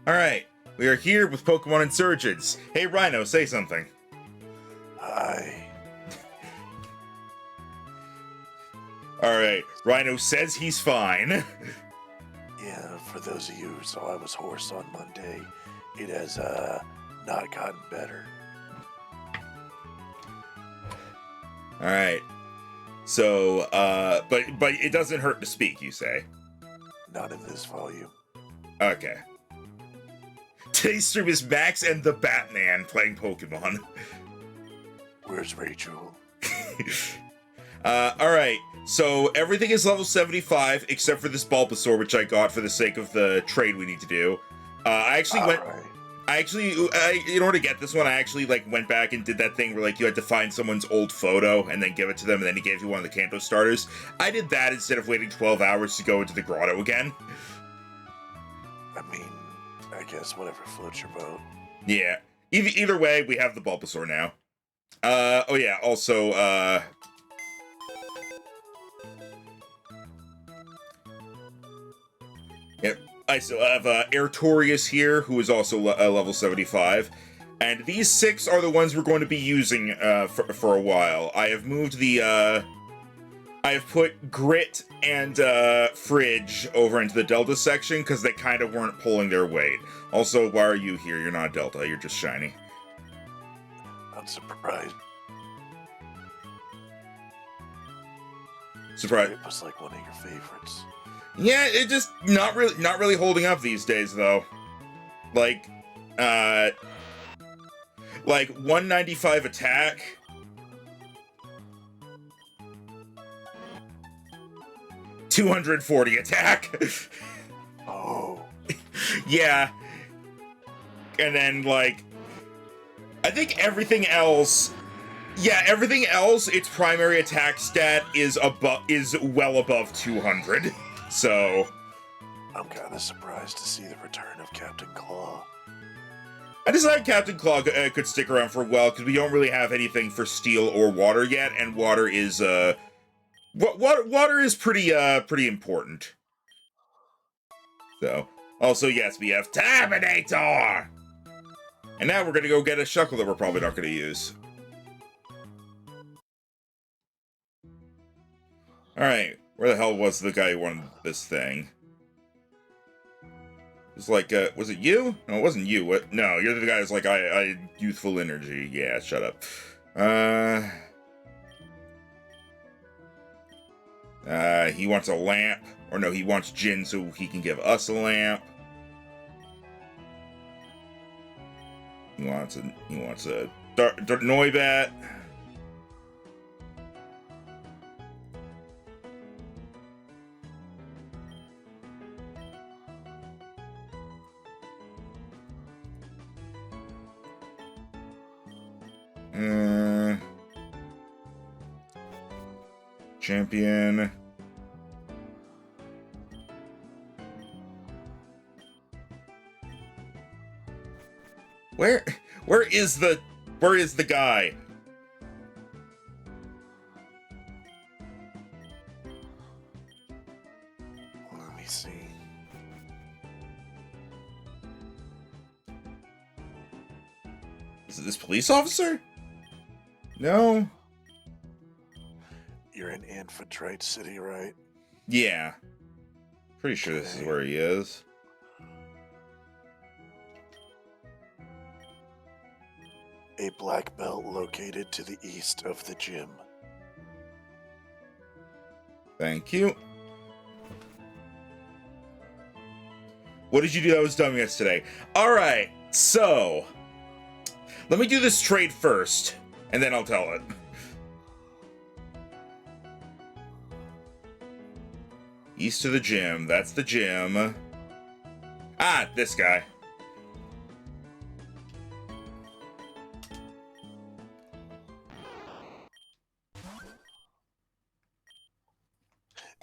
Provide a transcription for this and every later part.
Alright, we are here with Pokémon Insurgence. Hey Rhino, say something. Hi. Alright, Rhino says he's fine. Yeah, for those of you who saw I was hoarse on Monday, it has, not gotten better. Alright. So, but it doesn't hurt to speak, you say? Not in this volume. Okay. Today's stream is Max and the Batman playing Pokemon. Where's Rachel? Alright. So, everything is level 75, except for this Bulbasaur, which I got for the sake of the trade we need to do. I actually went... in order to get this one, I actually, went back and did that thing where, you had to find someone's old photo and then give it to them, and then he gave you one of the Kanto starters. I did that instead of waiting 12 hours to go into the grotto again. I mean, I guess whatever floats your boat. Yeah. Either way, we have the Bulbasaur now. Oh yeah, also, Yep. I still have Airtorius here, who is also level 75. And these 6 are the ones we're going to be using for a while. I have moved the, I have put Grit and Fridge over into the Delta section, because they kind of weren't pulling their weight. Also, why are you here? You're not Delta, you're just Shiny. I'm surprised. Surprise. It was like one of your favorites. Yeah, it just not really holding up these days though. Like 195 attack. $240 attack. Oh. Yeah. And then I think everything else. Yeah, everything else, its primary attack stat is well above 200. So, I'm kind of surprised to see the return of Captain Claw. I decided Captain Claw could stick around for a while because we don't really have anything for steel or water yet, and water is water is pretty important. So, also yes, we have Tabinator, and now we're gonna go get a Shuckle that we're probably not gonna use. All right. Where the hell was the guy who wanted this thing? It's was it you? No, it wasn't you. What? No, you're the guy who's I youthful energy. Yeah, shut up. He wants a lamp. Or no, he wants Jin so he can give us a lamp. He wants a Noibat. Champion. Where is the guy? Let me see. Is it this police officer? No. You're in Amphitrite City, right? Yeah. Pretty sure this is where he is. A black belt located to the east of the gym. Thank you. What did you do that was dumb yesterday? Alright, so let me do this trade first, and then I'll tell it. East of the gym, that's the gym. Ah, this guy.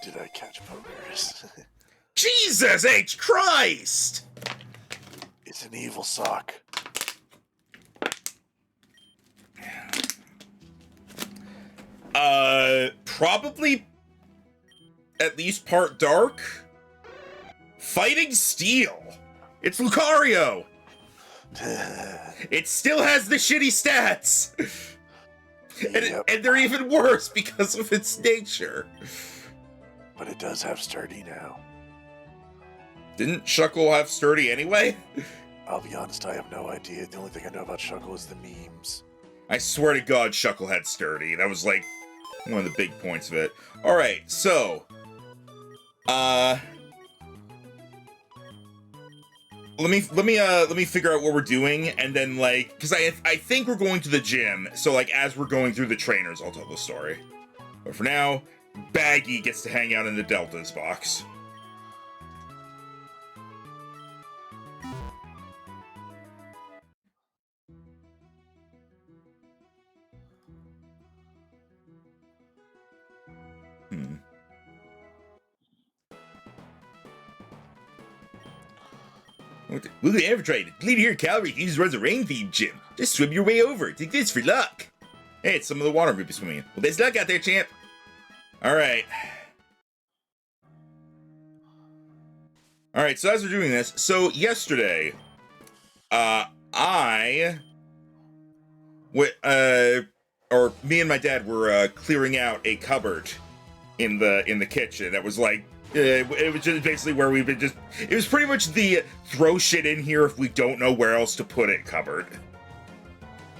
Did I catch pokers? Jesus H. Christ! It's an evil sock. Probably at least part dark. Fighting Steel It's Lucario! It still has the shitty stats! And they're even worse because of its nature. But it does have sturdy now. Didn't Shuckle have sturdy anyway? I'll be honest, I have no idea. The only thing I know about Shuckle is the memes. I swear to God, Shuckle had sturdy. That was like one of the big points of it. Alright, so let me figure out what we're doing, and then like, because I think we're going to the gym, so like as we're going through the trainers, I'll tell the story. But for now, Baggy gets to hang out in the Deltas box. Will you ever try to clean your calories? Use runs a rain-themed gym. Just swim your way over. Take this for luck. Hey, it's some of the water group is swimming in. Well, best luck out there, champ. Alright, so as we're doing this, so yesterday, me and my dad were clearing out a cupboard in the kitchen that was like, it was just basically where we've been just, it was pretty much the throw shit in here if we don't know where else to put it cupboard.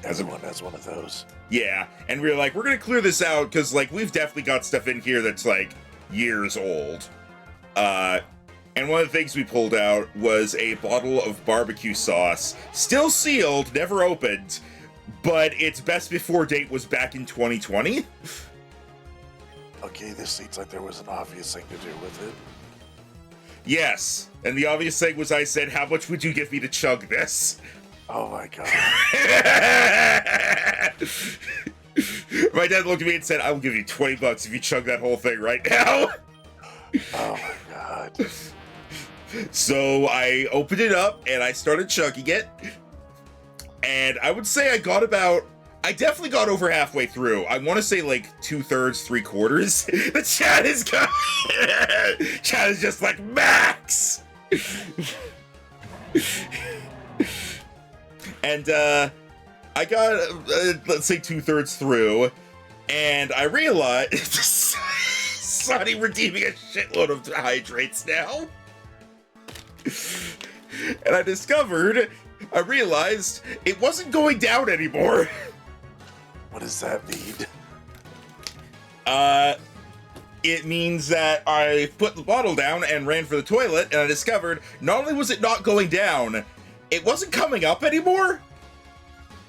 Everyone has one of those. Yeah, and we were like, we're gonna clear this out, because, like, we've definitely got stuff in here that's, like, years old. And one of the things we pulled out was a bottle of barbecue sauce, still sealed, never opened, but its best before date was back in 2020. Okay, this seems like there was an obvious thing to do with it. Yes, and the obvious thing was I said, how much would you give me to chug this? Oh my god. My dad looked at me and said, I will give you $20 if you chug that whole thing right now. Oh my god. So I opened it up and I started chugging it. And I would say I definitely got over halfway through. I want to say like 2/3, 3/4. The chat is going. Chat is just like, Max! And I got, let's say 2/3 through, and I realized, Sonny redeeming a shitload of hydrates now. And I realized it wasn't going down anymore. What does that mean? It means that I put the bottle down and ran for the toilet, and I discovered not only was it not going down, it wasn't coming up anymore.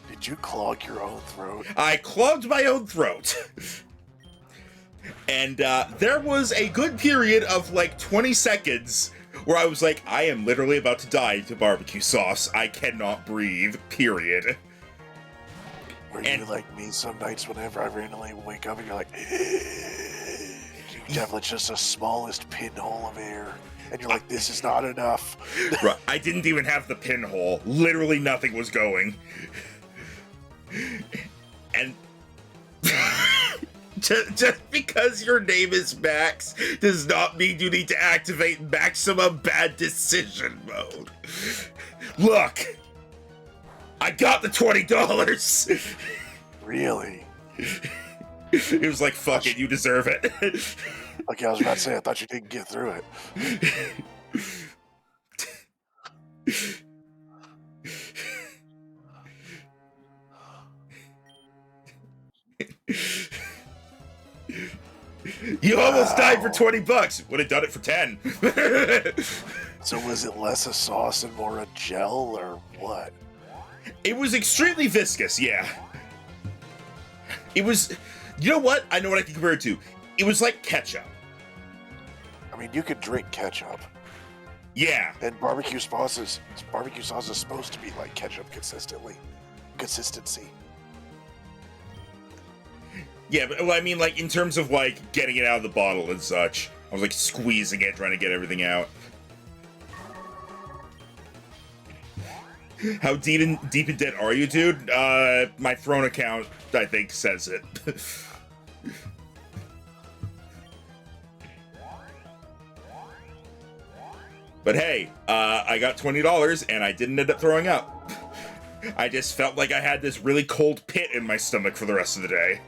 Did you clog your own throat? I clogged my own throat. And there was a good period of like 20 seconds where I was like, I am literally about to die to barbecue sauce. I cannot breathe, period. Were you like me some nights whenever I randomly wake up and you're like, you have like just the smallest pinhole of air. And you're like, this is not enough. Right. I didn't even have the pinhole. Literally nothing was going. And just because your name is Max does not mean you need to activate maximum bad decision mode. Look, I got the $20. Really? It was like, fuck it, you deserve it. Okay, I was about to say, I thought you didn't get through it. You almost died for $20. Would have done it for 10. So was it less a sauce and more a gel, or what? It was extremely viscous, yeah. It was, you know what? I know what I can compare it to. It was like ketchup. I mean, you could drink ketchup. Yeah. And barbecue sauce is supposed to be like ketchup consistency. Yeah, but well, I mean, like, in terms of, like, getting it out of the bottle and such. I was, like, squeezing it, trying to get everything out. How deep in debt are you, dude? My Throne account, I think, says it. But hey, I got $20 and I didn't end up throwing up. I just felt like I had this really cold pit in my stomach for the rest of the day.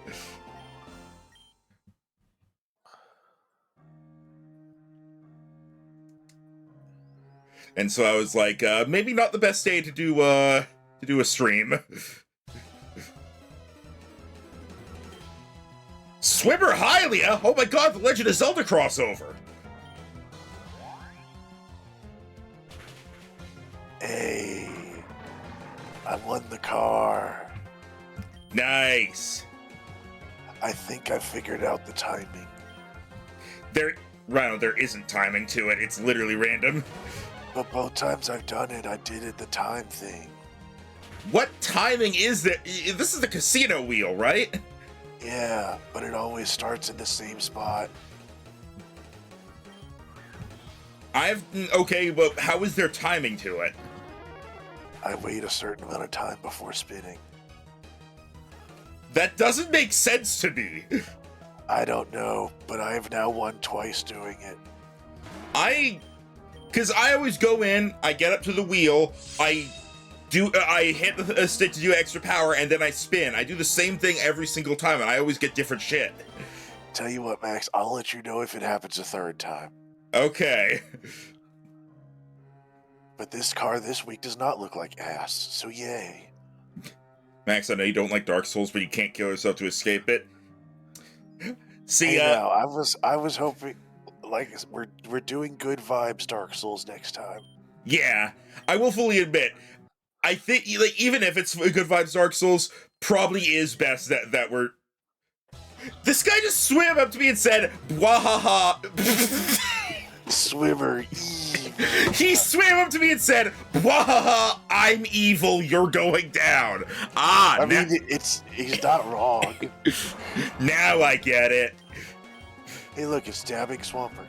And so I was like, maybe not the best day to do a stream. Swimmer Hylia? Oh my god, the Legend of Zelda crossover! Hey, I won the car. Nice. I think I figured out the timing. Rhino, there isn't timing to it. It's literally random. But both times I've done it, I did it the time thing. What timing is that? This is the casino wheel, right? Yeah, but it always starts in the same spot. Okay, but how is there timing to it? I wait a certain amount of time before spinning. That doesn't make sense to me. I don't know, but I have now won twice doing it. Because I always go in, I get up to the wheel, I hit the stick to do extra power, and then I spin. I do the same thing every single time, and I always get different shit. Tell you what, Max, I'll let you know if it happens a third time. Okay. But this car this week does not look like ass, so yay. Max, I know you don't like Dark Souls, but you can't kill yourself to escape it. See, hey, now, I was hoping, like, we're doing good vibes Dark Souls next time. Yeah, I will fully admit, I think, like, even if it's good vibes Dark Souls, probably is best that we're... This guy just swam up to me and said, "Wahaha." Swimmer evil. He swam up to me and said, "Wahaha, I'm evil, you're going down." I mean, he's not wrong. Now I get it. Hey, look, it's stabbing Swampert.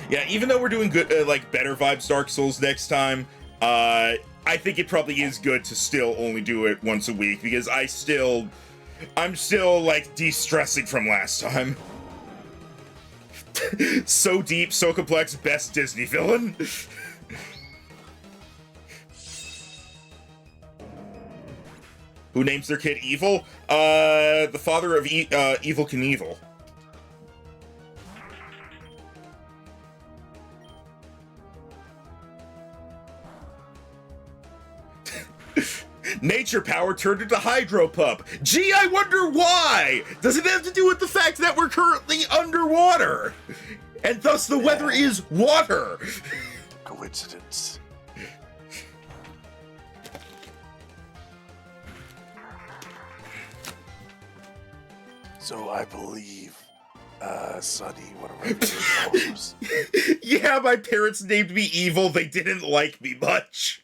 Yeah, even though we're doing good, like, better vibes Dark Souls next time, I think it probably is good to still only do it once a week, because I'm still, like, de-stressing from last time. So deep, so complex, best Disney villain. Who names their kid Evil? The father of Evil Knievel. Nature power turned into hydro pump. Gee, I wonder why! Does it have to do with the fact that we're currently underwater? And thus the weather is water. Coincidence. So I believe, Sonny, one of my favorite colors. Yeah, my parents named me Evil. They didn't like me much.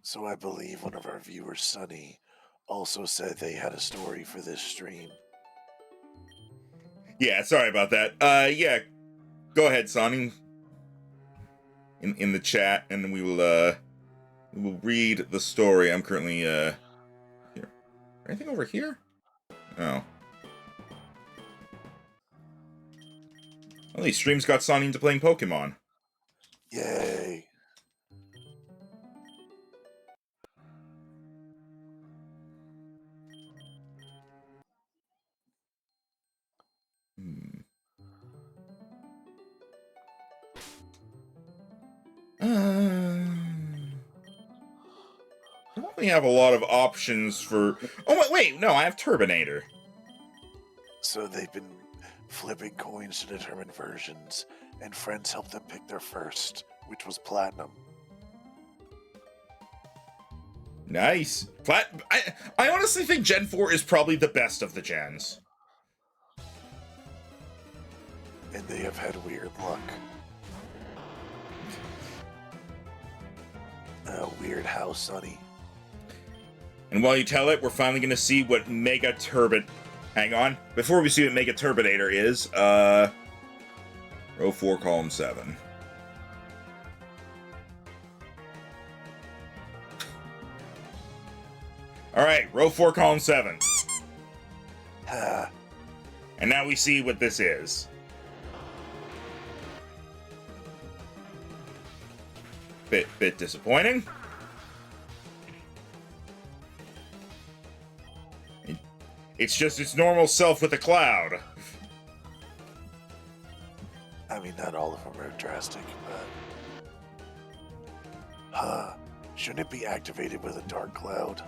So I believe one of our viewers, Sonny, also said they had a story for this stream. Yeah, sorry about that. Yeah, go ahead, Sonny. In the chat, and we will read the story. I'm currently here. Anything over here? Oh. Well, these streams got Sonny into playing Pokemon. Yay. I don't really have a lot of options for... Oh, wait, no, I have Turbinator. So they've been flipping coins to determine versions, and friends helped them pick their first, which was Platinum. Nice. I honestly think Gen 4 is probably the best of the gens. And they have had weird luck. Weird how, Sonny? And while you tell it, we're finally going to see what Mega Turbin... Hang on. Before we see what Mega Turbinator is, row 4, column 7. Alright, row 4, column 7. And now we see what this is. Bit disappointing. It's just its normal self with a cloud. I mean, not all of them are drastic, but... Shouldn't it be activated with a dark cloud?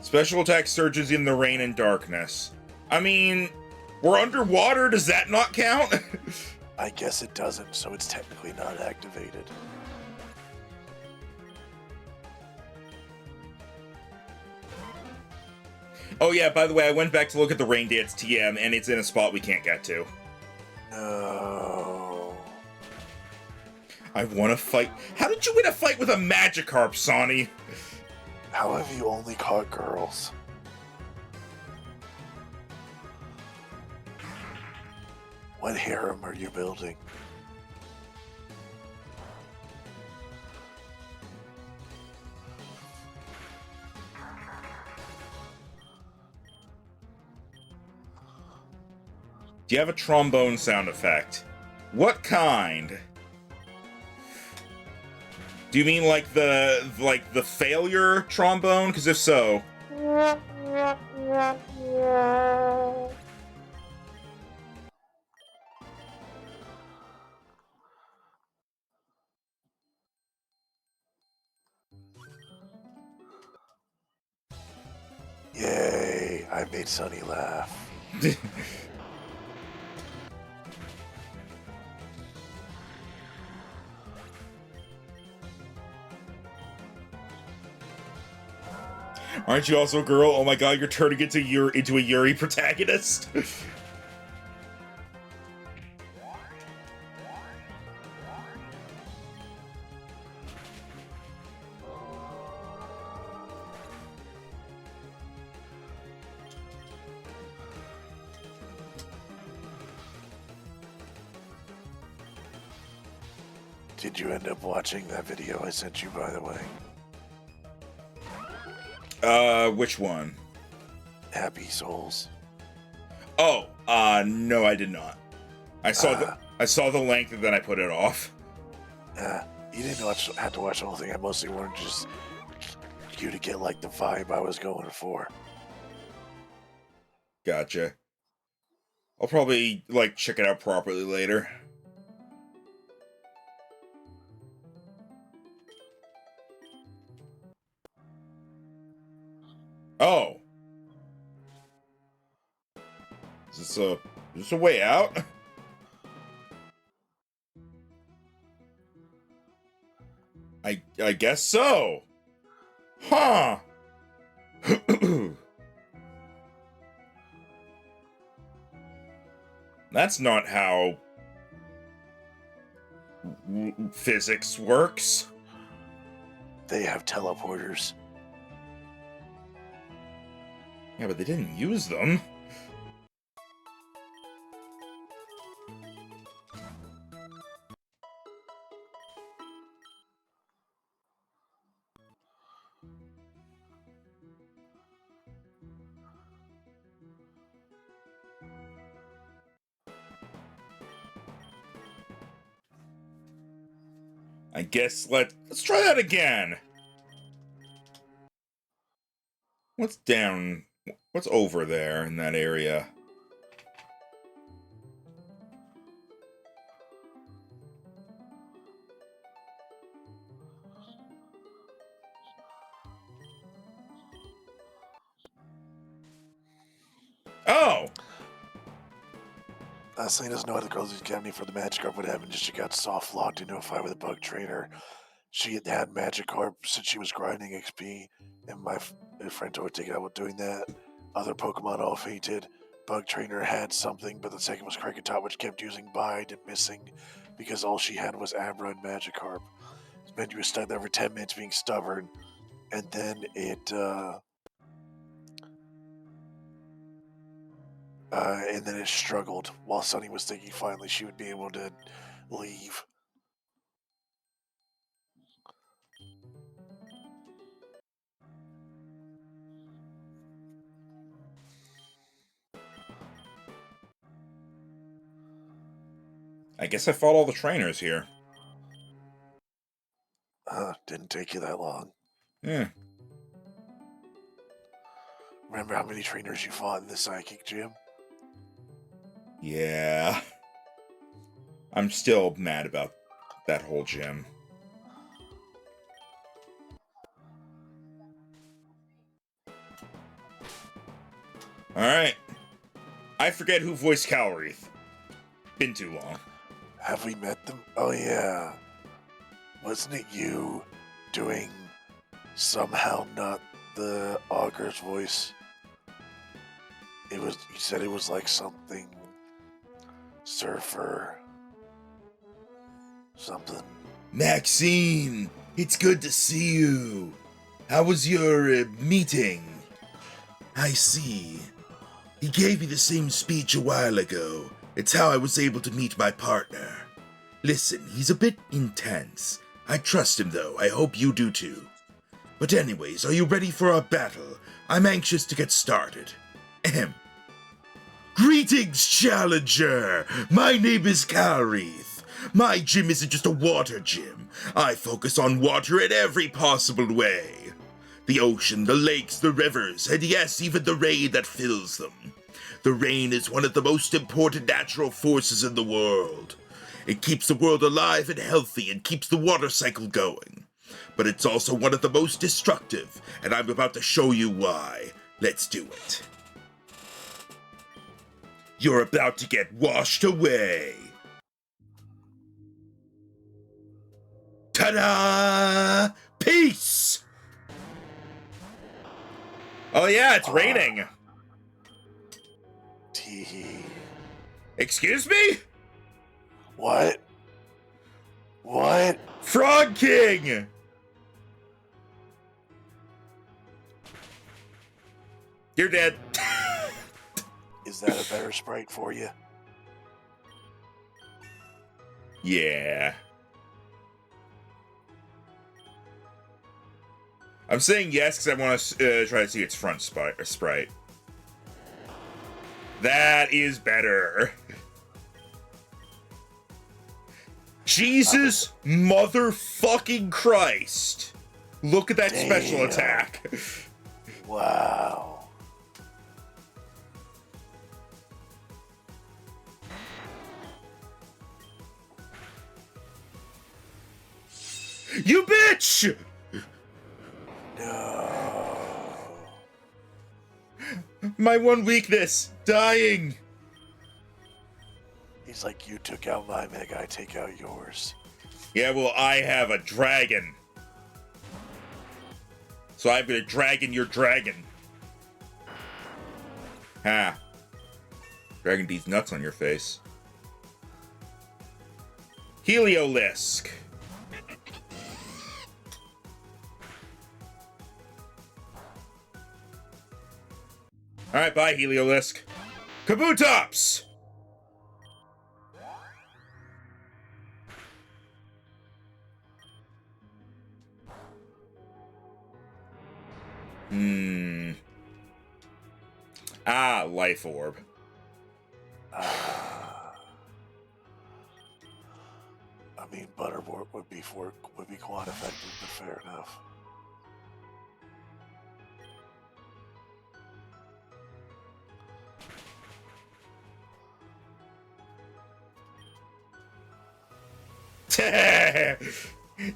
Special attack surges in the rain and darkness. I mean, we're underwater, does that not count? I guess it doesn't, so it's technically not activated. Oh yeah, by the way, I went back to look at the Rain Dance TM, and it's in a spot we can't get to. No. I won a fight. How did you win a fight with a Magikarp, Sonny? How have you only caught girls? What harem are you building? Do you have a trombone sound effect? What kind? Do you mean like the failure trombone? Because if so... Yay, I made Sunny laugh. Aren't you also a girl? Oh my god, you're turning into a Yuri protagonist. Did you end up watching that video I sent you, by the way? Which one? Happy Souls. Oh, no, I did not. I saw the link and then I put it off. You didn't have to watch the whole thing. I mostly wanted just you to get like the vibe I was going for. Gotcha. I'll probably like check it out properly later. Oh. Is this a way out? I guess so. Huh. That's not how physics works. They have teleporters. Yeah, but they didn't use them. I guess let's try that again. What's down? What's over there in that area? Oh! Selena doesn't know how the Girls' Academy for the Magikarp would happen. She got soft locked into a fight with a bug trainer. She had had Magikarp since she was grinding XP, and my friend told her to take it out with doing that. Other Pokemon all fainted. Bug trainer had something, but the second was Krakatot, which kept using Bide and missing because all she had was Abra and Magikarp. It meant you were stuck there for 10 minutes being stubborn, and then it struggled while Sunny was thinking finally she would be able to leave. I guess I fought all the trainers here. Didn't take you that long. Yeah. Remember how many trainers you fought in the psychic gym? Yeah. I'm still mad about that whole gym. Alright. I forget who voiced Calreath. Been too long. Have we met them? Oh, yeah. Wasn't it you doing somehow not the Augur's voice? It was, you said it was like something surfer. Something. Maxine, it's good to see you. How was your meeting? I see. He gave me the same speech a while ago. It's how I was able to meet my partner. Listen, he's a bit intense. I trust him though, I hope you do too. But anyways, are you ready for our battle? I'm anxious to get started. Ahem. Greetings, Challenger! My name is Calreath. My gym isn't just a water gym. I focus on water in every possible way. The ocean, the lakes, the rivers, and yes, even the rain that fills them. The rain is one of the most important natural forces in the world. It keeps the world alive and healthy and keeps the water cycle going. But it's also one of the most destructive, and I'm about to show you why. Let's do it. You're about to get washed away. Ta-da! Peace! Oh yeah, it's raining. Tee. Excuse me? What? What? Frog King! You're dead. Is that a better sprite for you? Yeah. I'm saying yes because I want to try to see its front sprite. That is better. Jesus motherfucking Christ. Look at that special Damn. attack. Wow. You bitch! No. My one weakness, dying. He's like, you took out my mega, I take out yours. Yeah, well, I have a dragon. So I'm gonna dragon your dragon. Ha. Dragon D's nuts on your face. Heliolisk. Alright, bye, Heliolisk. Kabutops! Life Orb. I mean, Butterwort would be quite effective, but fair enough.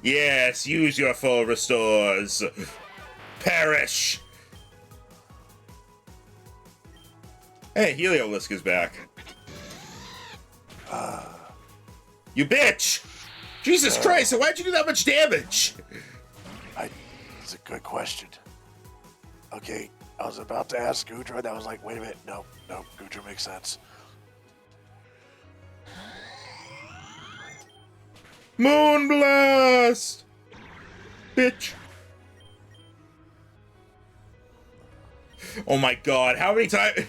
Yes, use your full restores. Perish. Hey, Heliolisk is back. You bitch! Jesus Christ, why'd you do that much damage? It's a good question. Okay, I was about to ask Gudra, and I was like, wait a minute, no, Gudra makes sense. Moonblast! Bitch. Oh my god, how many times?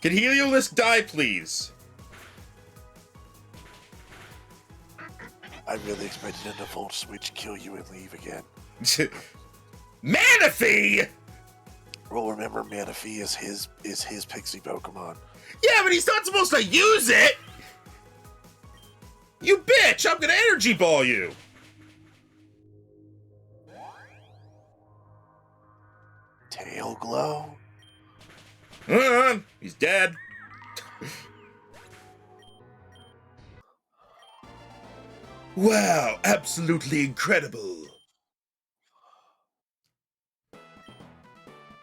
Can Heliolisk die, please? I really expected him to full switch, kill you, and leave again. Manaphy! Well, remember, Manaphy is his pixie Pokemon. Yeah, but he's not supposed to use it! You bitch! I'm gonna energy ball you! Tail glow? He's dead. Wow, absolutely incredible.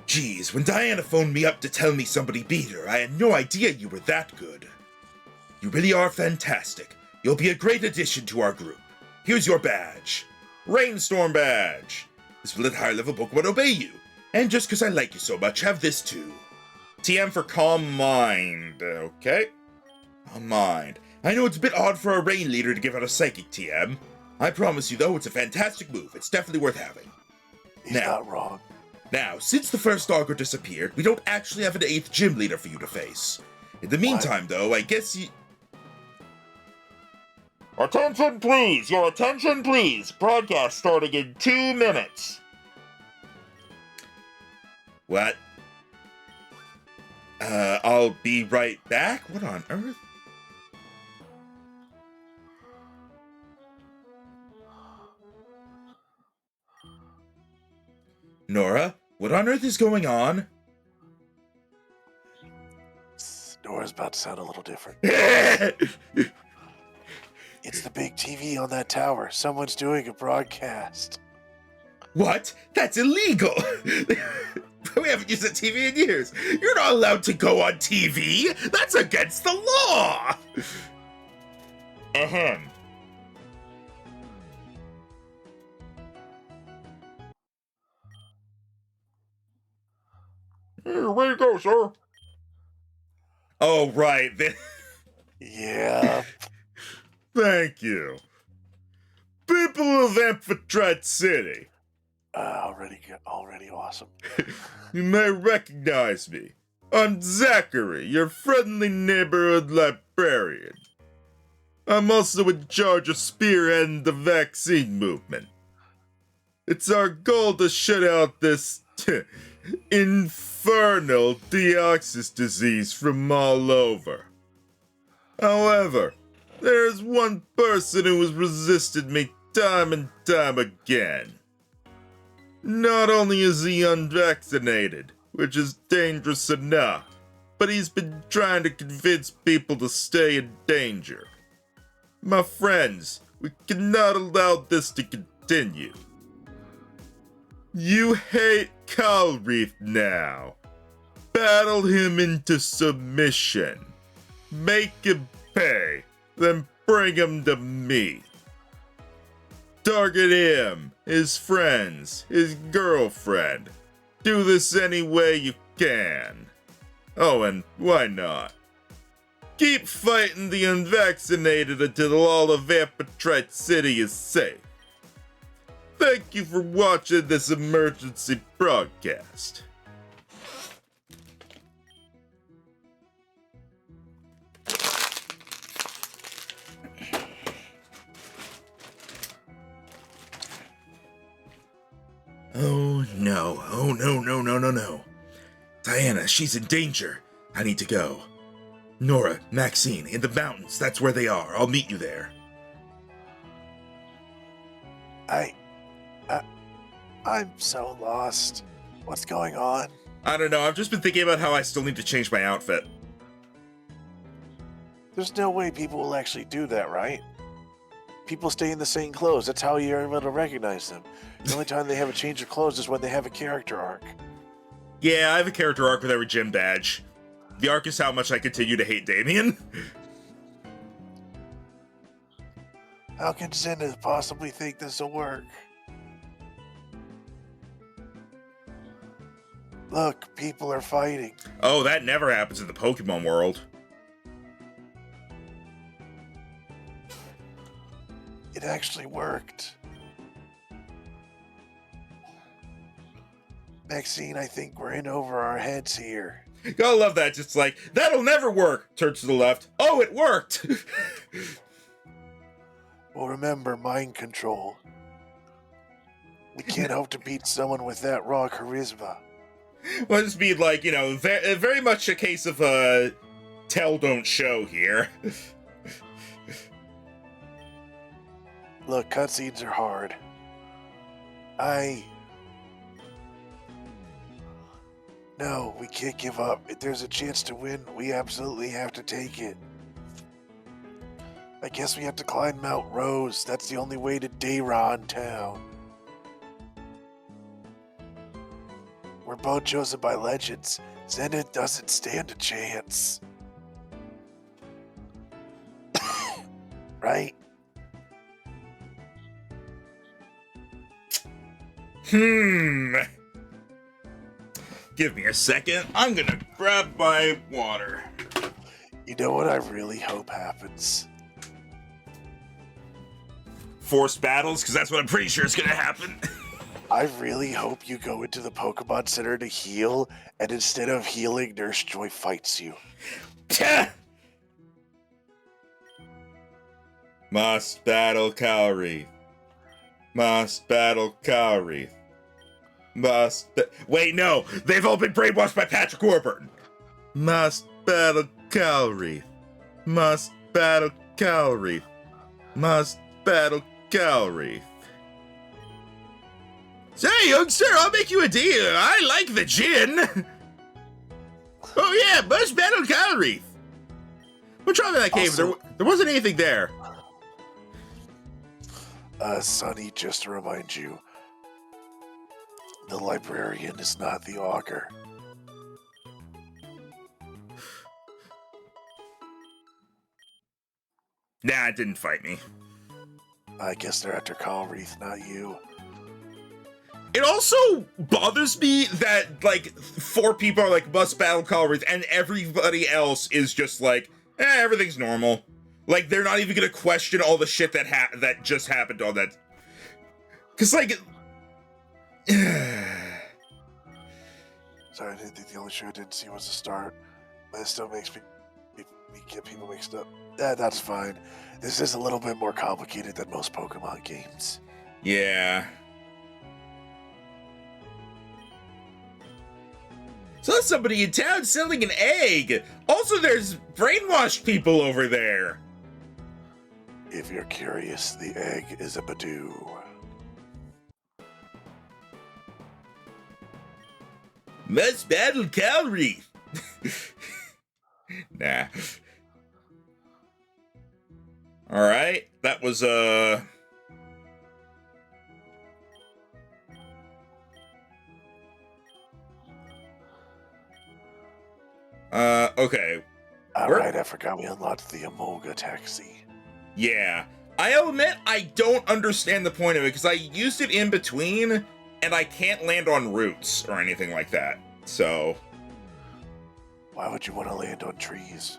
Geez, when Diana phoned me up to tell me somebody beat her, I had no idea you were that good. You really are fantastic. You'll be a great addition to our group. Here's your badge. Rainstorm badge. This will let higher level Pokemon obey you. And just because I like you so much, have this too. TM for Calm Mind. Okay. Calm Mind. I know it's a bit odd for a rain leader to give out a psychic TM. I promise you though, it's a fantastic move. It's definitely worth having. He's not wrong. Now, since the first Augur disappeared, we don't actually have an 8th gym leader for you to face. In the meantime, though, I guess you... Attention please! Your attention please! Broadcast starting in 2 minutes. What? I'll be right back? What on earth? Nora, what on earth is going on? Nora's about to sound a little different. What? It's the big TV on that tower. Someone's doing a broadcast. That's illegal! We haven't used that TV in years. You're not allowed to go on TV! That's against the law! Ahem. Here, way to go, sir. Oh, right. Yeah. Thank you. People of Amphitrite City, Already awesome. you may recognize me. I'm Zachary, your friendly neighborhood librarian. I'm also in charge of spearheading the vaccine movement. It's our goal to shut out this infernal Deoxys disease from all over. However, there's one person who has resisted me time and time again. Not only is he unvaccinated, which is dangerous enough, but he's been trying to convince people to stay in danger. My friends, we cannot allow this to continue. You hate Calreath now. Battle him into submission. Make him pay, then bring him to me. Target him, his friends, his girlfriend. Do this any way you can. Oh, and why not? Keep fighting the unvaccinated until all of Amphitrite City is safe. Thank you for watching this emergency broadcast. Oh no, no. Diana, she's in danger. I need to go. Nora, Maxine, in the mountains, that's where they are. I'll meet you there. I'm so lost. What's going on? I don't know, I've just been thinking about how I still need to change my outfit. There's no way people will actually do that, right? People stay in the same clothes. That's how you're able to recognize them. The only time they have a change of clothes is when they have a character arc. Yeah, I have a character arc with every gym badge. The arc is how much I continue to hate Damien. How can Zinna possibly think this will work? Look, people are fighting. Oh, that never happens in the Pokemon world. It actually worked. Maxine, I think we're in over our heads here. Gotta love that, just like, that'll never work! Turns to the left. Oh, it worked! Well, remember, mind control. We can't hope to beat someone with that raw charisma. Well, just be like, you know, very much a case of, tell don't show here. Look, cutscenes are hard. No, we can't give up. If there's a chance to win, we absolutely have to take it. I guess we have to climb Mount Rose. That's the only way to Dayron Town. We're both chosen by legends. Zenith doesn't stand a chance. Right? Give me a second. I'm gonna grab my water. You know what I really hope happens? Forced battles, because that's what I'm pretty sure is gonna happen. I really hope you go into the Pokemon Center to heal, and instead of healing, Nurse Joy fights you. Must battle Calreath. Must battle Calreath. Wait, no! They've all been brainwashed by Patrick Warburton! Must battle Calreath. Must battle Calreath. Must battle Calreath. Say, youngster, I'll make you a deal. I like the gin. Oh yeah, must battle Calreath. What's wrong with that cave? Also- There wasn't anything there. Sonny, just to remind you, the librarian is not the augur. Nah, it didn't fight me. I guess they're after Calreath, not you. It also bothers me that, like, 4 people are like, must battle Calreath, and everybody else is just like, everything's normal. Like, they're not even gonna question all the shit that just happened on that. Cause, like... Sorry, I didn't think the only show I didn't see was the start. But it still makes me get people mixed up. That's fine. This is a little bit more complicated than most Pokemon games. Yeah. So there's somebody in town selling an egg. Also, there's brainwashed people over there. If you're curious, the egg is a Badoo. Must battle Calreath. Nah. Alright, that was, okay. Alright, I forgot we unlocked the Emolga taxi. Yeah. I'll admit, I don't understand the point of it, because I used it in between, and I can't land on roots or anything like that, so... Why would you want to land on trees?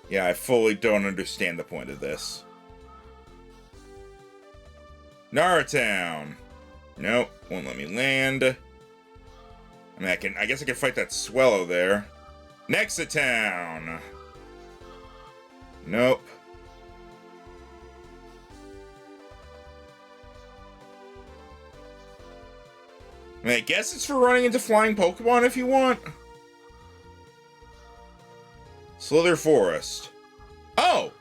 Yeah, I fully don't understand the point of this. Naratown. Nope, won't let me land. I mean, I guess I can fight that Swellow there. Nexitown. Nope. I mean, I guess it's for running into flying Pokemon if you want. Slither Forest. Oh!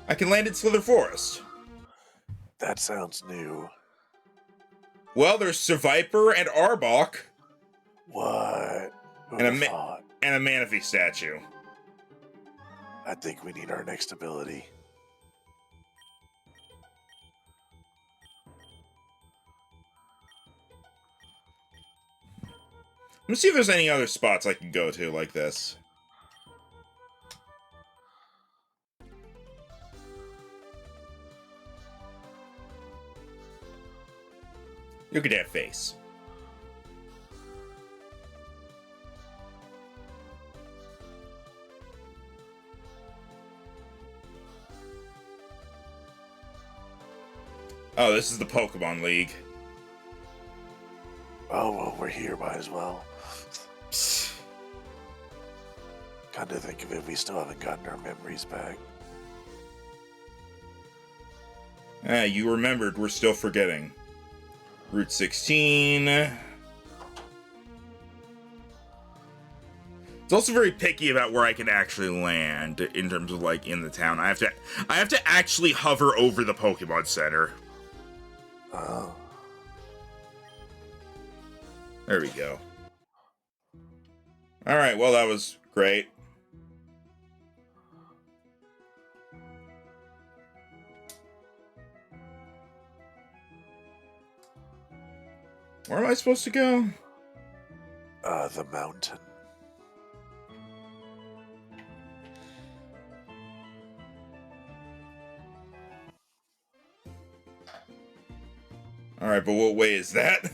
I can land at Slither Forest. That sounds new. Well, there's Seviper and Arbok. What? Who And a would've thought? And a Manaphy statue. I think we need our next ability. Let me see if there's any other spots I can go to like this. Look at that face. Oh, this is the Pokemon League. Oh, well, we're here, might as well. Come to think of it, we still haven't gotten our memories back. Ah, you remembered. We're still forgetting. Route 16. It's also very picky about where I can actually land in terms of like in the town. I have to actually hover over the Pokemon Center. Oh. There we go. All right. Well, that was great. Where am I supposed to go? The mountain. All right, but what way is that?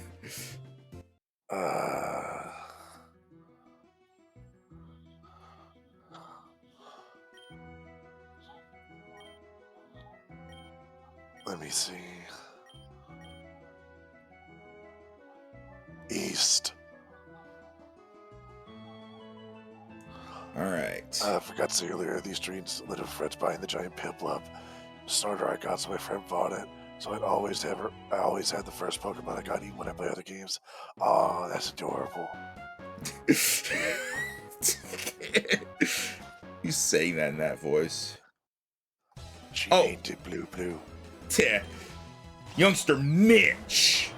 Let me see. East. All right. I forgot to say earlier, these streets lit up Fred's buying the giant Piplup starter I got, so my friend bought it. So I always had the first Pokemon I got even when I play other games. Oh, that's adorable. You saying that in that voice? She Oh. named it Blue. Yeah. Youngster Mitch.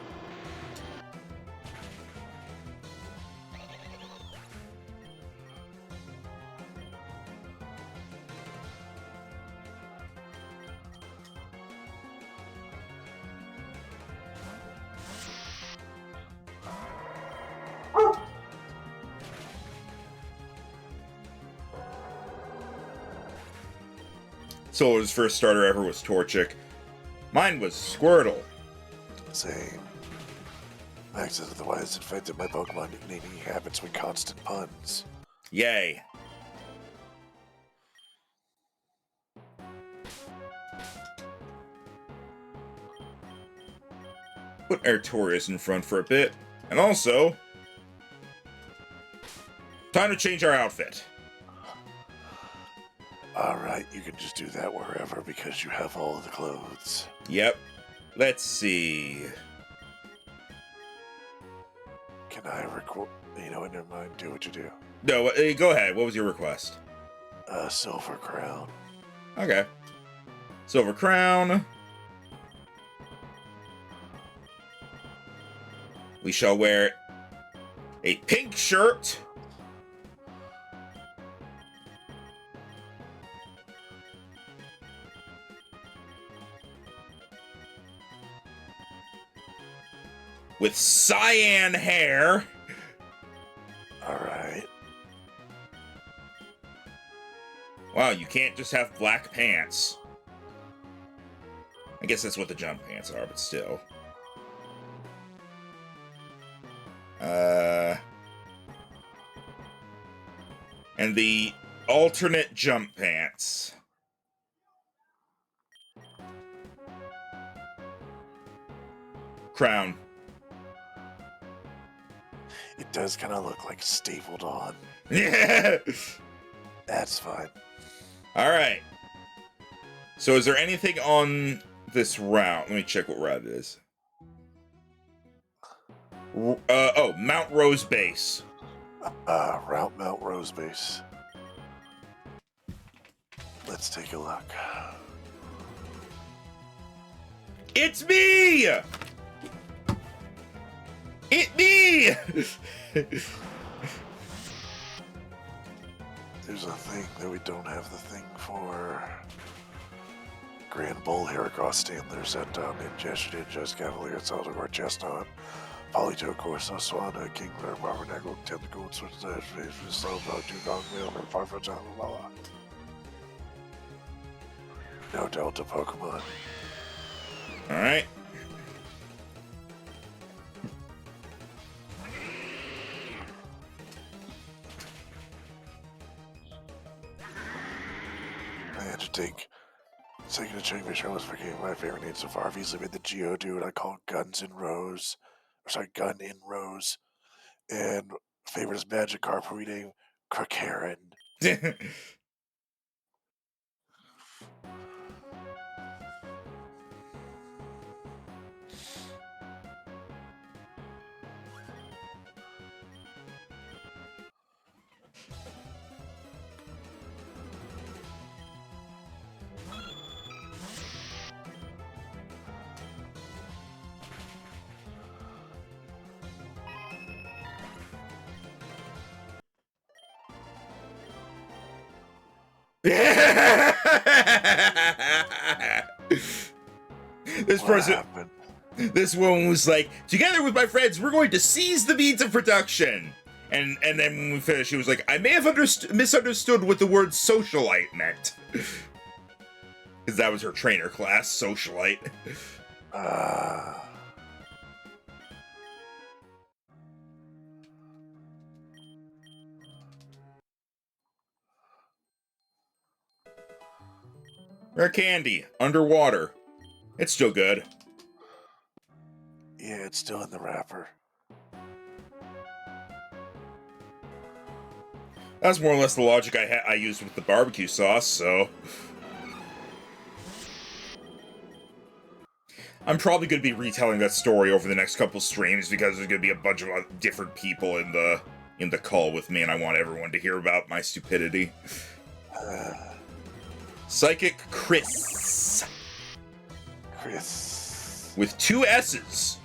Solar's first starter ever was Torchic. Mine was Squirtle. Same. Max is otherwise infected my Pokemon nicknaming habits with constant puns. Yay. Put Artorias in front for a bit. And also, time to change our outfit. Alright, you can just do that wherever because you have all of the clothes. Yep. Let's see. Can I record? You know what, never mind. Do what you do. No, go ahead. What was your request? Silver Crown. Okay. Silver Crown. We shall wear a pink shirt. With cyan hair. Alright. Wow, you can't just have black pants. I guess that's what the jump pants are, but still. And the alternate jump pants. Crown. It does kind of look like stapled on. Yeah. That's fine. All right. So is there anything on this route? Let me check what route it is. Mount Rose Base. Route Mount Rose Base. Let's take a look. It's me! It me! There's a thing that we don't have the thing for. Grand Bull, Heracross, Standler, Zetdom, Ingestion, Just Cavalier, Saldigore, Chestnut, Polito, Corso, Swana, Kingler, Barbernacle, Tentacle, Switch, Face, Slowbro, Dugong, Wheel, and Farfetch, Lala. No Delta Pokemon. Alright. I had to take a second to check my shows for game. My favorite name so far. I've easily been the Geodude. I call Guns in Rose. Or sorry, Gun in Rose. And favorite is Magikarp, who we name Crocaren. This What person, happened? this woman was like, together with my friends, we're going to seize the means of production. And then when we finished, she was like, I may have misunderstood what the word socialite meant. Because that was her trainer class, socialite. Rare candy, underwater. It's still good. Yeah, it's still in the wrapper. That's more or less the logic I used with the barbecue sauce, so... I'm probably going to be retelling that story over the next couple streams because there's going to be a bunch of different people in the call with me, and I want everyone to hear about my stupidity. Psychic Chris. Chris. With 2 S's.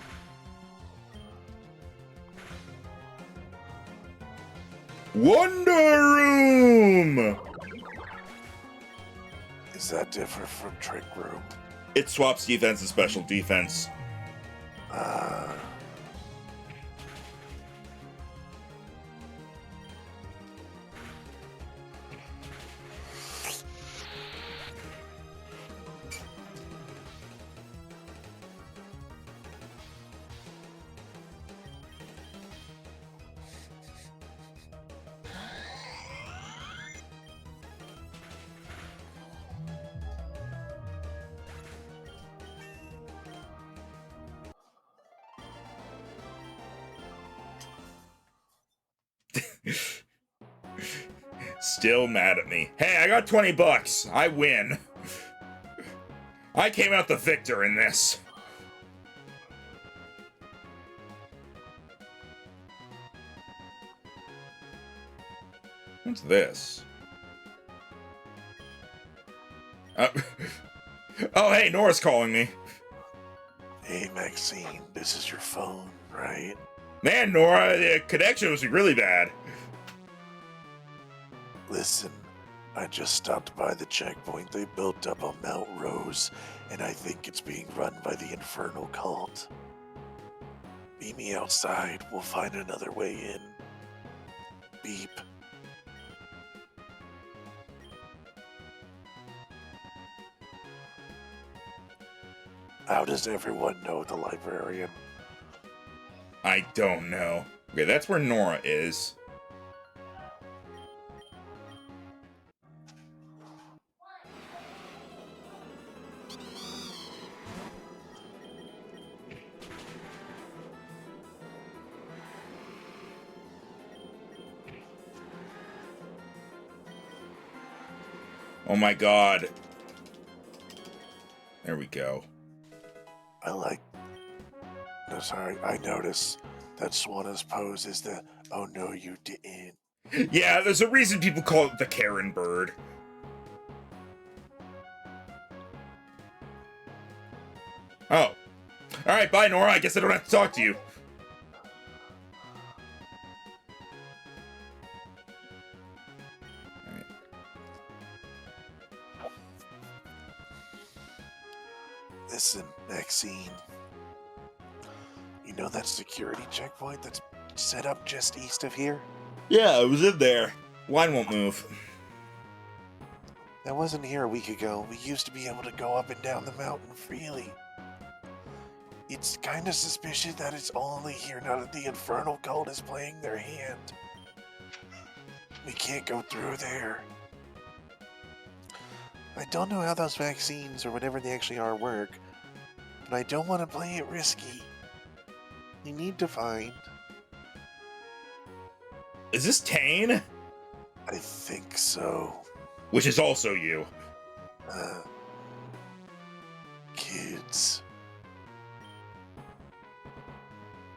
Wonder Room! Is that different from Trick Room? It swaps defense and special defense. Still mad at me. Hey, I got 20 bucks. I win. I came out the victor in this. What's this? Oh, hey, Nora's calling me. Hey, Maxine, this is your phone, right? Man, Nora, the connection was really bad. Listen, I just stopped by the checkpoint they built up on Mount Rose, and I think it's being run by the Infernal Cult. Meet me outside, we'll find another way in. Beep. How does everyone know the librarian? I don't know. Okay, that's where Nora is. Oh my god. There we go. I notice that Swana's pose is the, oh no you didn't. Yeah, there's a reason people call it the Karen bird. Oh. Alright, bye Nora, I guess I don't have to talk to you. Listen, Maxine. You know that security checkpoint that's set up just east of here? Yeah, I was in there. Line won't move. That wasn't here a week ago. We used to be able to go up and down the mountain freely. It's kind of suspicious that it's only here now that the Infernal Cult is playing their hand. We can't go through there. I don't know how those vaccines, or whatever they actually are, work, but I don't want to play it risky. We need to find... Is this Tane? I think so. Which is also you. Kids.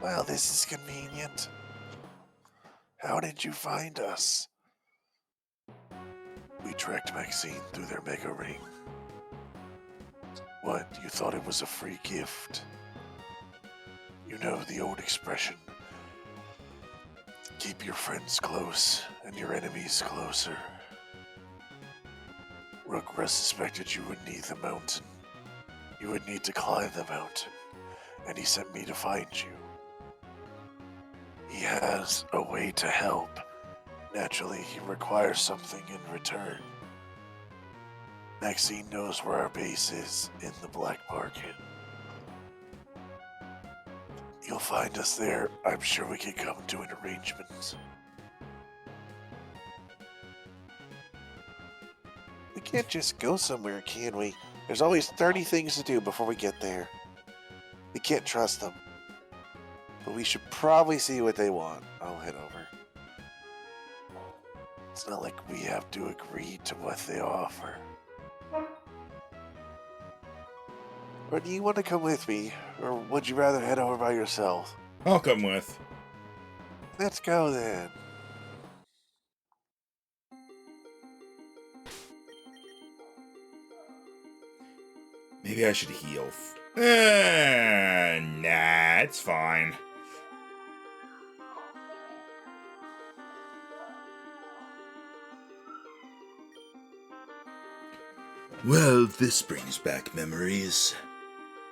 Well, this is convenient. How did you find us? We tracked Maxine through their mega ring. What, you thought it was a free gift? You know the old expression. Keep your friends close and your enemies closer. Rookruss suspected you would need the mountain. You would need to climb the mountain, and he sent me to find you. He has a way to help. Naturally, he requires something in return. Maxine knows where our base is in the Black Market. You'll find us there. I'm sure we can come to an arrangement. We can't just go somewhere, can we? There's always 30 things to do before we get there. We can't trust them. But we should probably see what they want. I'll head over. It's not like we have to agree to what they offer. Or do you want to come with me? Or would you rather head over by yourself? I'll come with. Let's go then. Maybe I should heal. Nah, it's fine. Well, this brings back memories.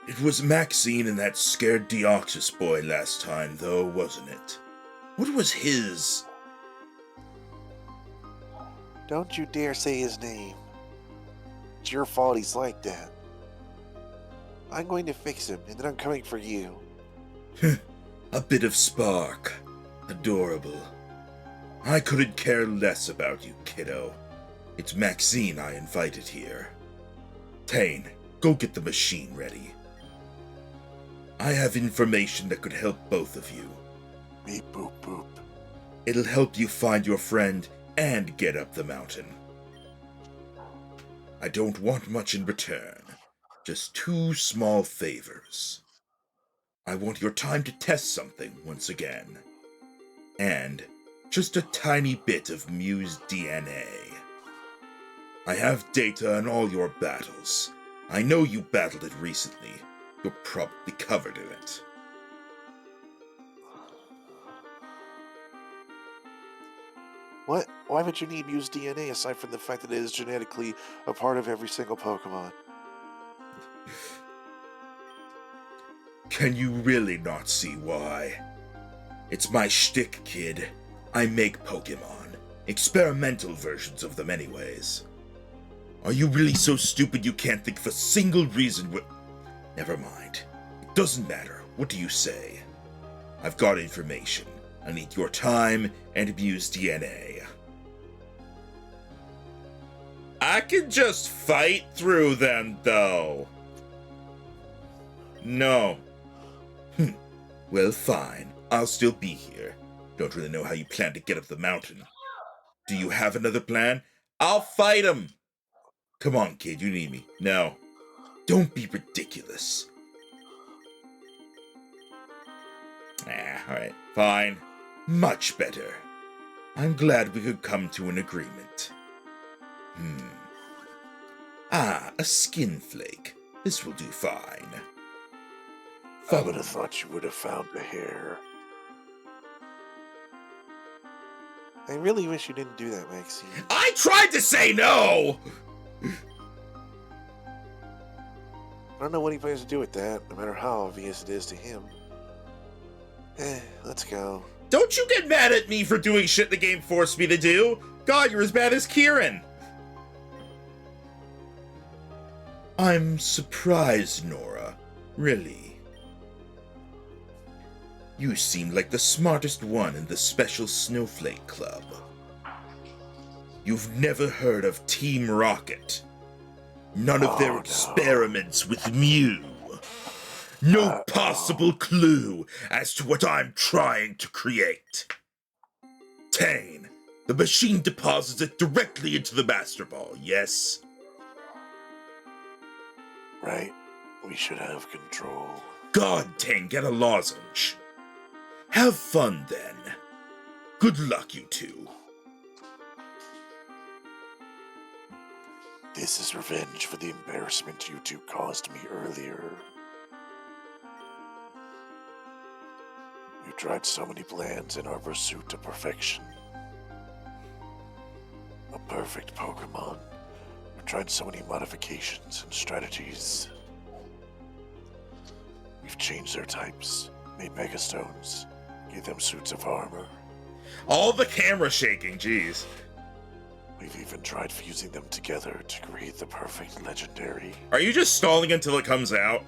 It was Maxine and that scared Deoxys boy last time, though, wasn't it? What was his? Don't you dare say his name. It's your fault he's like that. I'm going to fix him, and then I'm coming for you. A bit of spark. Adorable. I couldn't care less about you, kiddo. It's Maxine I invited here. Tane, go get the machine ready. I have information that could help both of you. Beep boop boop. It'll help you find your friend and get up the mountain. I don't want much in return. Just 2 small favors. I want your time to test something once again. And just a tiny bit of Muse DNA. I have data on all your battles. I know you battled it recently. You're probably covered in it. What? Why would you need Muse DNA aside from the fact that it is genetically a part of every single Pokemon? Can you really not see why? It's my shtick, kid. I make Pokémon. Experimental versions of them anyways. Are you really so stupid you can't think of a single reason Never mind. It doesn't matter. What do you say? I've got information. I need your time and Muse DNA. I can just fight through them, though. No. Well, fine. I'll still be here. Don't really know how you plan to get up the mountain. Do you have another plan? I'll fight him. Come on, kid. You need me. No. Don't be ridiculous. Alright. Fine. Much better. I'm glad we could come to an agreement. A skin flake. This will do fine. I would have thought you would have found the hair. I really wish you didn't do that, Maxine. I tried to say no! I don't know what he plans to do with that, no matter how obvious it is to him. Let's go. Don't you get mad at me for doing shit the game forced me to do. God, you're as bad as Kieran. I'm surprised, Nora. Really. You seem like the smartest one in the Special Snowflake Club. You've never heard of Team Rocket. None of their experiments with Mew. No possible clue as to what I'm trying to create. Tane, the machine deposits it directly into the Master Ball, yes? Right. We should have control. God, Tane, get a lozenge. Have fun, then. Good luck, you two. This is revenge for the embarrassment you two caused me earlier. We tried so many plans in our pursuit to perfection. A perfect Pokemon. We tried so many modifications and strategies. We've changed their types, made megastones, gave them suits of armor. All the camera shaking, jeez. We've even tried fusing them together to create the perfect legendary. Are you just stalling until it comes out?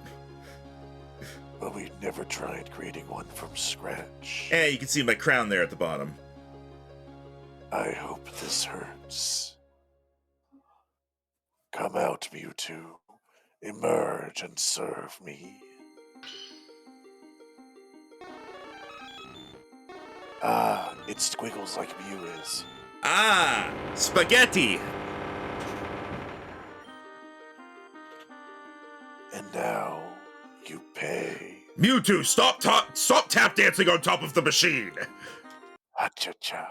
But we've never tried creating one from scratch. Eh, you can see my crown there at the bottom. I hope this hurts. Come out, Mewtwo. Emerge and serve me. Ah, it squiggles like Mew is. Ah, spaghetti. And now, you pay. Mewtwo, stop tap dancing on top of the machine. Ha-cha-cha.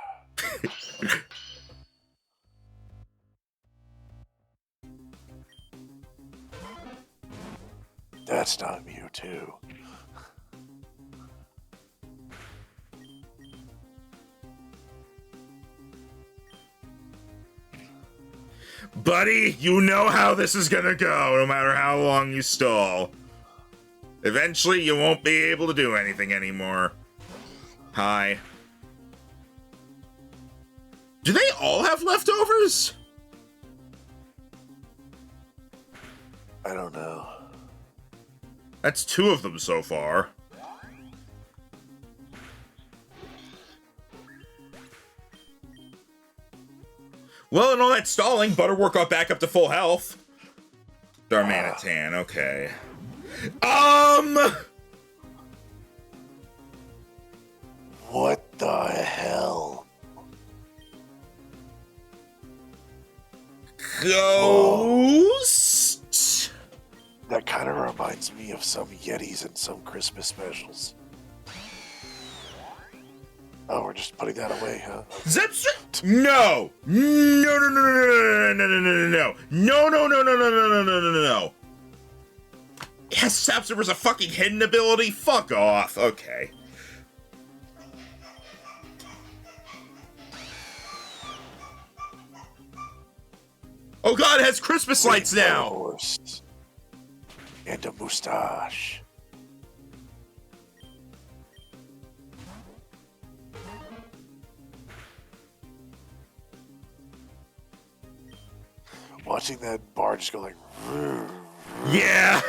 That's not Mewtwo. Buddy, you know how this is gonna go, no matter how long you stall. Eventually, you won't be able to do anything anymore. Hi. Do they all have leftovers? I don't know. That's 2 of them so far. Well, and all that stalling, Butterworth got back up to full health. Darmanitan, okay. What the hell? Ghost? That kind of reminds me of some Yetis and some Christmas specials. Oh, we're just putting that away, huh? Zepster? No! No, no, no, no, no, no, no, no, no, no, no, no, no, no, no, no, no, no, no. Yes, Zepser's a fucking hidden ability? Fuck off. Okay. Oh god, it has Christmas lights now! Horse. And a moustache. Watching that bar just go like... Yeah!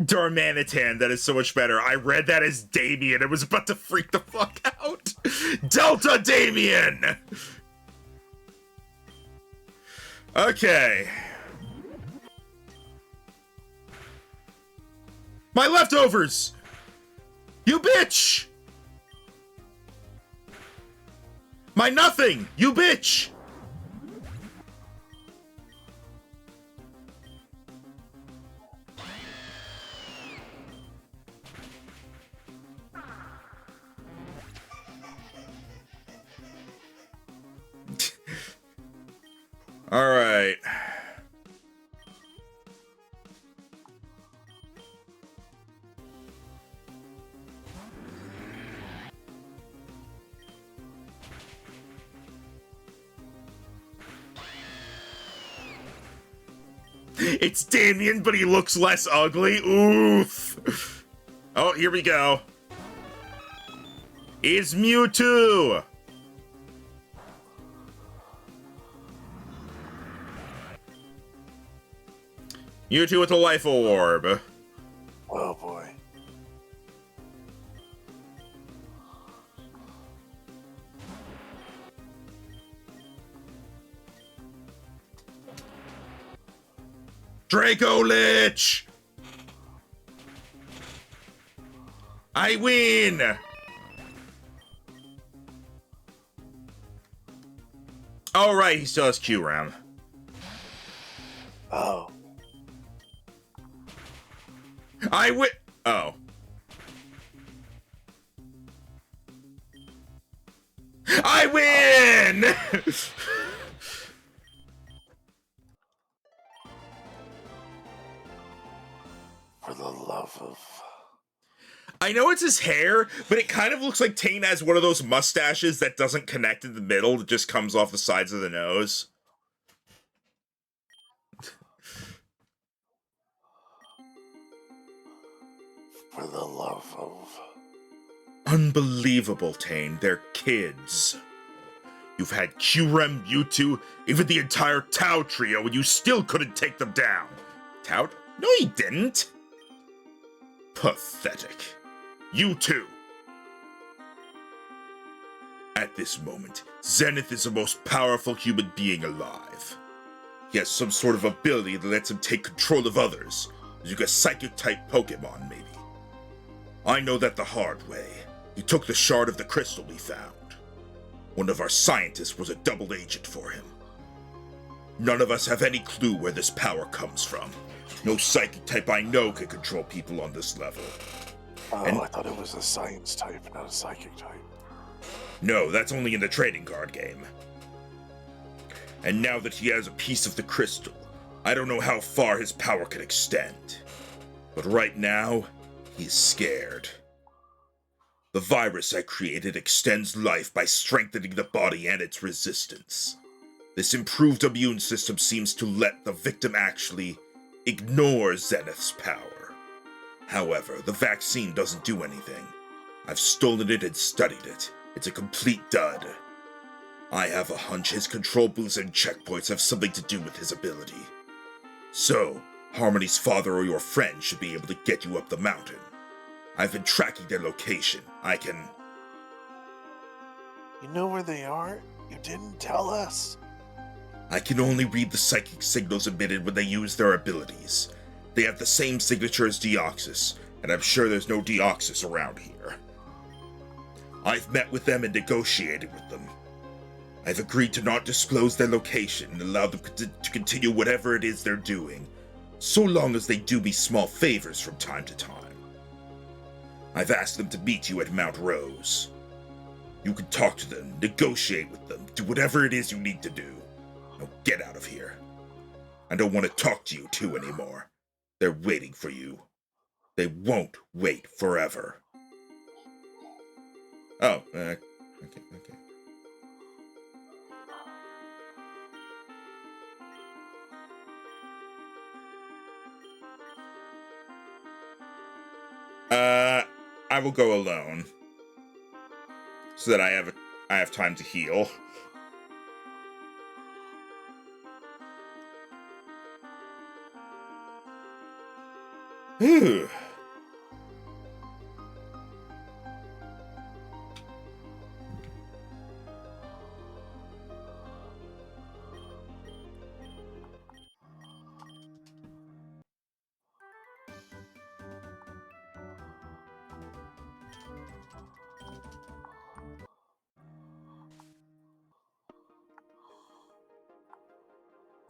Darmanitan, that is so much better. I read that as Damien. It was about to freak the fuck out. Delta Damien! Okay. My leftovers! You bitch! My nothing! You bitch! All right. It's Damien, but he looks less ugly. Oof. Oh, here we go. It's Mewtwo. Mewtwo with a life orb. Oh boy. Draco Lich! I win! Oh, right, he still has Q-Ram. Oh. I win! Oh. I win! For the love of... I know it's his hair, but it kind of looks like Tane has one of those mustaches that doesn't connect in the middle, that just comes off the sides of the nose. For the love of... Unbelievable, Tane. They're kids. You've had Qrem, Mewtwo, even the entire Tau trio, and you still couldn't take them down. Tau? No, he didn't. Pathetic. You too. At this moment, Zenith is the most powerful human being alive. He has some sort of ability that lets him take control of others, as you get psychic-type Pokémon, maybe. I know that the hard way. He took the shard of the crystal we found. One of our scientists was a double agent for him. None of us have any clue where this power comes from. No psychic type I know can control people on this level. Oh, I thought it was a science type, not a psychic type. No, that's only in the trading card game. And now that he has a piece of the crystal, I don't know how far his power can extend. But right now, he's scared. The virus I created extends life by strengthening the body and its resistance. This improved immune system seems to let the victim actually ignore Zenith's power. However, the vaccine doesn't do anything. I've stolen it and studied it. It's a complete dud. I have a hunch his control boosts and checkpoints have something to do with his ability. So, Harmony's father or your friend should be able to get you up the mountain. I've been tracking their location. I can... You know where they are? You didn't tell us. I can only read the psychic signals emitted when they use their abilities. They have the same signature as Deoxys, and I'm sure there's no Deoxys around here. I've met with them and negotiated with them. I've agreed to not disclose their location and allow them to continue whatever it is they're doing, so long as they do me small favors from time to time. I've asked them to meet you at Mount Rose. You can talk to them, negotiate with them, do whatever it is you need to do. Now get out of here. I don't want to talk to you two anymore. They're waiting for you. They won't wait forever. Oh, okay. I will go alone, so that I have time to heal. Whew.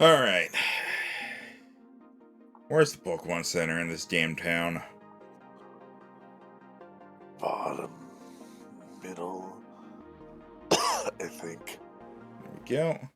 Alright. Where's the Pokemon Center in this damn town? Bottom, middle, I think. There we go.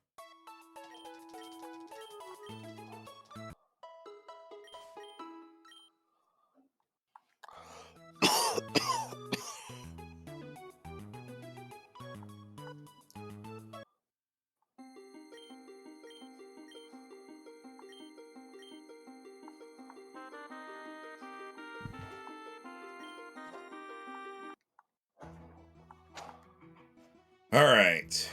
Alright.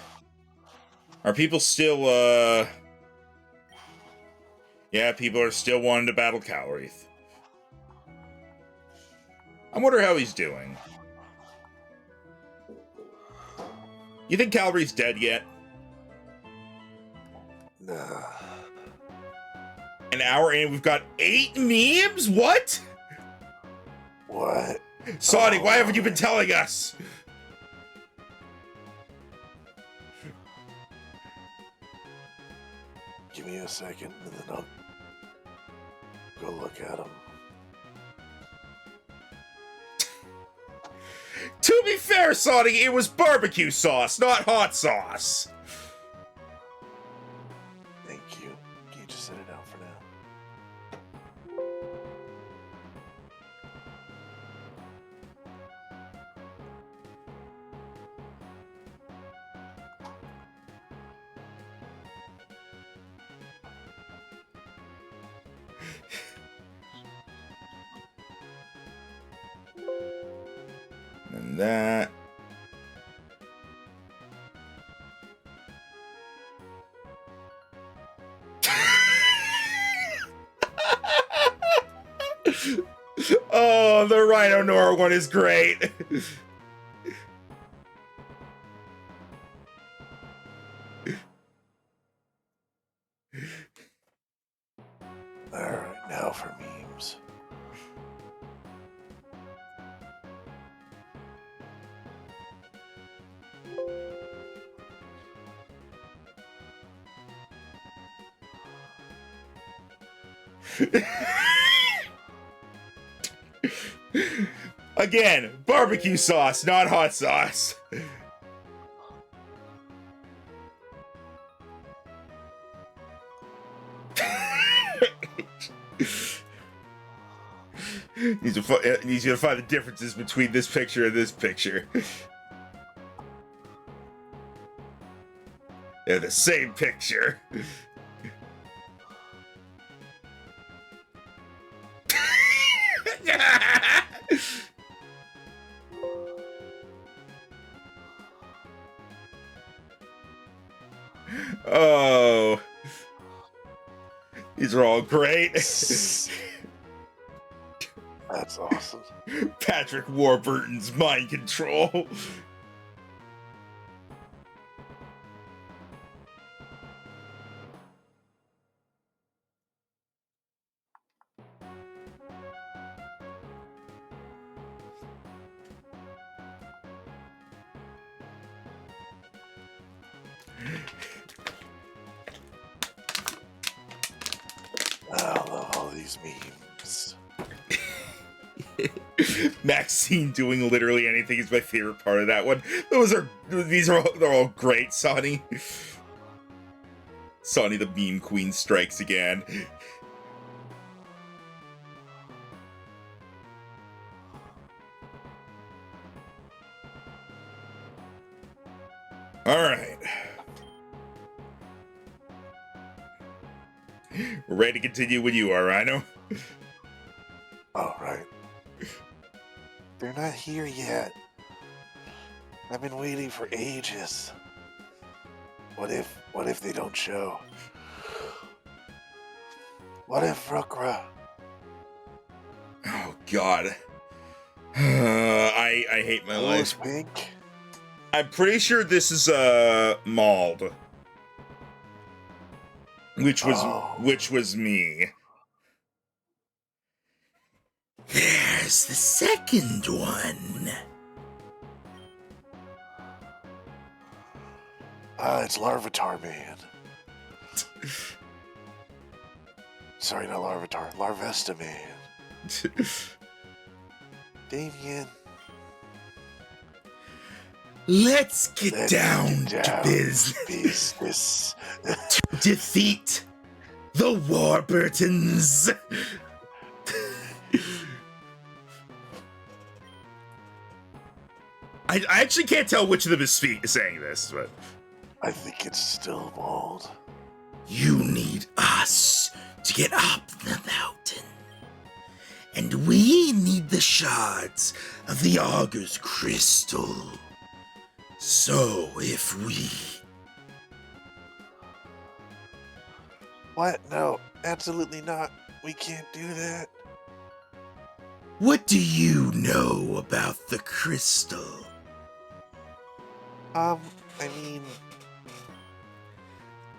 Are people still, Yeah, people are still wanting to battle Calreath. I wonder how he's doing. You think Calreath's dead yet? Nah. An hour in, we've got 8 memes? What? What? Sonic, why haven't you been telling us? Give me a second, and then I'll go look at them. To be fair, Sonic, it was barbecue sauce, not hot sauce. Thank you. Can you just set it down for now? And that. Oh, the Rhino Nora one is great. Alright, now for memes. Again, barbecue sauce, not hot sauce. Needs you to find the differences between this picture and this picture. They're the same picture. Oh, these are all great. That's awesome. Patrick Warburton's mind control. I love all these memes. Maxine doing literally anything is my favorite part of that one. They're all great, Sonny. Sonny the meme queen strikes again. All right. We're ready to continue when you are, Rhino. Alright. They're not here yet. I've been waiting for ages. What if they don't show? What if Rookra? Oh God. I hate my Who's life. pink? I'm pretty sure this is Mauled. Which was me. There's the second one. It's Larvitar Man. Sorry, not Larvitar. Larvesta Man. Damien. Let's get down to business. Business. Defeat the Warburtons. I actually can't tell which of them is saying this, but I think it's still Mauled. You need us to get up the mountain. And we need the shards of the Augur's crystal. So if we... What? No, absolutely not. We can't do that. What do you know about the crystal? I mean...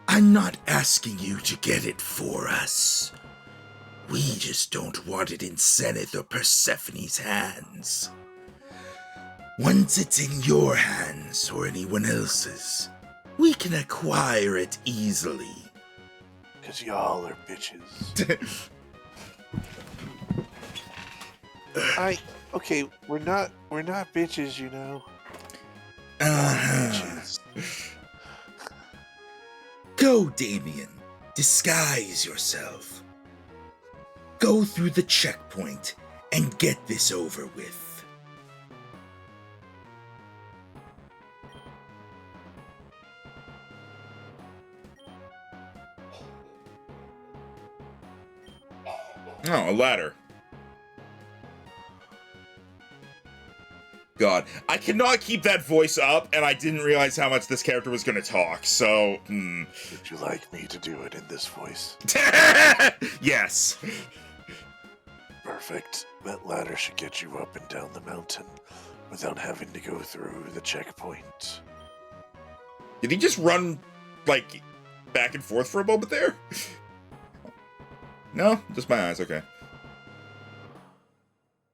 I'm not asking you to get it for us. We just don't want it in Zenith or Persephone's hands. Once it's in your hands or anyone else's, we can acquire it easily. 'Cause y'all are bitches. Okay, we're not bitches, you know. Bitches. Go, Damien. Disguise yourself. Go through the checkpoint and get this over with. Oh, a ladder. God, I cannot keep that voice up, and I didn't realize how much this character was going to talk, so, Would you like me to do it in this voice? Yes. Perfect. That ladder should get you up and down the mountain without having to go through the checkpoint. Did he just run, like, back and forth for a moment there? No? Just my eyes, okay.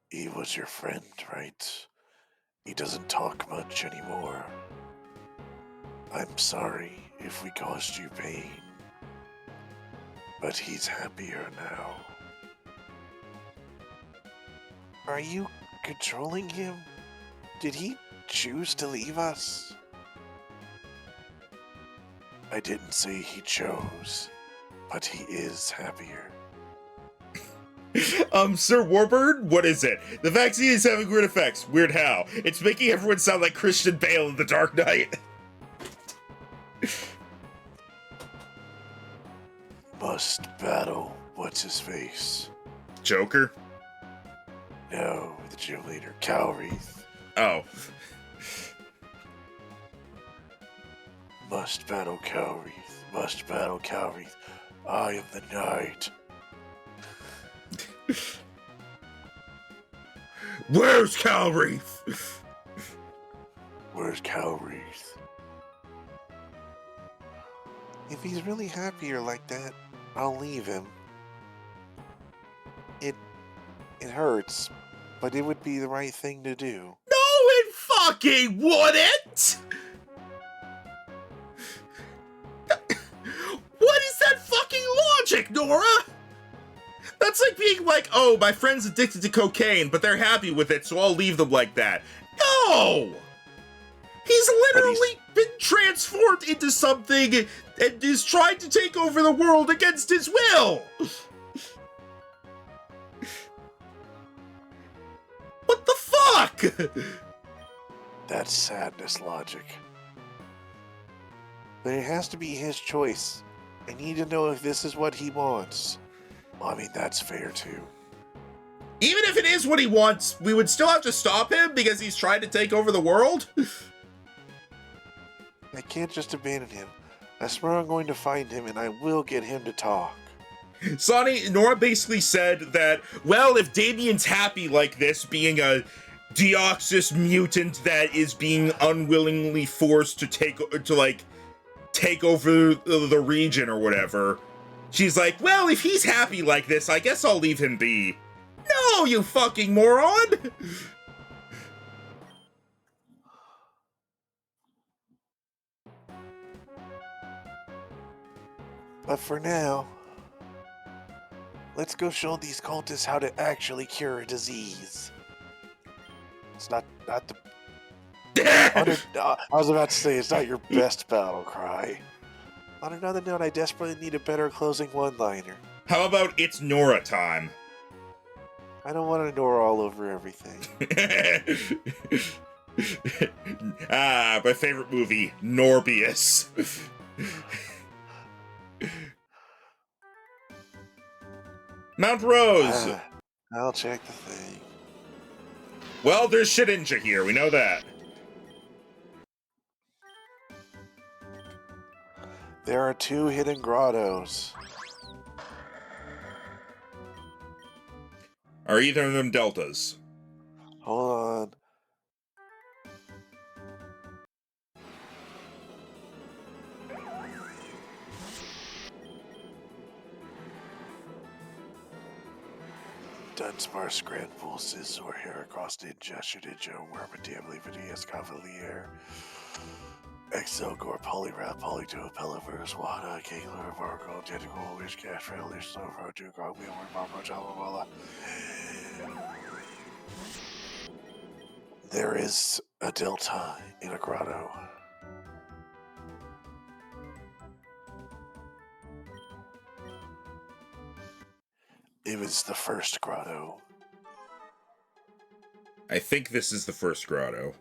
He was your friend, right? He doesn't talk much anymore. I'm sorry if we caused you pain, but he's happier now. Are you controlling him? Did he choose to leave us? I didn't say he chose, but he is happier. Sir Warbird, what is it? The vaccine is having weird effects. Weird how? It's making everyone sound like Christian Bale in The Dark Knight. Must battle what's-his-face. Joker? No, the gym leader, Calreath. Oh. Must battle Calreath. Must battle Calreath. I am the knight. Where's Calreath? Where's Calreath? If he's really happier like that, I'll leave him. It hurts, but it would be the right thing to do. No, it fucking wouldn't! What is that fucking logic, Nora? That's like being like, oh, my friend's addicted to cocaine, but they're happy with it, so I'll leave them like that. No! He's literally been transformed into something and is trying to take over the world against his will! What the fuck? That's sadness logic. But it has to be his choice. I need to know if this is what he wants. I mean, that's fair too. Even if it is what he wants, we would still have to stop him because he's trying to take over the world? I can't just abandon him. I swear I'm going to find him and I will get him to talk. Sonny, Nora basically said that, well, if Damien's happy like this, being a Deoxys mutant that is being unwillingly forced to take over the region or whatever, she's like, well, if he's happy like this, I guess I'll leave him be. No, you fucking moron! But for now, let's go show these cultists how to actually cure a disease. It's not the... I was about to say, it's not your best battle cry. On another note, I desperately need a better closing one-liner. How about it's Nora time? I don't want to Nora all over everything. My favorite movie, Norbius. Mount Rose! I'll check the thing. Well, there's Shedinja here, we know that. There are 2 hidden grottos. Are either of them deltas? Hold on. Dunsparce Grand Pulses or Heracross Ninja Shedinja Wormadiably Vidias Cavalier Excelgor Poliwrath Politoed Pelivers Wada Kingler Vargo Tentacle Wish Cash Relish Snowfro Dugog Wheelworm Bombo Jalawala. There is a delta in a grotto. It was the first grotto. I think this is the first grotto.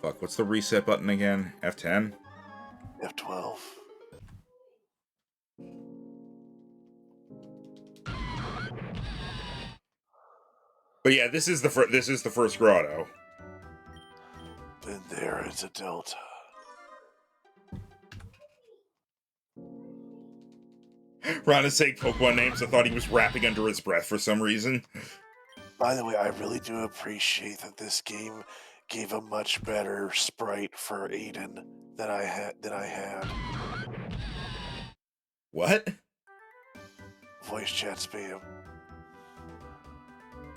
Fuck, what's the reset button again? F10? F12. But yeah, this is the first grotto. Then there is a delta. Ron is saying Pokemon names. I thought he was rapping under his breath for some reason. By the way, I really do appreciate that this game gave a much better sprite for Aiden than I had. What? Voice chat spam.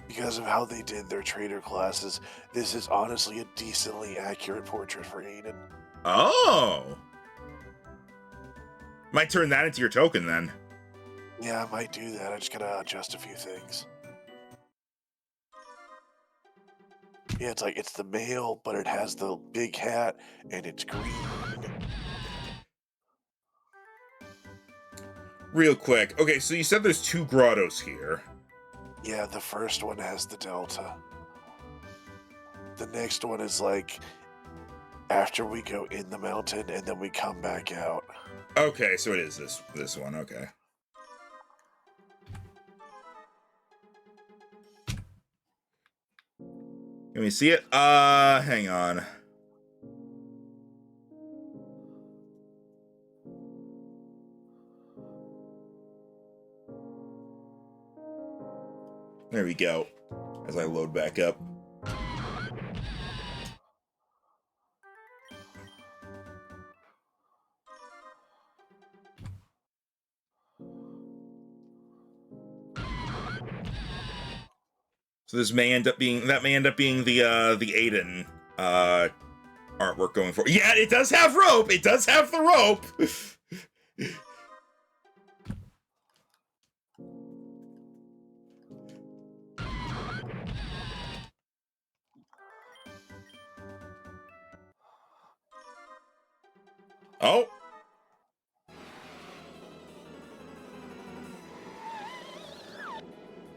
Because of how they did their trainer classes, this is honestly a decently accurate portrait for Aiden. Oh. Might turn that into your token then. Yeah, I might do that. I just gotta adjust a few things. Yeah, it's the male, but it has the big hat and it's green. Real quick. Okay, so you said there's 2 grottos here. Yeah, the first one has the delta. The next one is like after we go in the mountain and then we come back out. Okay, so it is this one. Okay. Let me see it. Hang on. There we go. As I load back up. So this may end up being the Aiden artwork going for. Yeah, it does have rope. It does have the rope. Oh.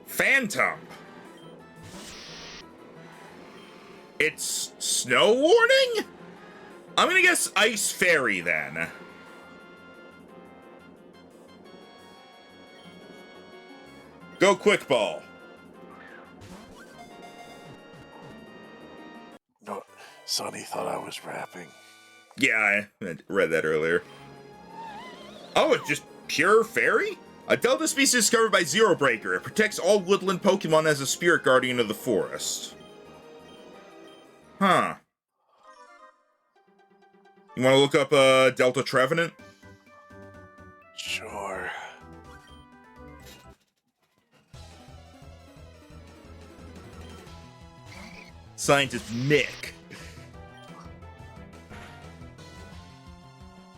Phantom. It's snow warning? I'm gonna guess Ice Fairy then. Go Quick Ball. No, Sonny thought I was rapping. Yeah, I read that earlier. Oh, it's just pure fairy? A Delta species discovered by Zero Breaker. It protects all woodland Pokemon as a spirit guardian of the forest. Huh. You want to look up Delta Trevenant? Sure. Scientist Nick.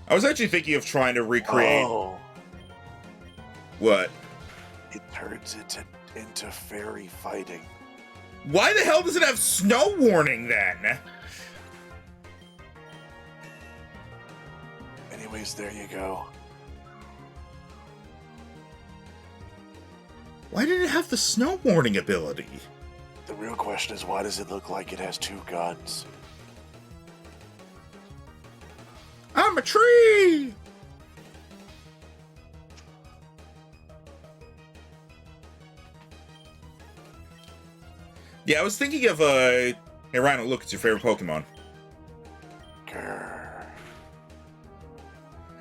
I was actually thinking of trying to recreate... Oh. What? It turns into fairy fighting. Why the hell does it have snow warning then? Anyways, there you go. Why did it have the snow warning ability? The real question is, why does it look like it has 2 guns? I'm a tree! Yeah, I was thinking of, Hey, Rhino, look, it's your favorite Pokemon. Grr.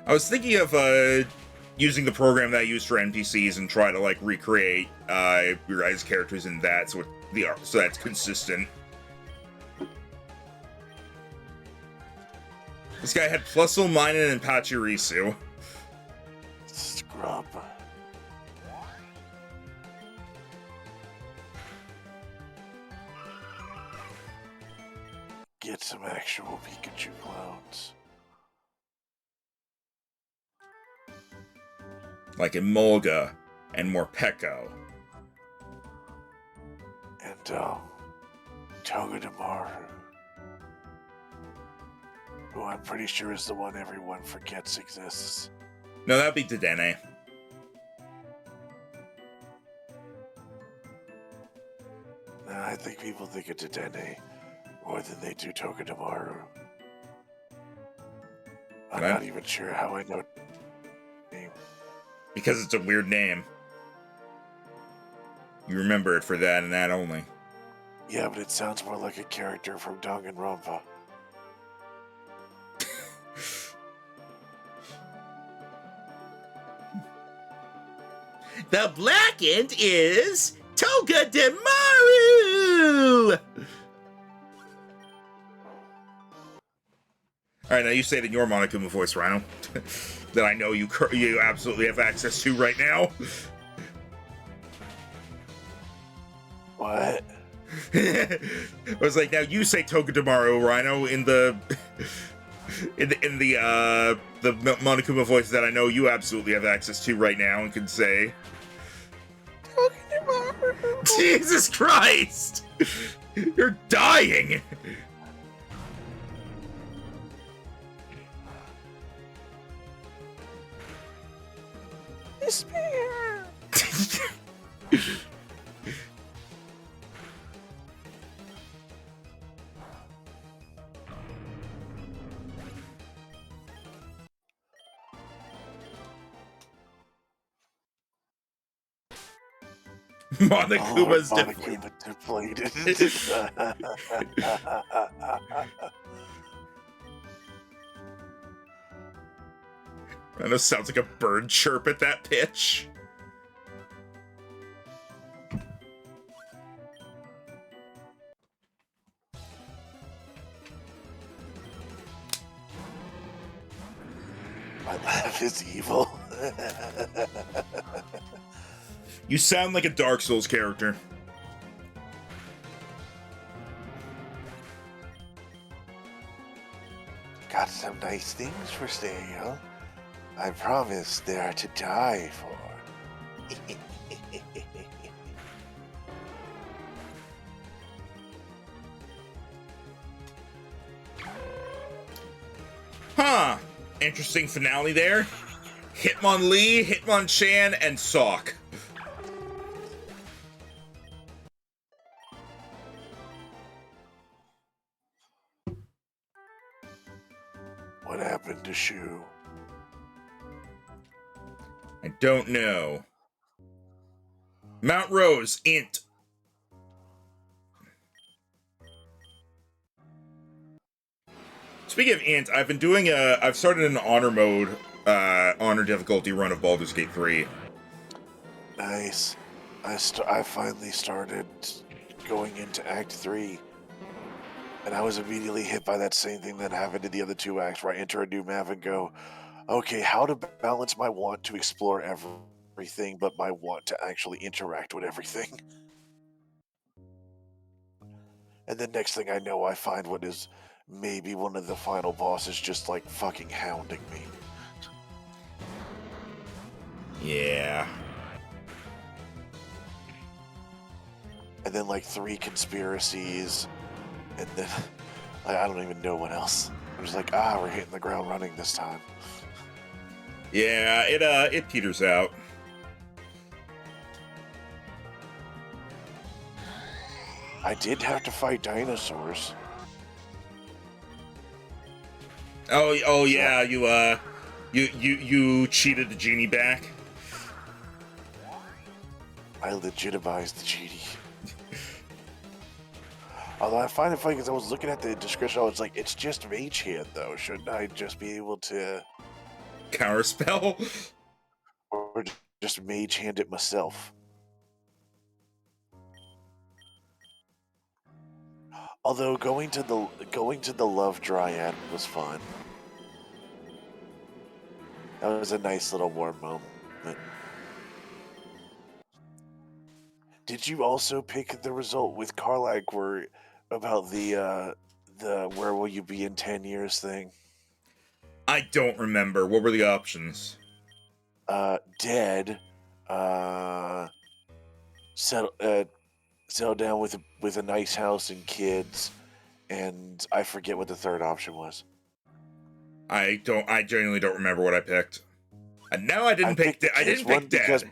I was thinking of, using the program that I use for NPCs and try to, like, recreate, your guys' characters in that so that's consistent. This guy had Plusle, Minun, and Pachirisu. Scrub. Get some actual Pikachu clones. Like Emolga and Morpeko. And, Togedemaru. Who I'm pretty sure is the one everyone forgets exists. No, that'd be Dedenne. Nah, I think people think of Dedenne more than they do Togedemaru. I'm Right. not even sure how I know name. Because it's a weird name. You remember it for that and that only. Yeah, but it sounds more like a character from Danganronpa. The blackened is Togedemaru! Alright, now you say it in your Monokuma voice, Rhino. That I know you absolutely have access to right now. What? I was like, now you say Togedemaru, Rhino, in the Monokuma voice that I know you absolutely have access to right now and can say. Togedemaru! Jesus Christ! You're dying! Despair! Monokuma's deflated. I know, sounds like a bird chirp at that pitch. My laugh is evil. You sound like a Dark Souls character. Got some nice things for sale. I promise they are to die for. Huh. Interesting finale there. Hitmonlee, Hitmonchan, and Sawk. What happened to Shu? I don't know. Mount Rose, Int. Speaking of Int, I've been doing I've started an honor mode, honor difficulty run of Baldur's Gate 3. Nice. I finally started going into Act 3. And I was immediately hit by that same thing that happened in the other two acts, where I enter a new map and go, okay, how to balance my want to explore everything, but my want to actually interact with everything. And the next thing I know, I find what is maybe one of the final bosses just like fucking hounding me. Yeah. And then like 3 conspiracies, and then I don't even know what else. I was like, we're hitting the ground running this time. Yeah, it peters out. I did have to fight dinosaurs. Oh yeah, you cheated the genie back. I legitimized the genie. Although I find it funny because I was looking at the description, I was like, it's just Mage Hand though. Shouldn't I just be able to Counterspell? or just Mage Hand it myself? Although going to the Love Dryad was fun. That was a nice little warm moment. Did you also pick the result with Karlach where about the where will you be in 10 years thing? I don't remember. What were the options? Dead. Settle down with a nice house and kids, and I forget what the third option was. I genuinely don't remember what I picked. And no, I didn't pick Dead. Because,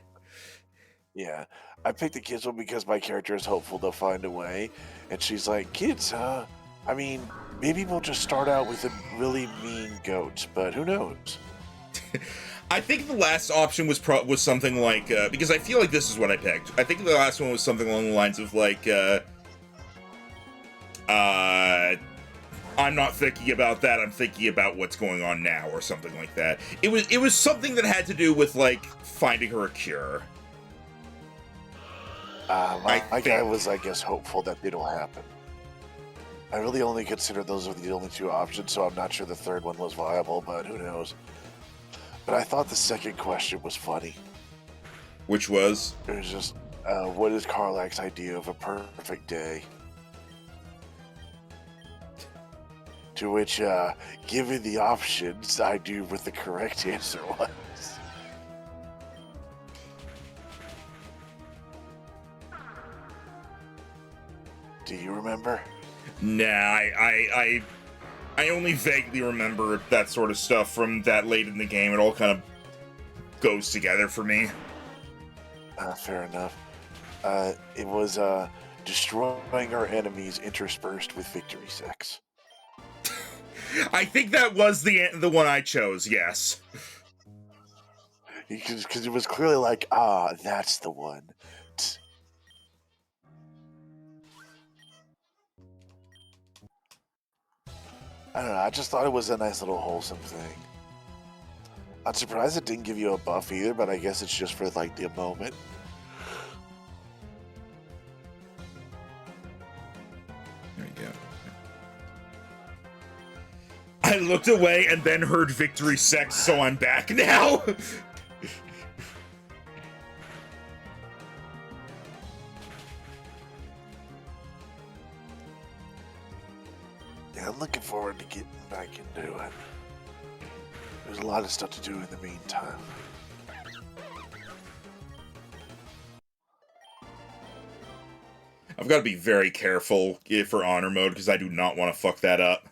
yeah, I picked the kids one because my character is hopeful they'll find a way, and she's like, kids, huh? I mean, maybe we'll just start out with a really mean goat, but who knows? I think the last option was something like because I feel like this is what I picked. I think the last one was something along the lines of like I'm not thinking about that, I'm thinking about what's going on now, or something like that. It was something that had to do with, like, finding her a cure. My guy was, I guess, hopeful that it'll happen. I really only consider those are the only two options, so I'm not sure the third one was viable, but who knows. But I thought the second question was funny. Which was? It was just, what is Karlak's idea of a perfect day? To which, given the options, I knew what the correct answer was. Do you remember? Nah, I only vaguely remember that sort of stuff from that late in the game. It all kind of goes together for me. Fair enough. It was, destroying our enemies interspersed with victory sex. I think that was the one I chose, yes. Because it was clearly like, that's the one. I don't know, I just thought it was a nice little wholesome thing. I'm surprised it didn't give you a buff either, but I guess it's just for, like, the moment. There you go. I looked away and then heard victory sex, so I'm back now. Yeah, I'm looking forward to getting back into it. There's a lot of stuff to do in the meantime. I've got to be very careful for honor mode, because I do not want to fuck that up.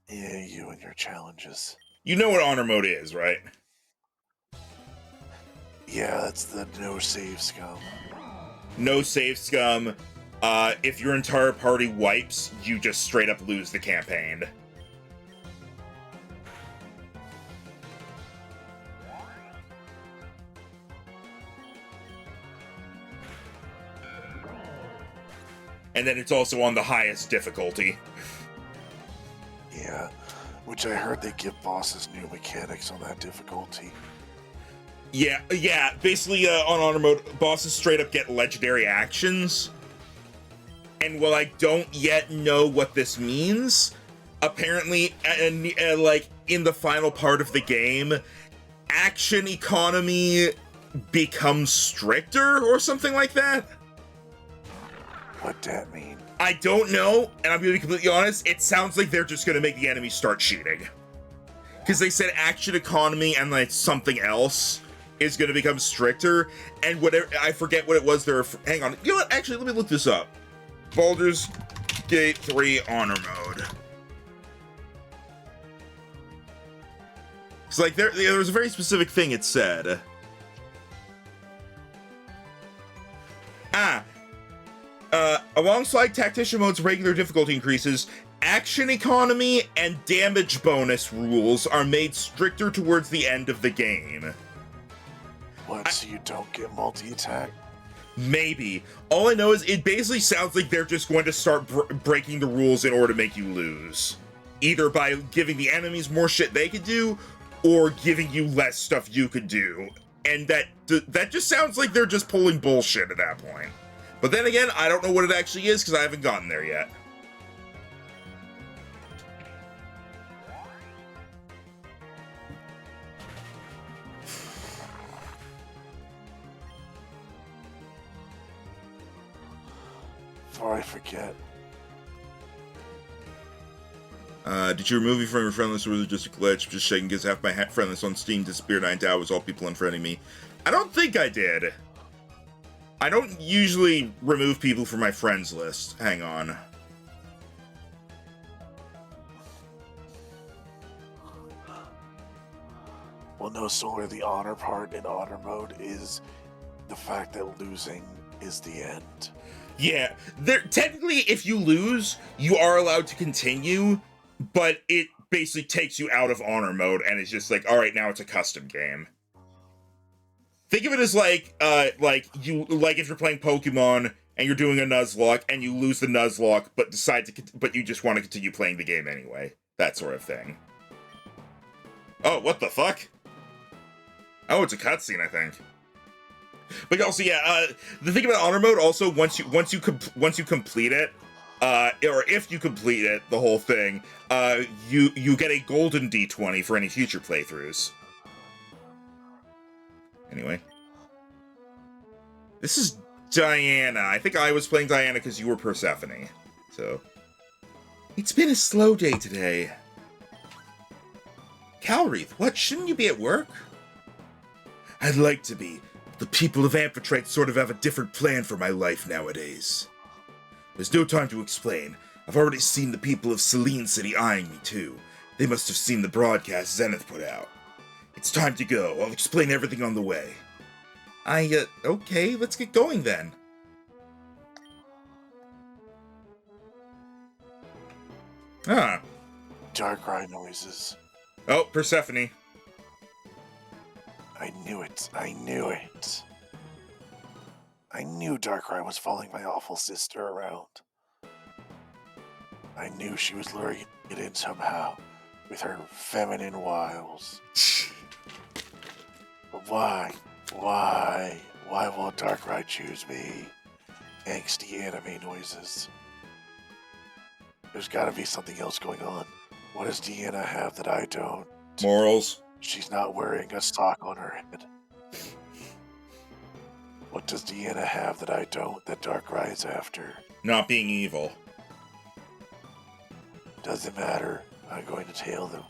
Yeah, you and your challenges. You know what honor mode is, right? Yeah, that's the no save scum. No save scum. If your entire party wipes, you just straight up lose the campaign. And then it's also on the highest difficulty. Yeah, which I heard they give bosses new mechanics on that difficulty. Yeah, basically on honor mode, bosses straight up get legendary actions. And while I don't yet know what this means, apparently, like, in the final part of the game, action economy becomes stricter or something like that. What'd that mean? I don't know, and I'm gonna be completely honest, it sounds like they're just gonna make the enemies start cheating. Because they said action economy and, like, something else is gonna become stricter, and whatever, I forget what it was they're, hang on, you know what, actually, let me look this up. Baldur's Gate 3 honor mode. It's like, there was a very specific thing it said. Alongside Tactician mode's regular difficulty increases, action economy and damage bonus rules are made stricter towards the end of the game. What, so you don't get multi-attack? Maybe. All I know is it basically sounds like they're just going to start breaking the rules in order to make you lose. Either by giving the enemies more shit they could do, or giving you less stuff you could do. And that just sounds like they're just pulling bullshit at that point. But then again, I don't know what it actually is because I haven't gotten there yet. Before I forget. Did you remove me from your friend list or was it just a glitch? Just shaking because half my friend list on Steam disappeared and I was all people unfriending me. I don't think I did. I don't usually remove people from my friends list. Hang on. Well, no, so the honor part in honor mode is the fact that losing is the end. Yeah, technically, if you lose, you are allowed to continue, but it basically takes you out of honor mode, and it's just like, all right, now it's a custom game. Think of it as like if you're playing Pokemon and you're doing a Nuzlocke, and you lose the Nuzlocke, but you just want to continue playing the game anyway. That sort of thing. Oh, what the fuck? Oh, it's a cutscene, I think. But also, yeah, the thing about honor mode, also, once you complete it, or if you complete it, the whole thing, you get a golden D20 for any future playthroughs. Anyway. This is Diana. I think I was playing Diana because you were Persephone. So. It's been a slow day today. Calreath, what? Shouldn't you be at work? I'd like to be. The people of Amphitrite sort of have a different plan for my life nowadays. There's no time to explain. I've already seen the people of Selene City eyeing me too. They must have seen the broadcast Zenith put out. It's time to go. I'll explain everything on the way. Okay, let's get going then. Ah. Darkrai noises. Oh, Persephone. I knew it. I knew it. I knew Darkrai was following my awful sister around. I knew she was luring it in somehow with her feminine wiles. But why? Why won't Darkrai choose me? Angsty anime noises. There's gotta be something else going on. What does Deanna have that I don't? Morals. She's not wearing a sock on her head. What does Deanna have that I don't, that Darkrai is after? Not being evil. Doesn't matter. I'm going to tail them.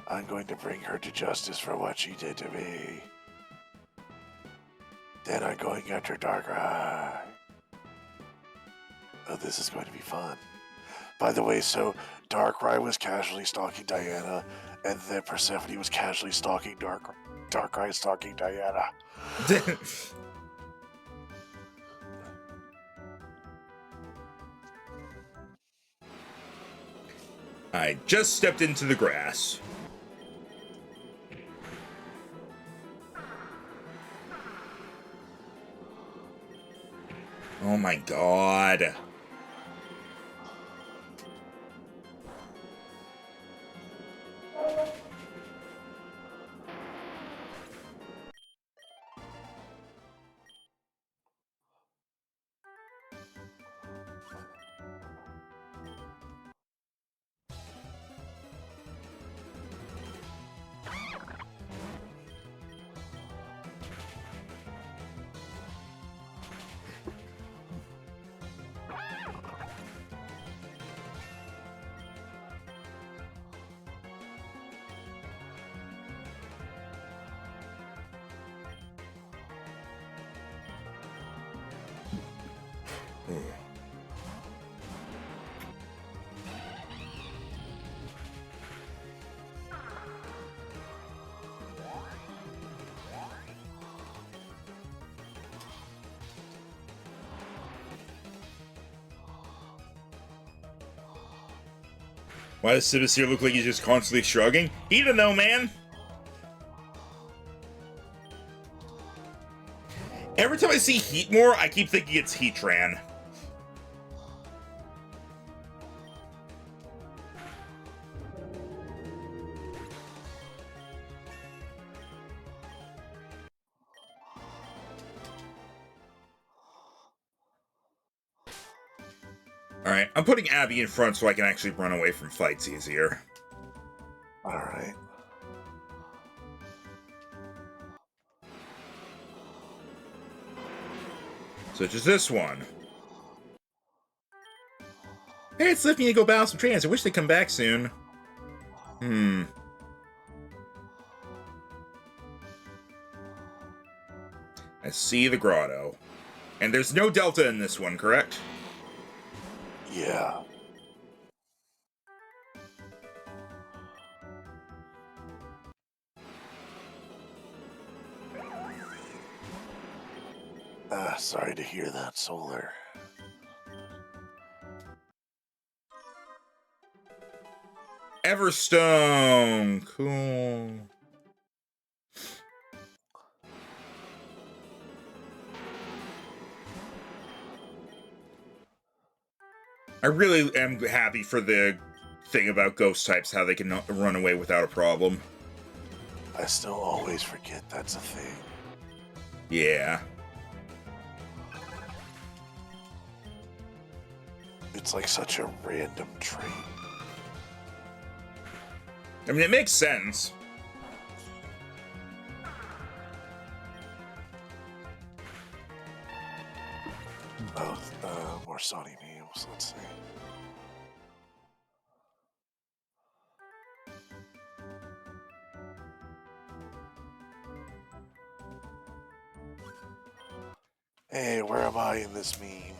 I'm going to bring her to justice for what she did to me. Then I'm going after Darkrai. Oh, this is going to be fun. By the way, so Darkrai was casually stalking Diana, and then Persephone was casually stalking Darkrai stalking Diana. I just stepped into the grass. Oh my god. Why does Sibasir look like he's just constantly shrugging? He don't know, man! Every time I see Heatmore, I keep thinking it's Heatran. Alright, I'm putting Abby in front so I can actually run away from fights easier. Alright. Such as this one. Hey, it's left me to go battle some trains. I wish they'd come back soon. I see the grotto. And there's no delta in this one, correct? Yeah. Sorry to hear that, Solar. Everstone! Cool. I really am happy for the thing about ghost types, how they can run away without a problem. I still always forget that's a thing. Yeah. It's like such a random trait. I mean, it makes sense. More Sony memes, let's see. Hey, where am I in this meme?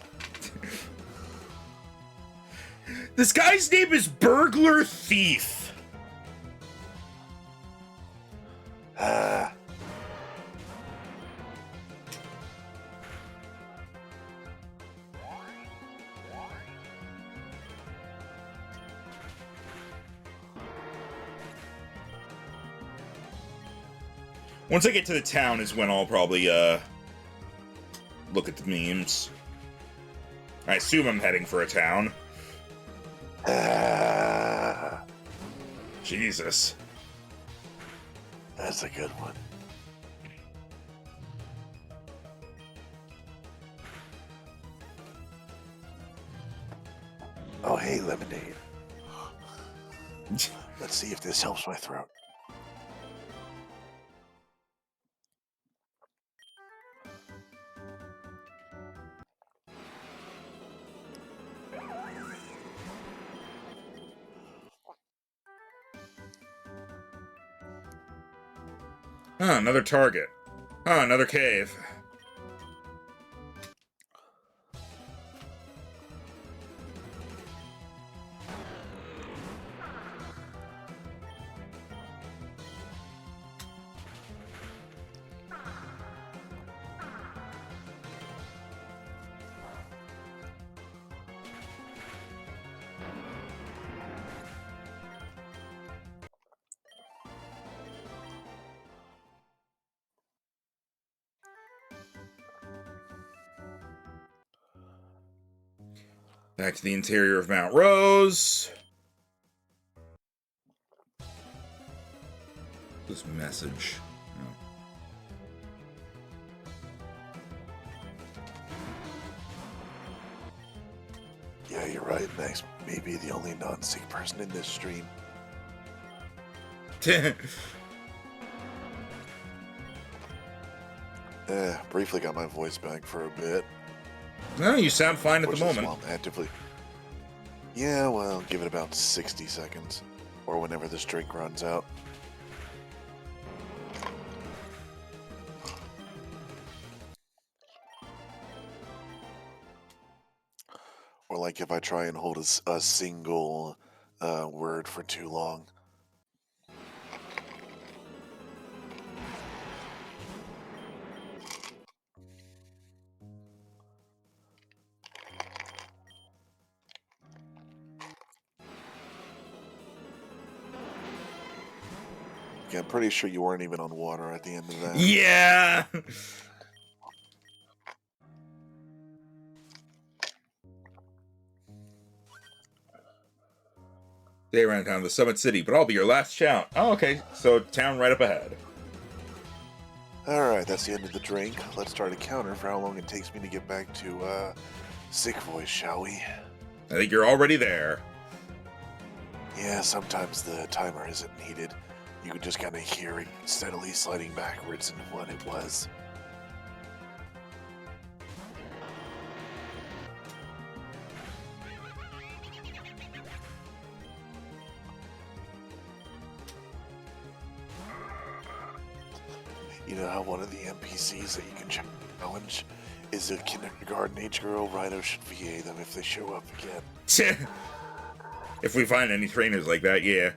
This guy's name is Burglar Thief. Ah. Once I get to the town is when I'll probably, look at the memes. I assume I'm heading for a town. Jesus. That's a good one. Oh, hey, lemonade. Let's see if this helps my throat. Huh, another target. Huh, another cave. Back to the interior of Mount Rose. This message. Oh. Yeah, you're right. Max may be the only non-sick person in this stream. Briefly got my voice back for a bit. No, you sound fine at the moment. While I'm actively. Yeah, well, give it about 60 seconds. Or whenever this drink runs out. Or like if I try and hold a single word for too long. Yeah, I'm pretty sure you weren't even on water at the end of that. Yeah! Day around town, the Summit City, but I'll be your last shout. Oh, okay. So, town right up ahead. Alright, that's the end of the drink. Let's start a counter for how long it takes me to get back to sick voice, shall we? I think you're already there. Yeah, sometimes the timer isn't needed. You can just kind of hear it steadily sliding backwards into what it was. You know how one of the NPCs that you can challenge is a kindergarten age girl? Rhino should VA them if they show up again. If we find any trainers like that, yeah.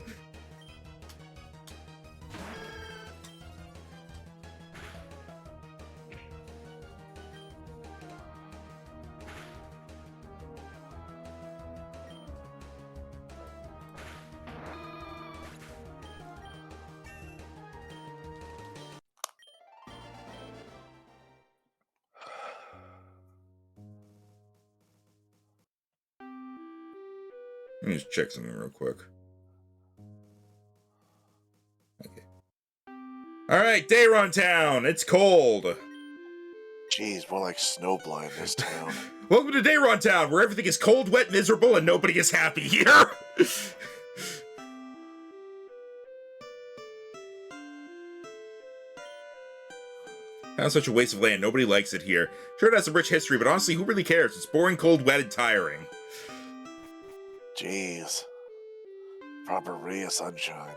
Let me just check something real quick. Okay. Alright, Dayron Town! It's cold! Jeez, more like snowblind this town. Welcome to Dayron Town, where everything is cold, wet, miserable, and nobody is happy here! Town's such a waste of land, nobody likes it here. Sure, it has a rich history, but honestly, who really cares? It's boring, cold, wet, and tiring. Jeez. Proper ray of sunshine.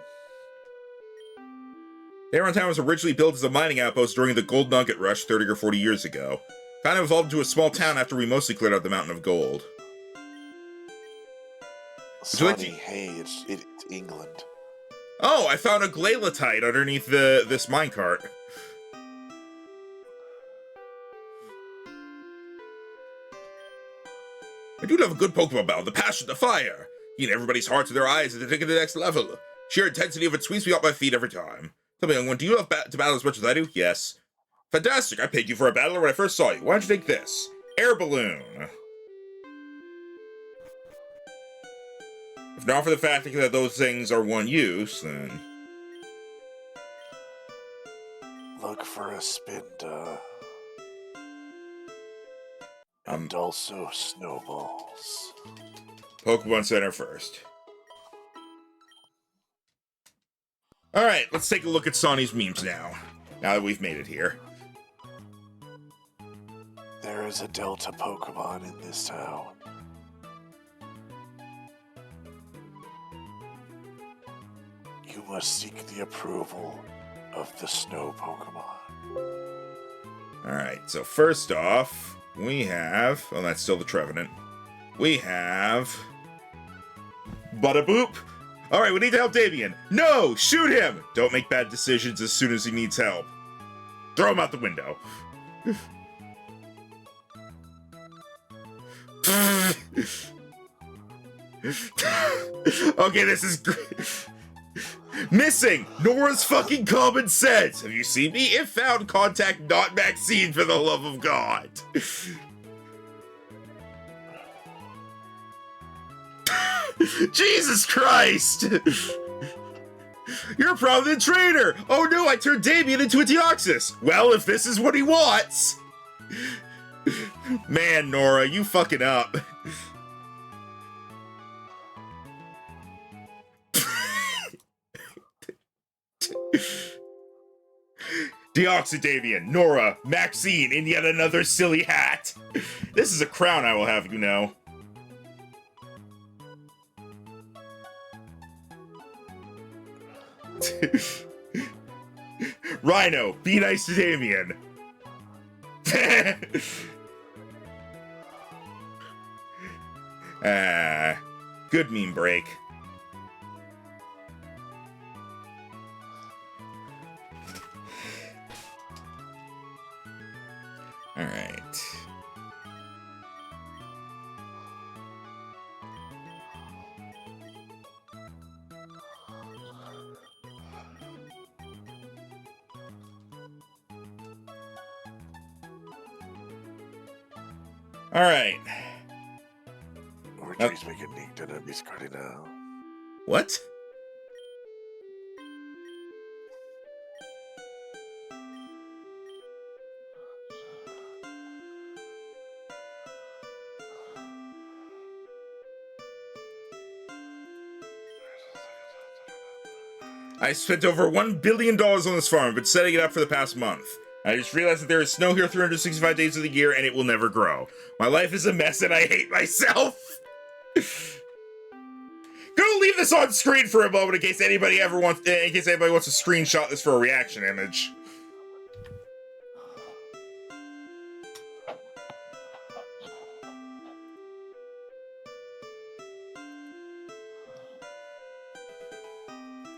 Dayron Town was originally built as a mining outpost during the gold nugget rush 30 or 40 years ago. Kind of evolved into a small town after we mostly cleared out the mountain of gold. Sonny, hey, it's England. Oh, I found a glalatite underneath this minecart. I do love a good Pokemon battle, the passion, the fire. Heat everybody's hearts with their eyes and they take it to the next level. Sheer intensity of it sweeps me off my feet every time. Tell me, young one, do you love to battle as much as I do? Yes. Fantastic, I picked you for a battler when I first saw you. Why don't you take this? Air balloon. If not for the fact that those things are one use, then... Look for a Spinda. And also snowballs. Pokemon Center first. Alright, let's take a look at Sonny's memes now. Now that we've made it here. There is a Delta Pokemon in this town. You must seek the approval of the snow Pokemon. Alright, so first off, we have... Oh, that's still the Trevenant. We have... Bada-boop! Alright, we need to help Davian. No! Shoot him! Don't make bad decisions as soon as he needs help. Throw him out the window. Okay, this is great. Missing! Nora's fucking common sense! Have you seen me? If found, contact not Maxine for the love of God. Jesus Christ! You're probably the traitor! Oh no, I turned Damien into a Deoxys! Well, if this is what he wants! Man, Nora, you fucking up. Deoxydavian, Nora, Maxine, in yet another silly hat. This is a crown I will have you know. Rhino, be nice to Damien. Good meme break. All right. All right. Retreats make a neat enemies cardinal. What? I spent over $1 billion on this farm, but setting it up for the past month. I just realized that there is snow here 365 days of the year, and it will never grow. My life is a mess, and I hate myself. Gonna leave this on screen for a moment in case anybody wants to screenshot this for a reaction image.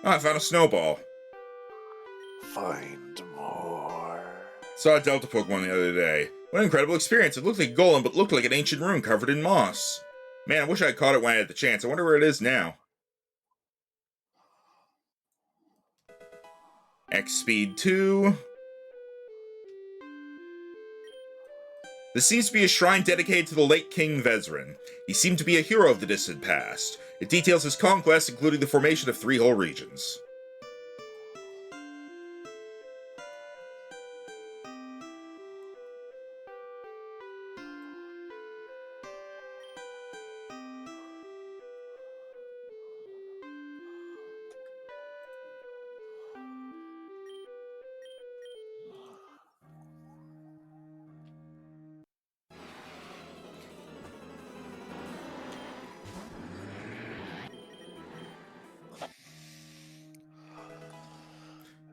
Oh, I found a snowball. Find more. Saw a Delta Pokemon the other day. What an incredible experience. It looked like a golem, but looked like an ancient rune covered in moss. Man, I wish I had caught it when I had the chance. I wonder where it is now. X Speed 2. This seems to be a shrine dedicated to the late King Vezrin. He seemed to be a hero of the distant past. It details his conquests, including the formation of 3 whole regions.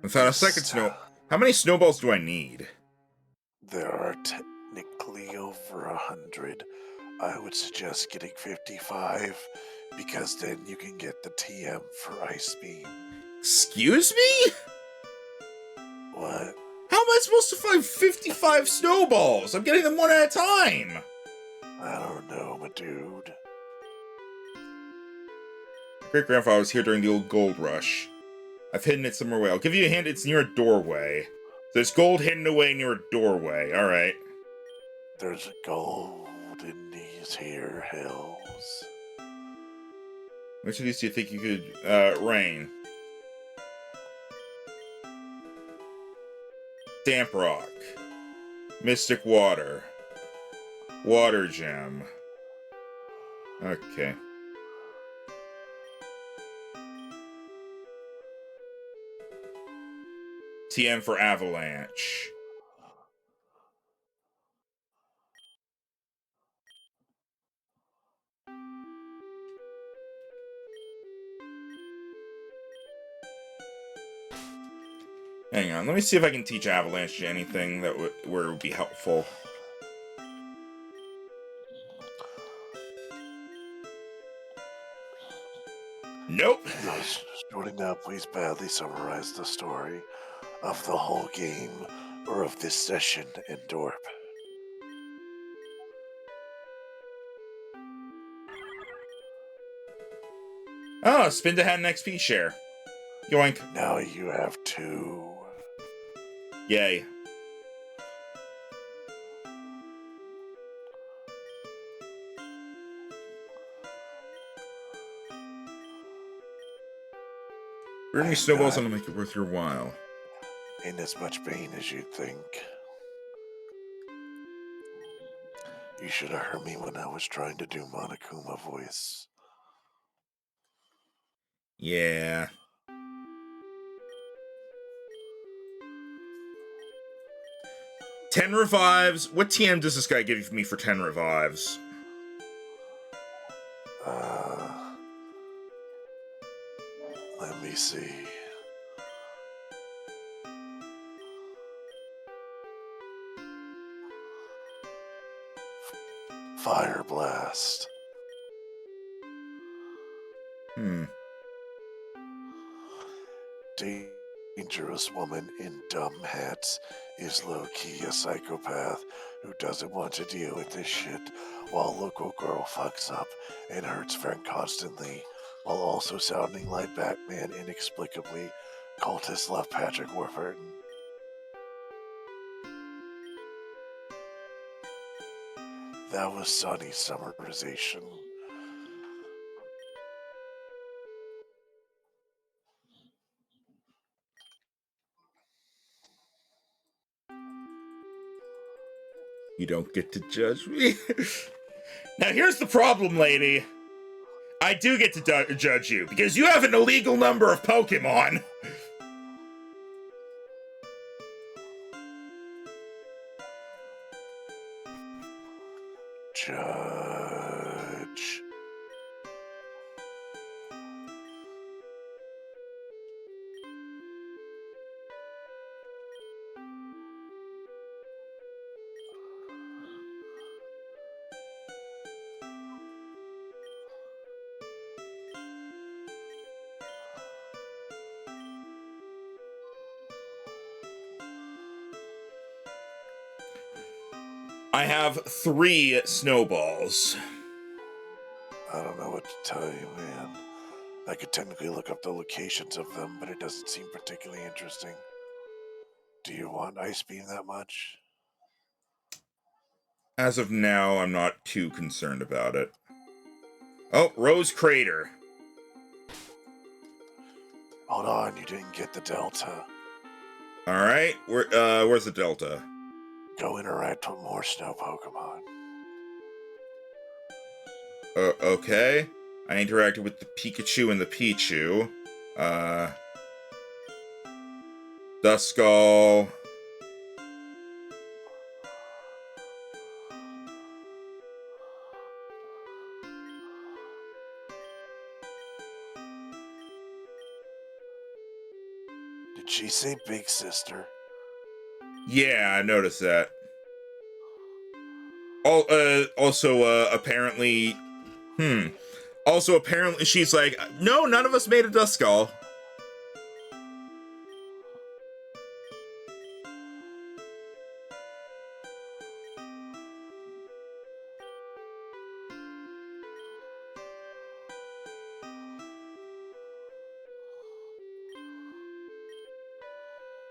Without a second snow... How many snowballs do I need? There are technically over 100. I would suggest getting 55, because then you can get the TM for Ice Beam. Excuse me? What? How am I supposed to find 55 snowballs? I'm getting them one at a time! I don't know, my dude. My great-grandfather was here during the old gold rush. I've hidden it somewhere away. I'll give you a hint, it's near a doorway. There's gold hidden away near a doorway, alright. There's gold in these here hills. Which of these do you think you could, rain? Damp rock. Mystic water. Water gem. Okay. TM for avalanche. Hang on, let me see if I can teach avalanche to anything that where it would be helpful. Nope. Shorting now, please badly summarize the story of the whole game or of this session in Dorp. Oh, spin to hat an XP share. Yoink. Now you have 2. Yay. Bring me snowballs and I'll make it worth your while. In as much pain as you'd think. You should have heard me when I was trying to do Monokuma voice. Yeah. Ten revives. What TM does this guy give me for 10 revives? Let me see. Fire Blast. Dangerous woman in dumb hats is low-key a psychopath who doesn't want to deal with this shit, while local girl fucks up and hurts friend constantly, while also sounding like Batman inexplicably. Cultists love Patrick Warburton. That was Sonny's summarization. You don't get to judge me. Now here's the problem, lady. I do get to judge you, because you have an illegal number of Pokémon. Judge. I have 3 snowballs. I don't know what to tell you, man. I could technically look up the locations of them, but it doesn't seem particularly interesting. Do you want Ice Beam that much? As of now, I'm not too concerned about it. Oh, Rose Crater. Hold on, you didn't get the Delta. Alright, where's the Delta? Go interact with more snow Pokemon. Okay. I interacted with the Pikachu and the Pichu. Duskull. Did she say big sister? Yeah, I noticed that. Apparently... Also, apparently, she's like, no, none of us made a Duskull.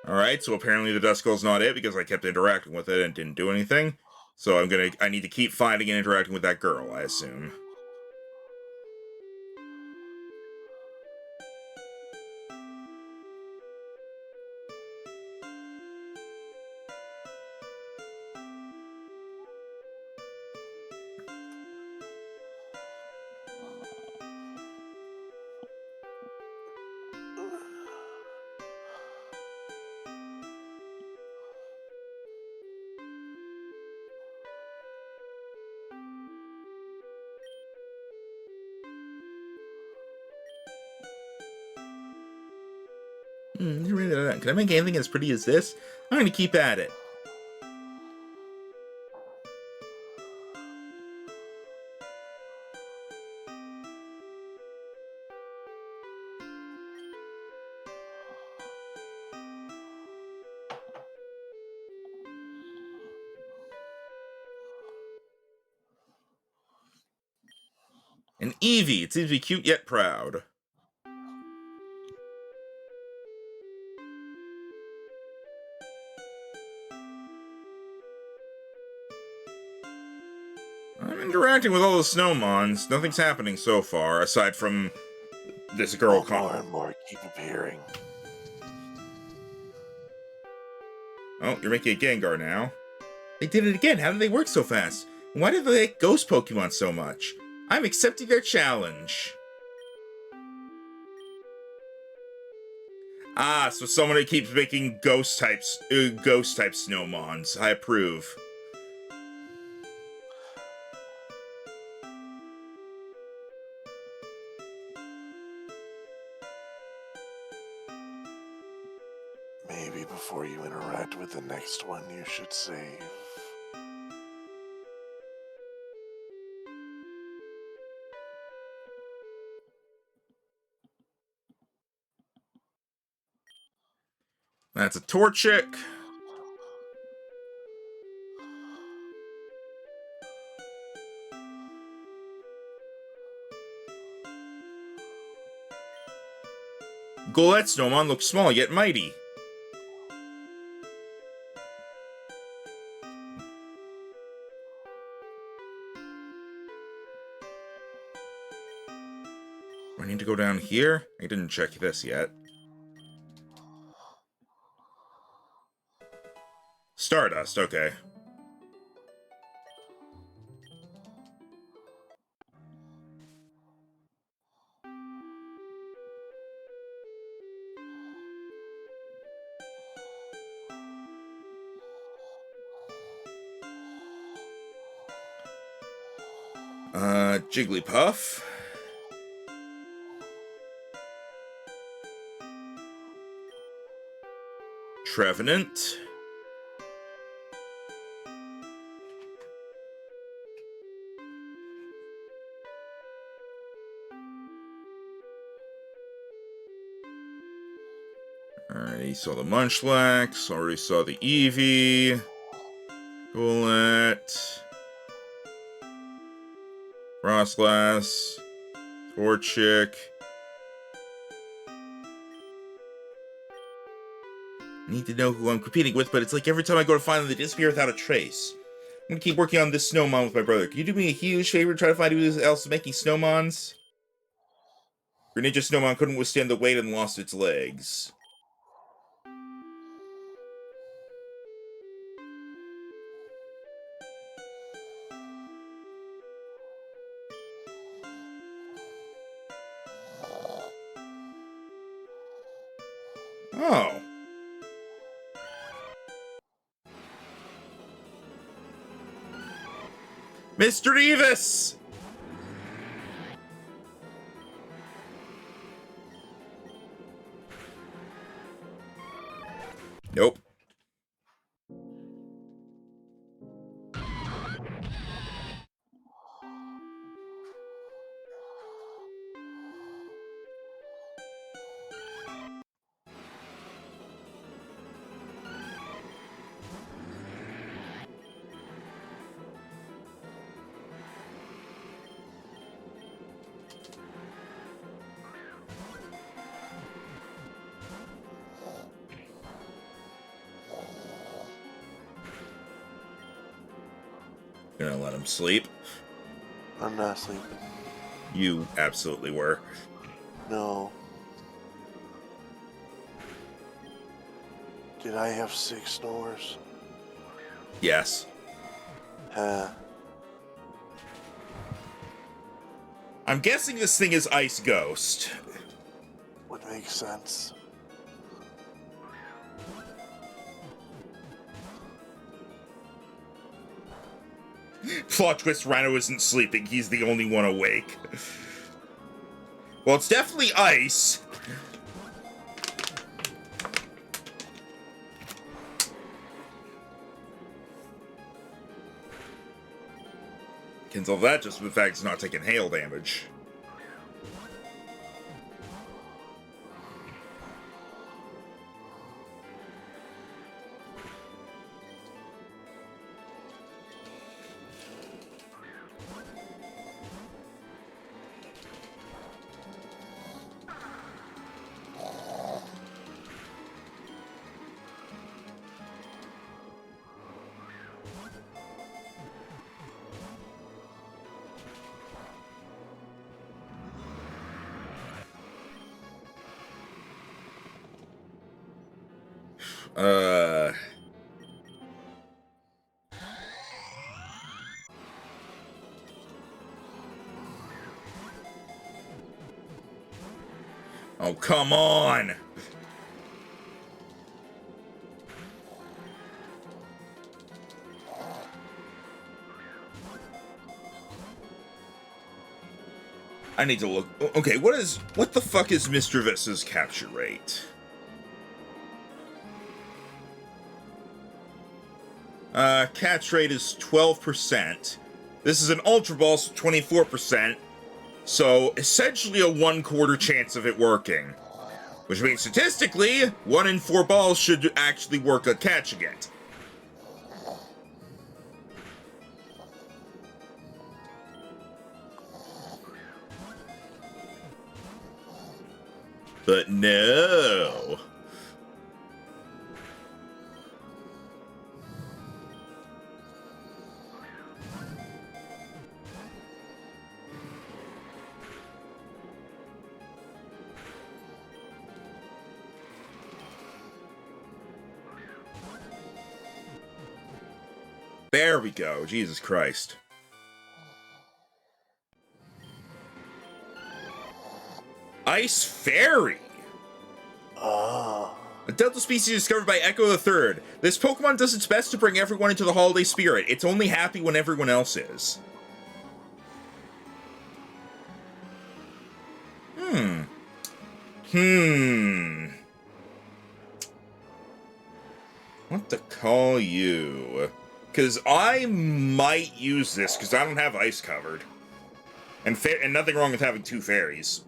Alright, so apparently the Duskull's not it because I kept interacting with it and didn't do anything. So I need to keep finding and interacting with that girl, I assume. Can I make anything as pretty as this? I'm gonna keep at it. An Eevee. It seems to be cute yet proud. I'm interacting with all the Snowmons. Nothing's happening so far, aside from this girl More and more keep appearing. Oh, you're making a Gengar now. They did it again. How did they work so fast? And why did they like ghost Pokemon so much? I'm accepting their challenge. Ah, so someone that keeps making ghost type Snowmons. I approve. Maybe before you interact with the next one, you should save. That's a Torchic. Golett Snowmon looks small yet mighty. I need to go down here? I didn't check this yet. Stardust, okay. Jigglypuff. Trevenant. Alright, saw the Munchlax, already saw the Eevee. Golett. Frostlass. Torchic. Need to know who I'm competing with, but it's like every time I go to find them, they disappear without a trace. gonna keep working on this snowman with my brother. Can you do me a huge favor and try to find who else is making snowmans? Your ninja snowman couldn't withstand the weight and lost its legs. Oh. Mr. Davis! Nope. Gonna let him sleep. I'm not sleeping. You absolutely were. No. Did I have 6 snores? Yes. I'm guessing this thing is Ice Ghost. Would make sense. Plot twist, Rhino isn't sleeping. He's the only one awake. Well, it's definitely ice. Can tell that just from the fact it's not taking hail damage. Oh, come on! I need to look. Okay, what the fuck is Mr. Vissa's capture rate? Catch rate is 12%. This is an Ultra Ball, so 24%. So, essentially a 1/4 chance of it working. Which means statistically, 1 in 4 balls should actually work at catching it. But no. There we go. Jesus Christ. Ice Fairy! A Delta species discovered by Echo the Third. This Pokemon does its best to bring everyone into the holiday spirit. It's only happy when everyone else is. What to call you? Because I might use this, because I don't have ice covered. And nothing wrong with having 2 fairies.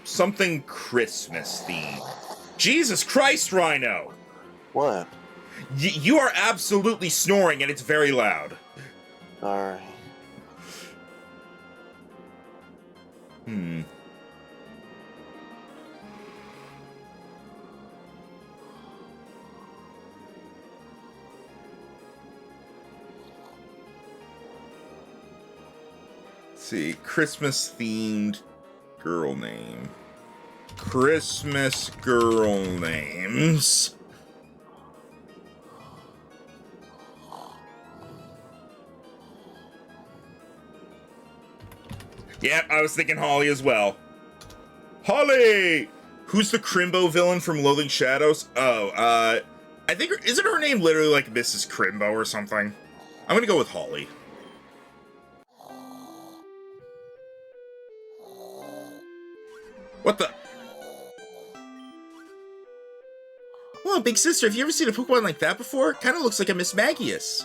Something Christmas themed. Jesus Christ, Rhino! What? You are absolutely snoring, and it's very loud. Sorry. Hmm. Let's see, Christmas-themed girl name. Christmas girl names. Yep, I was thinking Holly as well. Holly! Who's the Crimbo villain from Loathing Shadows? Oh, I think, isn't her name literally like Mrs. Crimbo or something? I'm gonna go with Holly. What the? Well, big sister, have you ever seen a Pokemon like that before? Kinda looks like a Miss Magius.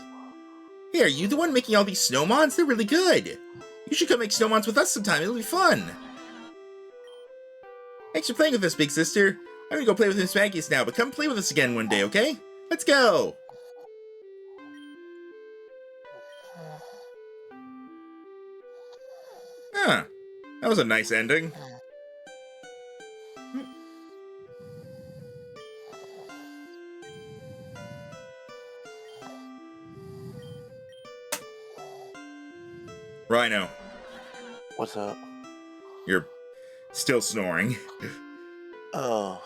Hey, are you the one making all these snowmons? They're really good. You should come make snowmons with us sometime, it'll be fun. Thanks for playing with us, big sister. I'm gonna go play with Miss Magius now, but come play with us again one day, okay? Let's go! Huh. That was a nice ending. Rhino, What's up? you're still snoring. Oh.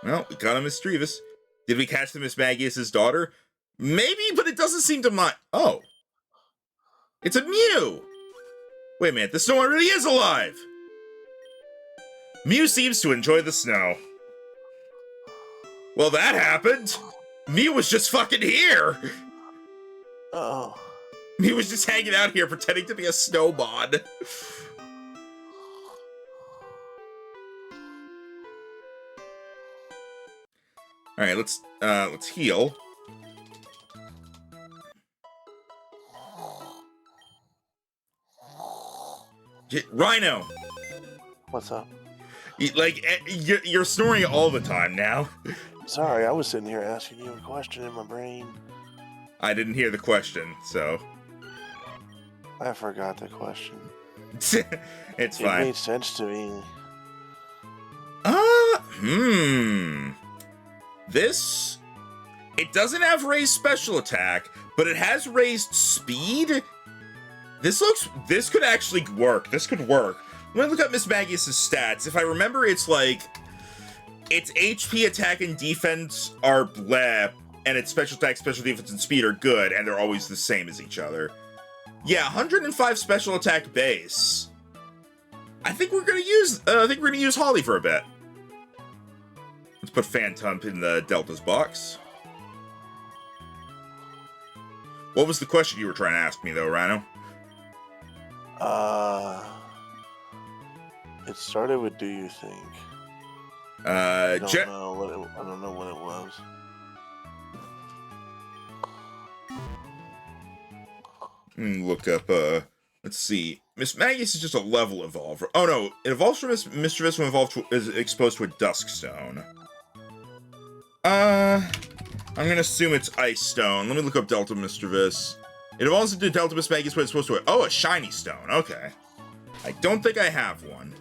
Well, we got a Mischievous. Did we catch the Miss Magius' daughter? Maybe, but it doesn't seem to mind. Oh. It's a Mew! Wait a minute, the snow really is alive! Mew seems to enjoy the snow. Well, that happened! Mew was just fucking here! Oh. Mew was just hanging out here pretending to be a snowmon. Alright, let's heal. Rhino! What's up? You're snoring all the time now. Sorry, I was sitting here asking you a question in my brain. I didn't hear the question, so... I forgot the question. It's It fine. made sense to me. This... It doesn't have raised special attack, but it has raised speed? This could actually work. This could work. Let me look up Miss Magius' stats. If I remember, it's like... Its HP, attack, and defense are bleh, and its special attack, special defense, and speed are good, and they're always the same as each other. Yeah, 105 special attack base. I think we're gonna use Holly for a bit. Let's put Phantump in the Delta's box. What was the question you were trying to ask me, though, Rhino? It started with "Do you think?" I don't know what it was. Look up, let's see. Miss Magius is just a level evolver. Oh no, it evolves from Mischievous when is exposed to a Dusk Stone. I'm gonna assume it's Ice Stone. Let me look up Delta Mischievous. It evolves into Delta Miss Magius when it's supposed to. Oh, a Shiny Stone. Okay. I don't think I have one.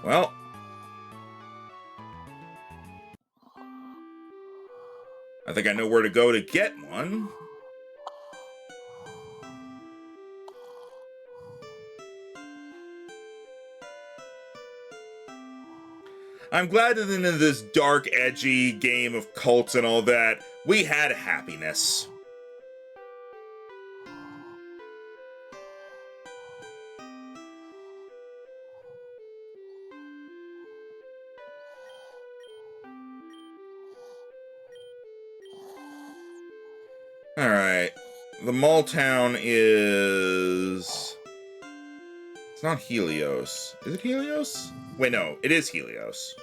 Well. I think I know where to go to get one. I'm glad that in this dark, edgy game of cults and all that, we had happiness. Alright. The mall town is... It's not Helios. Is it Helios? Wait, no, it is Helios.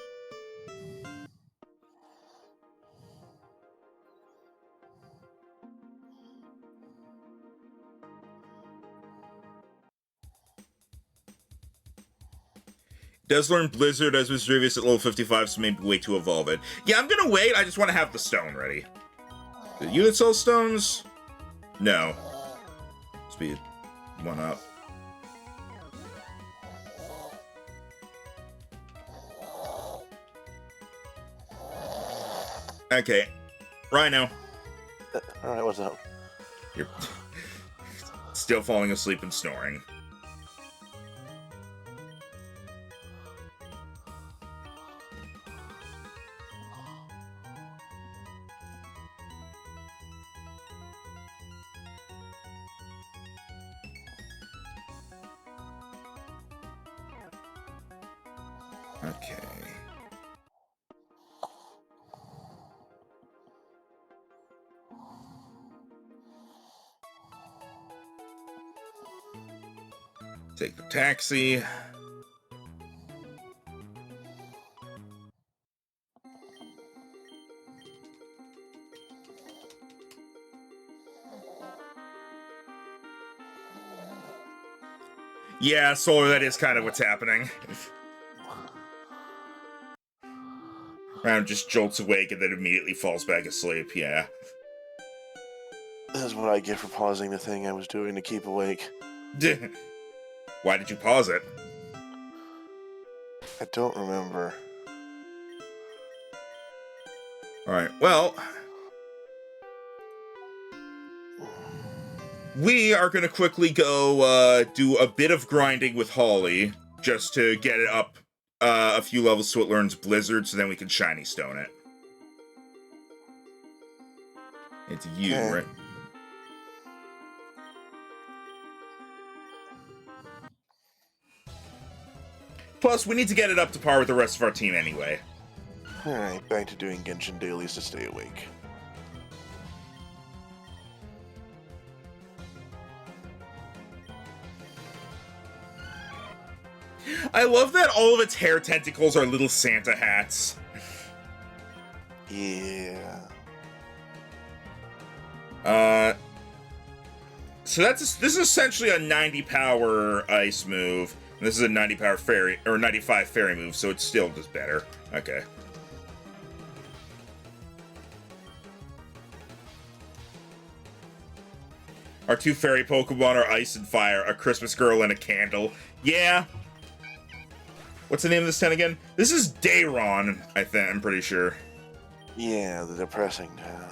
Does learn Blizzard as Mischievous at level 55, so maybe wait to evolve it. Yeah, I'm gonna wait. I just want to have the stone ready. The unit cell stones? No. Speed. 1 up. Okay. Rhino. Alright, what's up? You're still falling asleep and snoring. Okay. Take the taxi. Yeah, Solar, that is kind of what's happening. Round just jolts awake and then immediately falls back asleep, yeah. This is what I get for pausing the thing I was doing to keep awake. Why did you pause it? I don't remember. Alright, well... we are going to quickly go do a bit of grinding with Holly, just to get it up a few levels so it learns Blizzard, so then we can Shiny Stone it. It's you, Okay. right? Plus, we need to get it up to par with the rest of our team anyway. Alright, back to doing Genshin dailies to stay awake. I love that all of its hair tentacles are little Santa hats. Yeah. So this is essentially a 90 power ice move. And this is a 90 power fairy, or 95 fairy move, so it's still just better. Okay. Our two fairy Pokemon are Ice and Fire, a Christmas girl and a candle. Yeah. What's the name of this town again? This is Dayron, I think, I'm pretty sure. Yeah, the depressing town.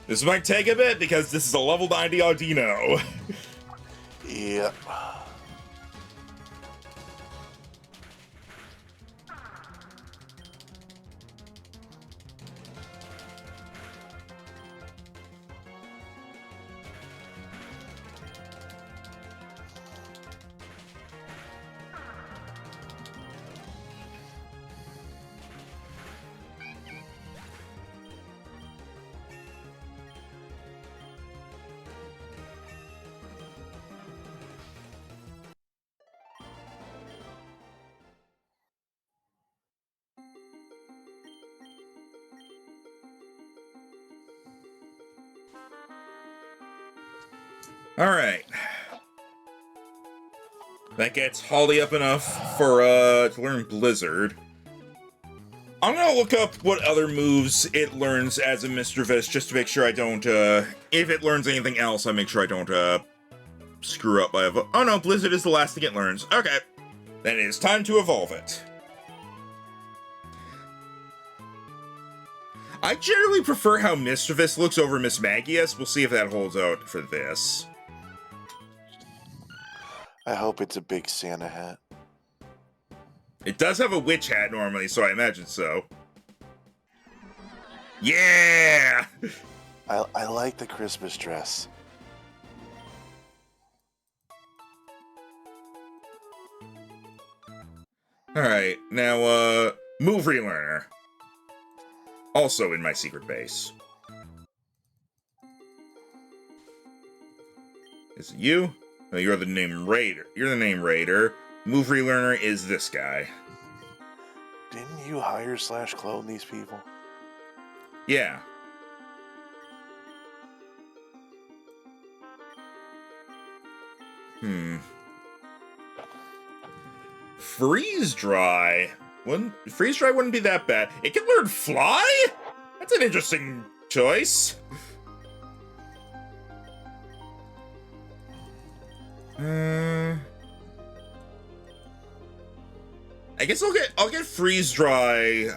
This might take a bit because this is a level 90 Audino. Yep. Alright. That gets Holly up enough for, to learn Blizzard. I'm gonna look up what other moves it learns as a Mischievous, just to make sure I don't, if it learns anything else, I make sure I don't, screw up by oh no, Blizzard is the last thing it learns. Okay. Then it is time to evolve it. I generally prefer how Mischievous looks over Mismagius. We'll see if that holds out for this. I hope it's a big Santa hat. It does have a witch hat normally, so I imagine so. Yeah! I like the Christmas dress. Alright, now, move relearner. Also in my secret base. Is it you? No, you're the name Raider. You're the name Raider. Move relearner is this guy. Didn't you hire / clone these people? Yeah. Freeze dry. Freeze dry wouldn't be that bad. It can learn fly? That's an interesting choice. I guess I'll get freeze dry.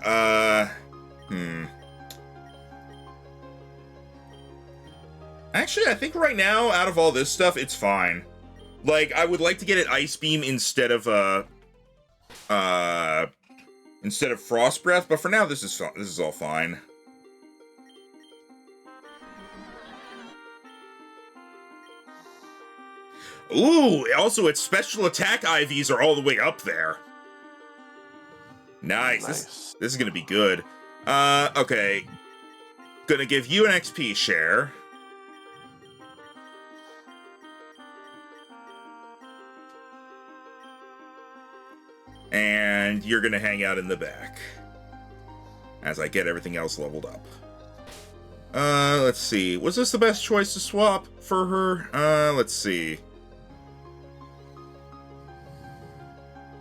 Actually, I think right now, out of all this stuff, it's fine. Like, I would like to get it Ice Beam instead of Frost Breath, but for now, this is all fine. Ooh, also its special attack IVs are all the way up there. Nice. This is gonna be good. Okay. Gonna give you an XP share. And you're gonna hang out in the back as I get everything else leveled up. Let's see. Was this the best choice to swap for her? Let's see.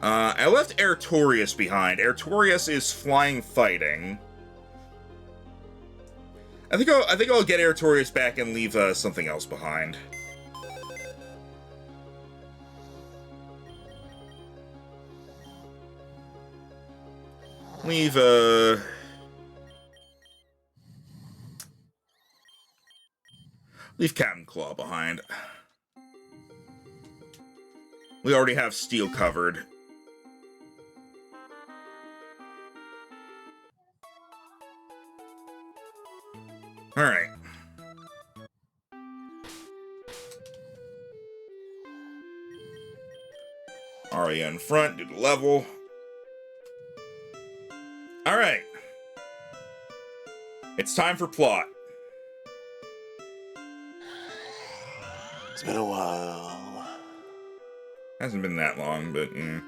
I left Artorias behind. Artorias is flying fighting. I think I'll get Artorias back and leave something else behind. Leave Captain Claw behind. We already have Steel covered. Alright. Aria in front, do the level. Alright. It's time for plot. It's been a while. Hasn't been that long, but yeah.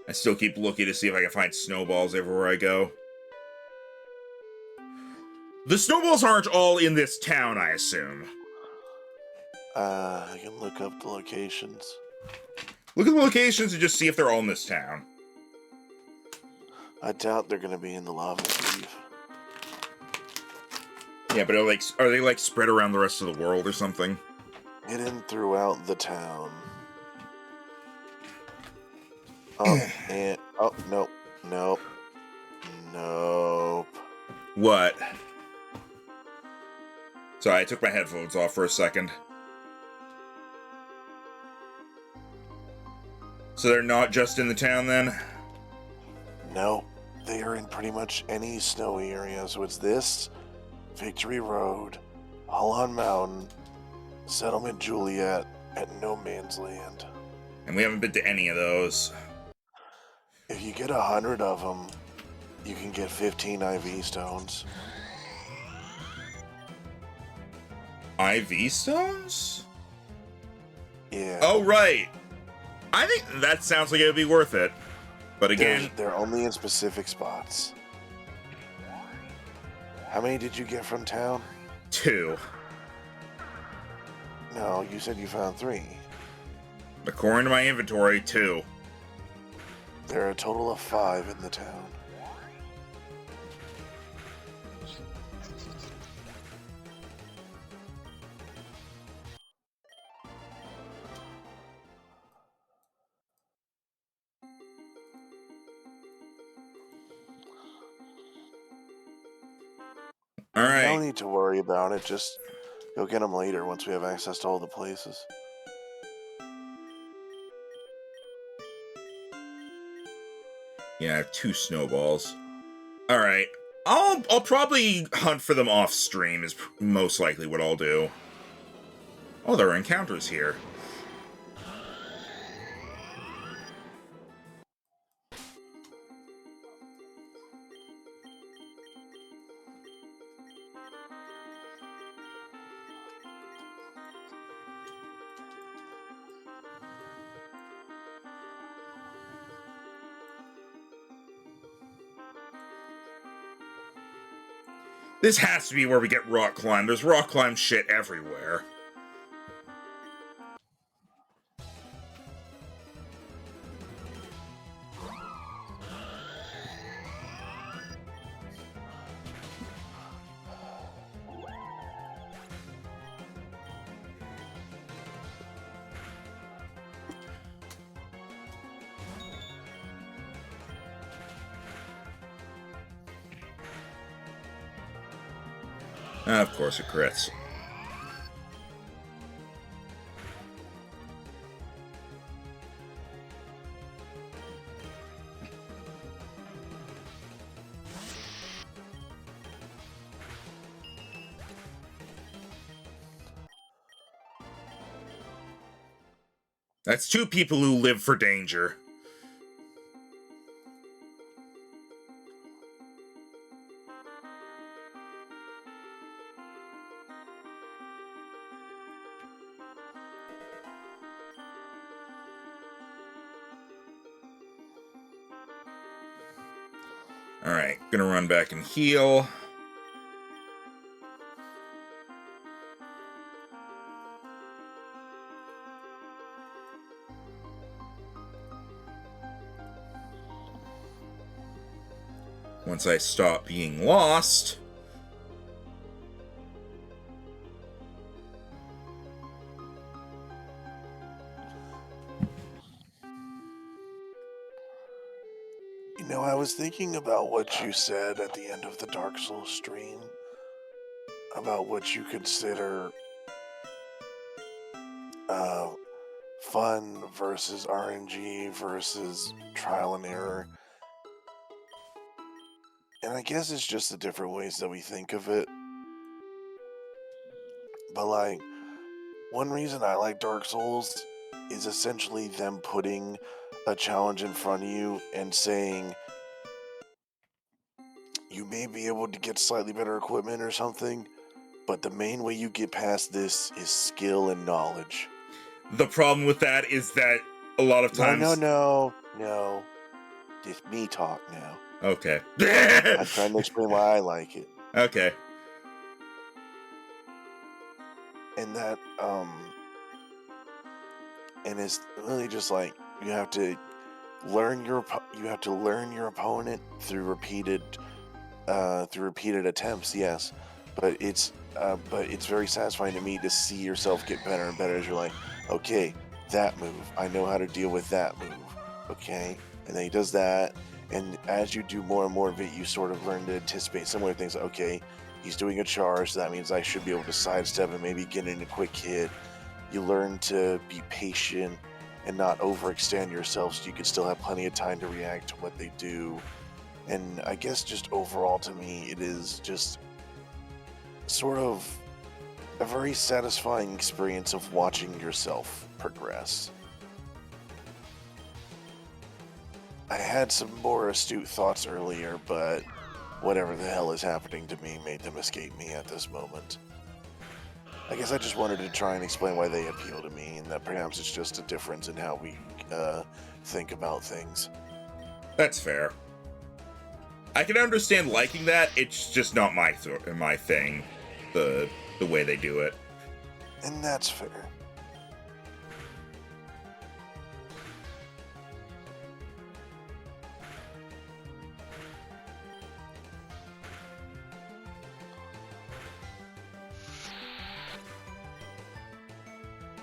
I still keep looking to see if I can find snowballs everywhere I go. The snowballs aren't all in this town, I assume. I can look up the locations. Look at the locations and just see if they're all in this town. I doubt they're gonna be in the lava cave. Yeah, but are they like spread around the rest of the world or something? Hidden throughout the town. Oh, and nope. What? Sorry, I took my headphones off for a second. So they're not just in the town then? No, they are in pretty much any snowy area. So it's this, Victory Road, Hullon Mountain, Settlement Juliet, and No Man's Land. And we haven't been to any of those. If you get 100 of them, you can get 15 IV stones. IV stones? Yeah. Oh, right. I think that sounds like it would be worth it. But again... They're only in specific spots. How many did you get from town? 2. No, you said you found 3. According to my inventory, 2. There are a total of 5 in the town. All right. No need to worry about it. Just go get them later once we have access to all the places. Yeah, I have 2 snowballs. All right. I'll probably hunt for them off stream is most likely what I'll do. Oh, there are encounters here. This has to be where we get rock climb. There's rock climb shit everywhere. Of course it crits. That's 2 people who live for danger. Alright, gonna run back and heal. Once I stop being lost. You know, I was thinking about what you said at the end of the Dark Souls stream about what you consider fun versus RNG versus trial and error. And I guess it's just the different ways that we think of it. But like, one reason I like Dark Souls is essentially them putting a challenge in front of you and saying, you may be able to get slightly better equipment or something, but the main way you get past this is skill and knowledge. The problem with that is that a lot of times... No. It's me talk now. Okay. I'm trying to explain why I like it. Okay. And that, and it's really just like, you have to learn your opponent through repeated attempts, yes. But it's very satisfying to me to see yourself get better and better as you're like, okay, that move, I know how to deal with that move, okay? And then he does that, and as you do more and more of it, you sort of learn to anticipate similar things. Okay, he's doing a charge, so that means I should be able to sidestep and maybe get in a quick hit. You learn to be patient and not overextend yourself so you can still have plenty of time to react to what they do. And I guess just overall to me, it is just sort of a very satisfying experience of watching yourself progress. I had some more astute thoughts earlier, but whatever the hell is happening to me made them escape me at this moment. I guess I just wanted to try and explain why they appeal to me, and that perhaps it's just a difference in how we think about things. That's fair. I can understand liking that, it's just not my thing, the way they do it. And that's fair.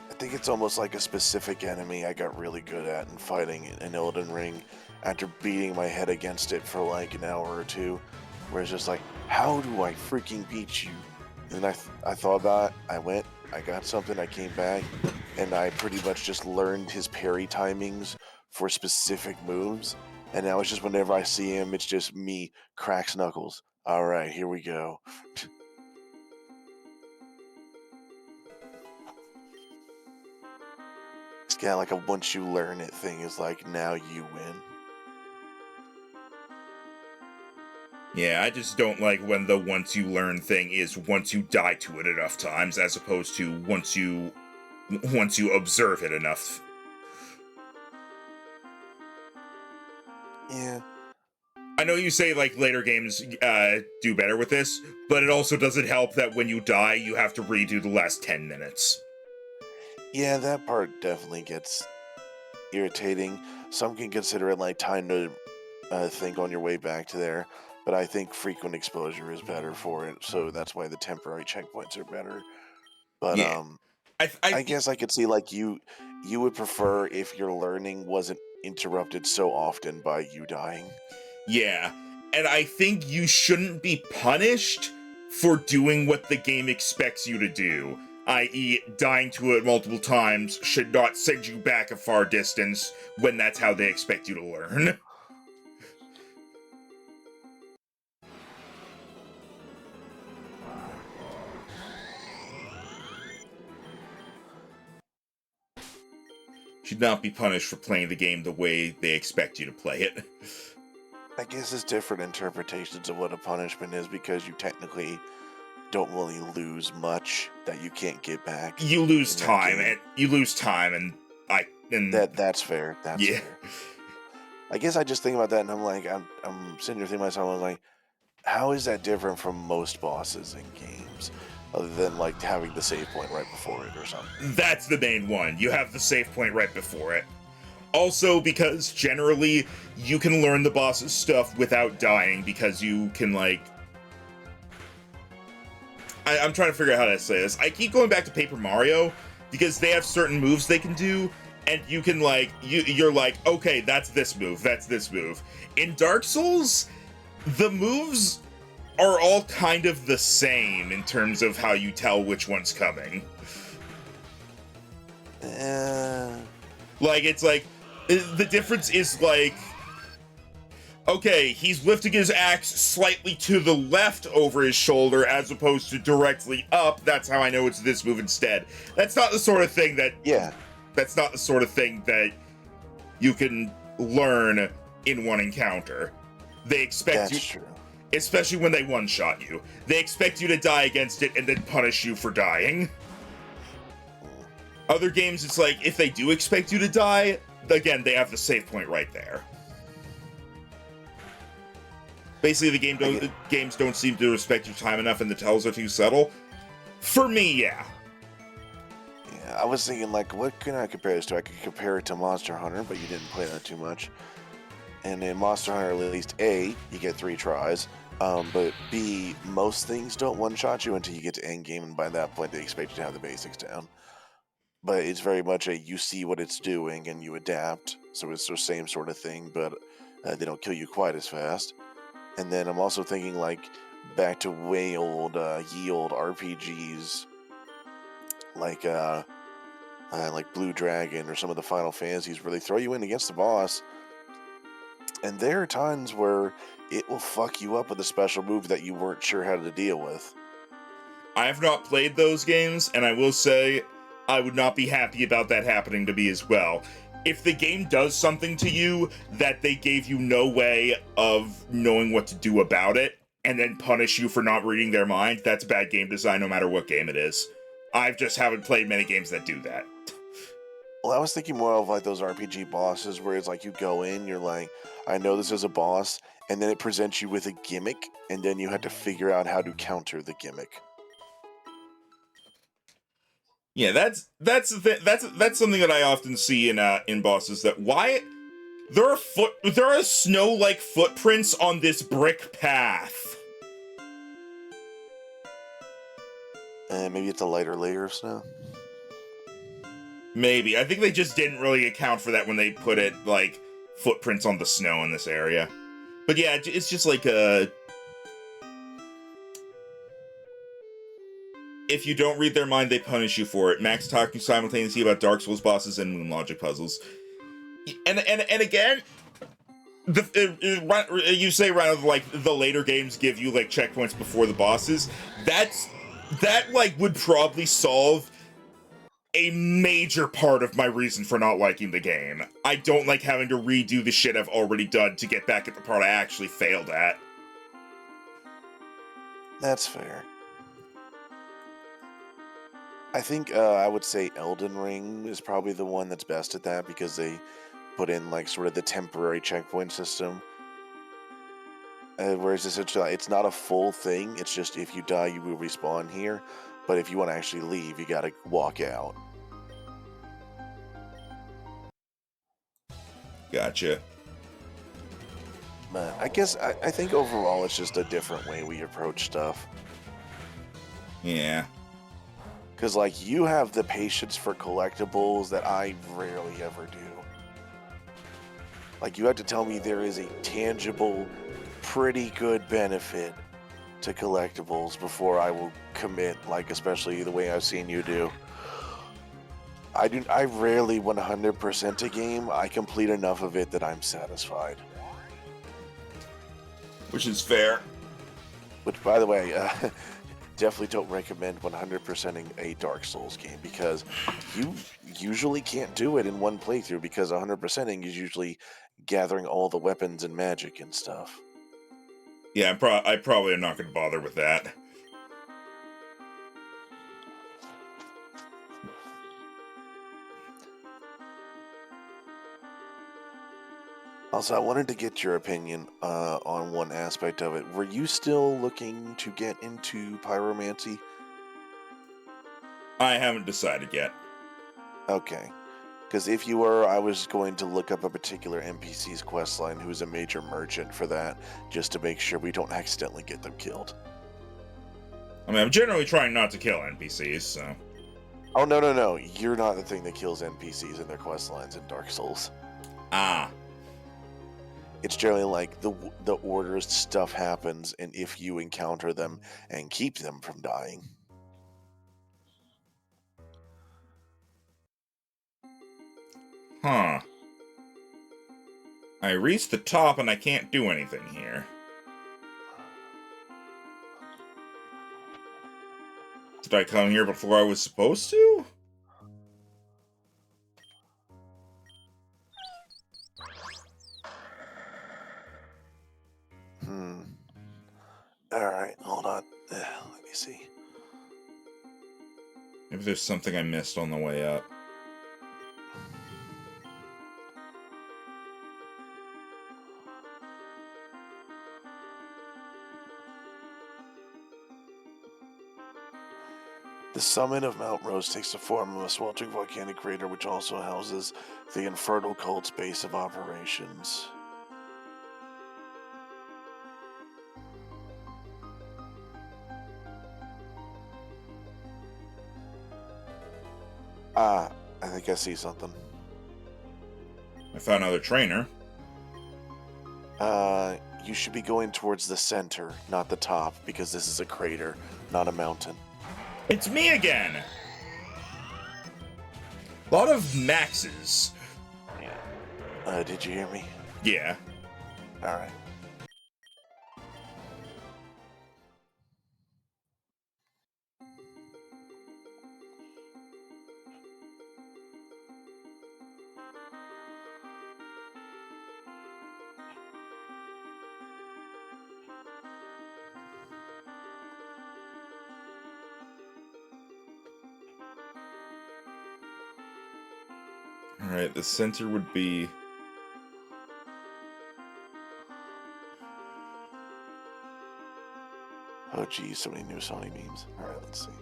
I think it's almost like a specific enemy I got really good at in fighting in Elden Ring after beating my head against it for like an hour or two, where it's just like, how do I freaking beat you? And I thought about it. I went, I got something, I came back, and I pretty much just learned his parry timings for specific moves. And now it's just whenever I see him, it's just me, cracks knuckles. All right, here we go. It's kind of like a once you learn it thing. Is like, now you win. Yeah, I just don't like when the once you learn thing is once you die to it enough times, as opposed to once you observe it enough. Yeah. I know you say, like, later games do better with this, but it also doesn't help that when you die, you have to redo the last 10 minutes. Yeah, that part definitely gets irritating. Some can consider it like time to think on your way back to there, but I think frequent exposure is better for it, so that's why the temporary checkpoints are better. But Yeah. I guess I could see like you would prefer if your learning wasn't interrupted so often by you dying. Yeah, and I think you shouldn't be punished for doing what the game expects you to do, i.e., dying to it multiple times should not send you back a far distance when that's how they expect you to learn. Should not be punished for playing the game the way they expect you to play it. I guess it's different interpretations of what a punishment is because you technically don't really lose much that you can't get back. You lose in that time, game. and That's fair. That's yeah. fair. I guess I just think about that and I'm like, I'm sitting here thinking to myself, I'm like, how is that different from most bosses in games? Other than like having the save point right before it or something. That's the main one. You have the save point right before it. Also, because generally you can learn the boss's stuff without dying because you can, like... I'm trying to figure out how to say this. I keep going back to Paper Mario because they have certain moves they can do, and you can, like, you're like, okay, that's this move, that's this move. In Dark Souls, the moves are all kind of the same in terms of how you tell which one's coming. Like, it's like, the difference is like, okay, he's lifting his axe slightly to the left over his shoulder as opposed to directly up. That's how I know it's this move instead. That's not the sort of thing that... Yeah. That's not the sort of thing that you can learn in one encounter. They expect That's true. Especially when they one-shot you. They expect you to die against it and then punish you for dying. Other games, it's like, if they do expect you to die, again, they have the save point right there. Basically, the games don't seem to respect your time enough and the tells are too subtle. For me, yeah. Yeah, I was thinking, like, what can I compare this to? I could compare it to Monster Hunter, but you didn't play that too much. And in Monster Hunter, at least, A, you get 3 tries, but B, most things don't one-shot you until you get to endgame, and by that point, they expect you to have the basics down. But it's very much a, you see what it's doing, and you adapt, so it's the same sort of thing, but they don't kill you quite as fast. And then I'm also thinking, like, back to way old, ye old RPGs, like Blue Dragon or some of the Final Fantasies, where they throw you in against the boss, and there are times where it will fuck you up with a special move that you weren't sure how to deal with. I have not played those games, and I will say I would not be happy about that happening to me as well. If the game does something to you that they gave you no way of knowing what to do about it, and then punish you for not reading their mind, that's bad game design no matter what game it is. I just haven't played many games that do that. Well, I was thinking more of like those RPG bosses where it's like you go in, you're like, I know this is a boss, and then it presents you with a gimmick, and then you have to figure out how to counter the gimmick. Yeah, that's something that I often see in bosses. That why there are snow-like footprints on this brick path. Maybe it's a lighter layer of snow. Maybe. I think they just didn't really account for that when they put it, like, footprints on the snow in this area. But yeah, it's just like a... If you don't read their mind, they punish you for it. Max talking simultaneously about Dark Souls bosses and moon logic puzzles. And again, you say, Ryan, like, the later games give you, like, checkpoints before the bosses. That, like, would probably solve a major part of my reason for not liking the game. I don't like having to redo the shit I've already done to get back at the part I actually failed at. That's fair. I think I would say Elden Ring is probably the one that's best at that because they put in like sort of the temporary checkpoint system. Whereas essentially it's not a full thing. It's just if you die, you will respawn here. But if you want to actually leave, you got to walk out. Gotcha. But I guess I think overall it's just a different way we approach stuff. Yeah. Because, like, you have the patience for collectibles that I rarely ever do. Like, you have to tell me there is a tangible, pretty good benefit to collectibles before I will commit, like, especially the way I've seen you do. I rarely 100% a game. I complete enough of it that I'm satisfied. Which is fair. Which, by the way, definitely don't recommend 100%ing a Dark Souls game because you usually can't do it in one playthrough because 100%ing is usually gathering all the weapons and magic and stuff. Yeah, I probably am not going to bother with that. Also, I wanted to get your opinion on one aspect of it. Were you still looking to get into pyromancy? I haven't decided yet. Okay. Because if you were, I was going to look up a particular NPC's questline who's a major merchant for that, just to make sure we don't accidentally get them killed. I mean, I'm generally trying not to kill NPCs, so... Oh, no. You're not the thing that kills NPCs in their questlines in Dark Souls. Ah. It's generally like the orders stuff happens, and if you encounter them and keep them from dying. Huh. I reached the top and I can't do anything here. Did I come here before I was supposed to? Alright, hold on. Let me see. Maybe there's something I missed on the way up. The summit of Mount Rose takes the form of a sweltering volcanic crater which also houses the Infernal Cult's base of operations. Ah, I think I see something. I found another trainer. You should be going towards the center, not the top, because this is a crater, not a mountain. It's me again! A lot of maxes. Did you hear me? Yeah. Alright. Alright, the center would be... Oh geez, so many new Sony memes. Alright, let's see.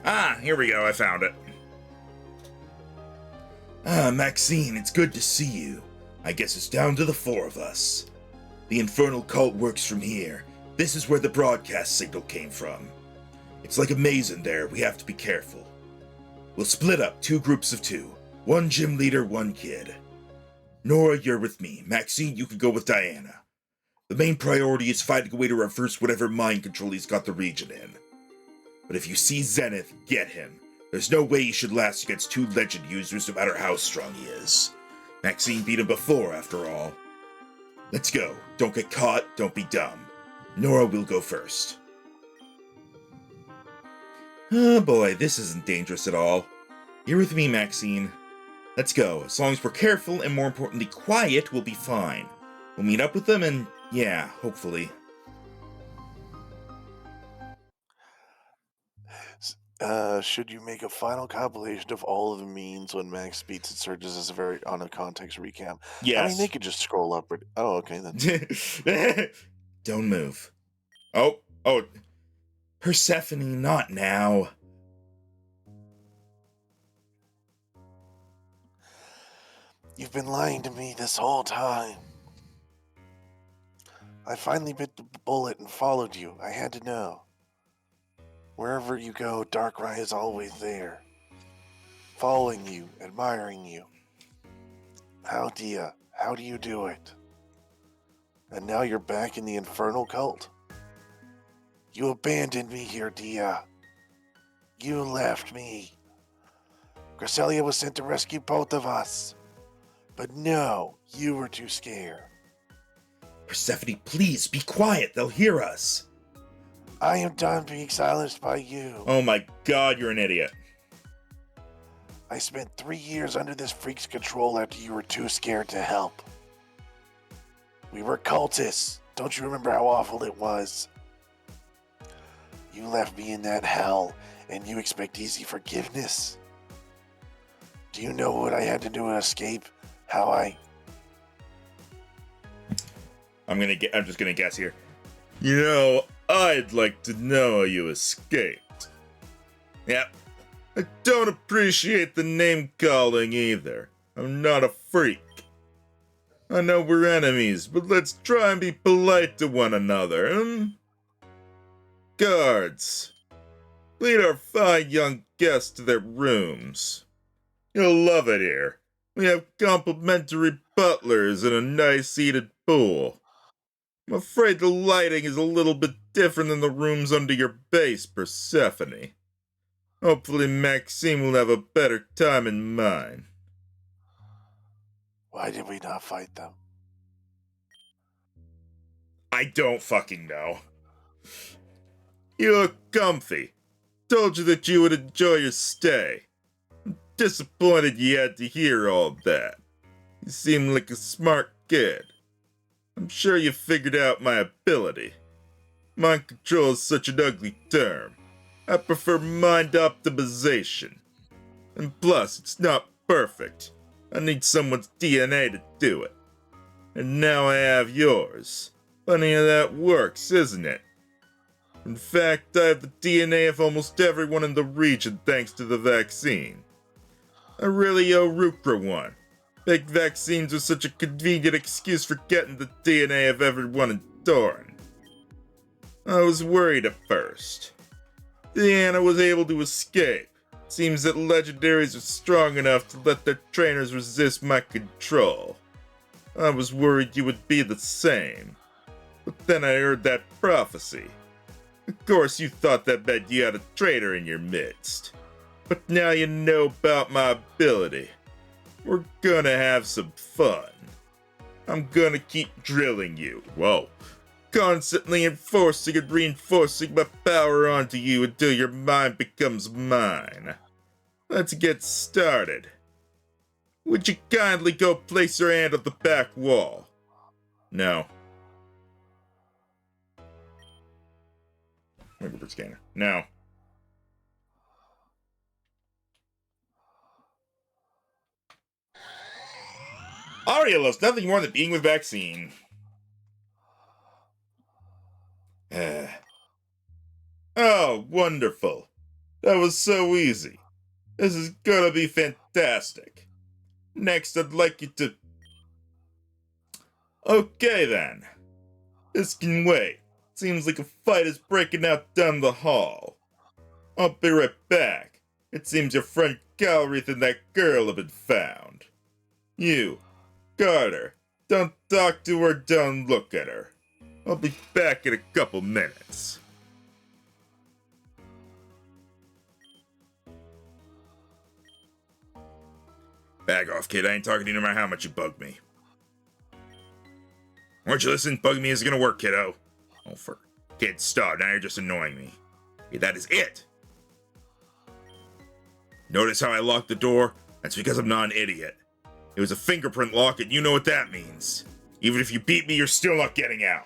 Ah, here we go, I found it. Ah, Maxine, it's good to see you. I guess it's down to the four of us. The Infernal Cult works from here. This is where the broadcast signal came from. It's like a maze in there, we have to be careful. We'll split up 2 groups of 2. One gym leader, one kid. Nora, you're with me. Maxine, you can go with Diana. The main priority is finding a way to reverse whatever mind control he's got the region in. But if you see Zenith, get him. There's no way he should last against 2 legend users no matter how strong he is. Maxine beat him before, after all. Let's go. Don't get caught, don't be dumb. Nora will go first. Oh boy, this isn't dangerous at all. You're with me, Maxine. Let's go. As long as we're careful and, more importantly, quiet, we'll be fine. We'll meet up with them and, yeah, hopefully. Should you make a final compilation of all of the memes when Max beats Insurgence as a very on a context recap? Yes. I mean, they could just scroll up. Oh, okay then. Don't move. Oh. Persephone, not now. You've been lying to me this whole time. I finally bit the bullet and followed you. I had to know. Wherever you go, Darkrai is always there. Following you, admiring you. How do you do it? And now you're back in the Infernal Cult? You abandoned me here, Dia. You left me. Cresselia was sent to rescue both of us. But no, you were too scared. Persephone, please, be quiet. They'll hear us. I am done being silenced by you. Oh my god, you're an idiot. I spent 3 years under this freak's control after you were too scared to help. We were cultists. Don't you remember how awful it was? You left me in that hell, and you expect easy forgiveness? Do you know what I had to do to escape? I'm just gonna guess here. You know, I'd like to know how you escaped. Yep. I don't appreciate the name calling either. I'm not a freak. I know we're enemies, but let's try and be polite to one another, Guards, lead our fine young guests to their rooms. You'll love it here. We have complimentary butlers and a nice heated pool. I'm afraid the lighting is a little bit different than the rooms under your base, Persephone. Hopefully Maxime will have a better time in mine. Why did we not fight them? I don't fucking know. You look comfy. Told you that you would enjoy your stay. I'm disappointed you had to hear all that. You seem like a smart kid. I'm sure you figured out my ability. Mind control is such an ugly term. I prefer mind optimization. And plus, it's not perfect. I need someone's DNA to do it. And now I have yours. Funny how that works, isn't it? In fact, I have the DNA of almost everyone in the region thanks to the vaccine. I really owe Rukra one. Fake vaccines are such a convenient excuse for getting the DNA of everyone in Doran. I was worried at first. Deanna was able to escape. Seems that legendaries are strong enough to let their trainers resist my control. I was worried you would be the same. But then I heard that prophecy. Of course you thought that meant you had a traitor in your midst. But now you know about my ability. We're gonna have some fun. I'm gonna keep drilling you. Whoa. Constantly enforcing and reinforcing my power onto you until your mind becomes mine. Let's get started. Would you kindly go place your hand on the back wall? No. Fingerprint scanner. No. Aria loves nothing more than being with vaccine. Oh, wonderful. That was so easy. This is gonna be fantastic. Next, I'd like you to... Okay, then. This can wait. Seems like a fight is breaking out down the hall. I'll be right back. It seems your friend Galreath and that girl have been found. You, Carter, don't talk to her, don't look at her. I'll be back in a couple minutes. Back off, kid. I ain't talking to you no matter how much you bug me. Why don't you listen? Bug me isn't gonna work, kiddo. Oh, for kid, stop. Now you're just annoying me. Yeah, that is it. Notice how I locked the door? That's because I'm not an idiot. It was a fingerprint lock, and you know what that means. Even if you beat me, you're still not getting out.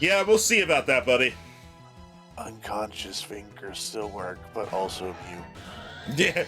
Yeah, we'll see about that, buddy. Unconscious fingers still work, but also mute. Yeah.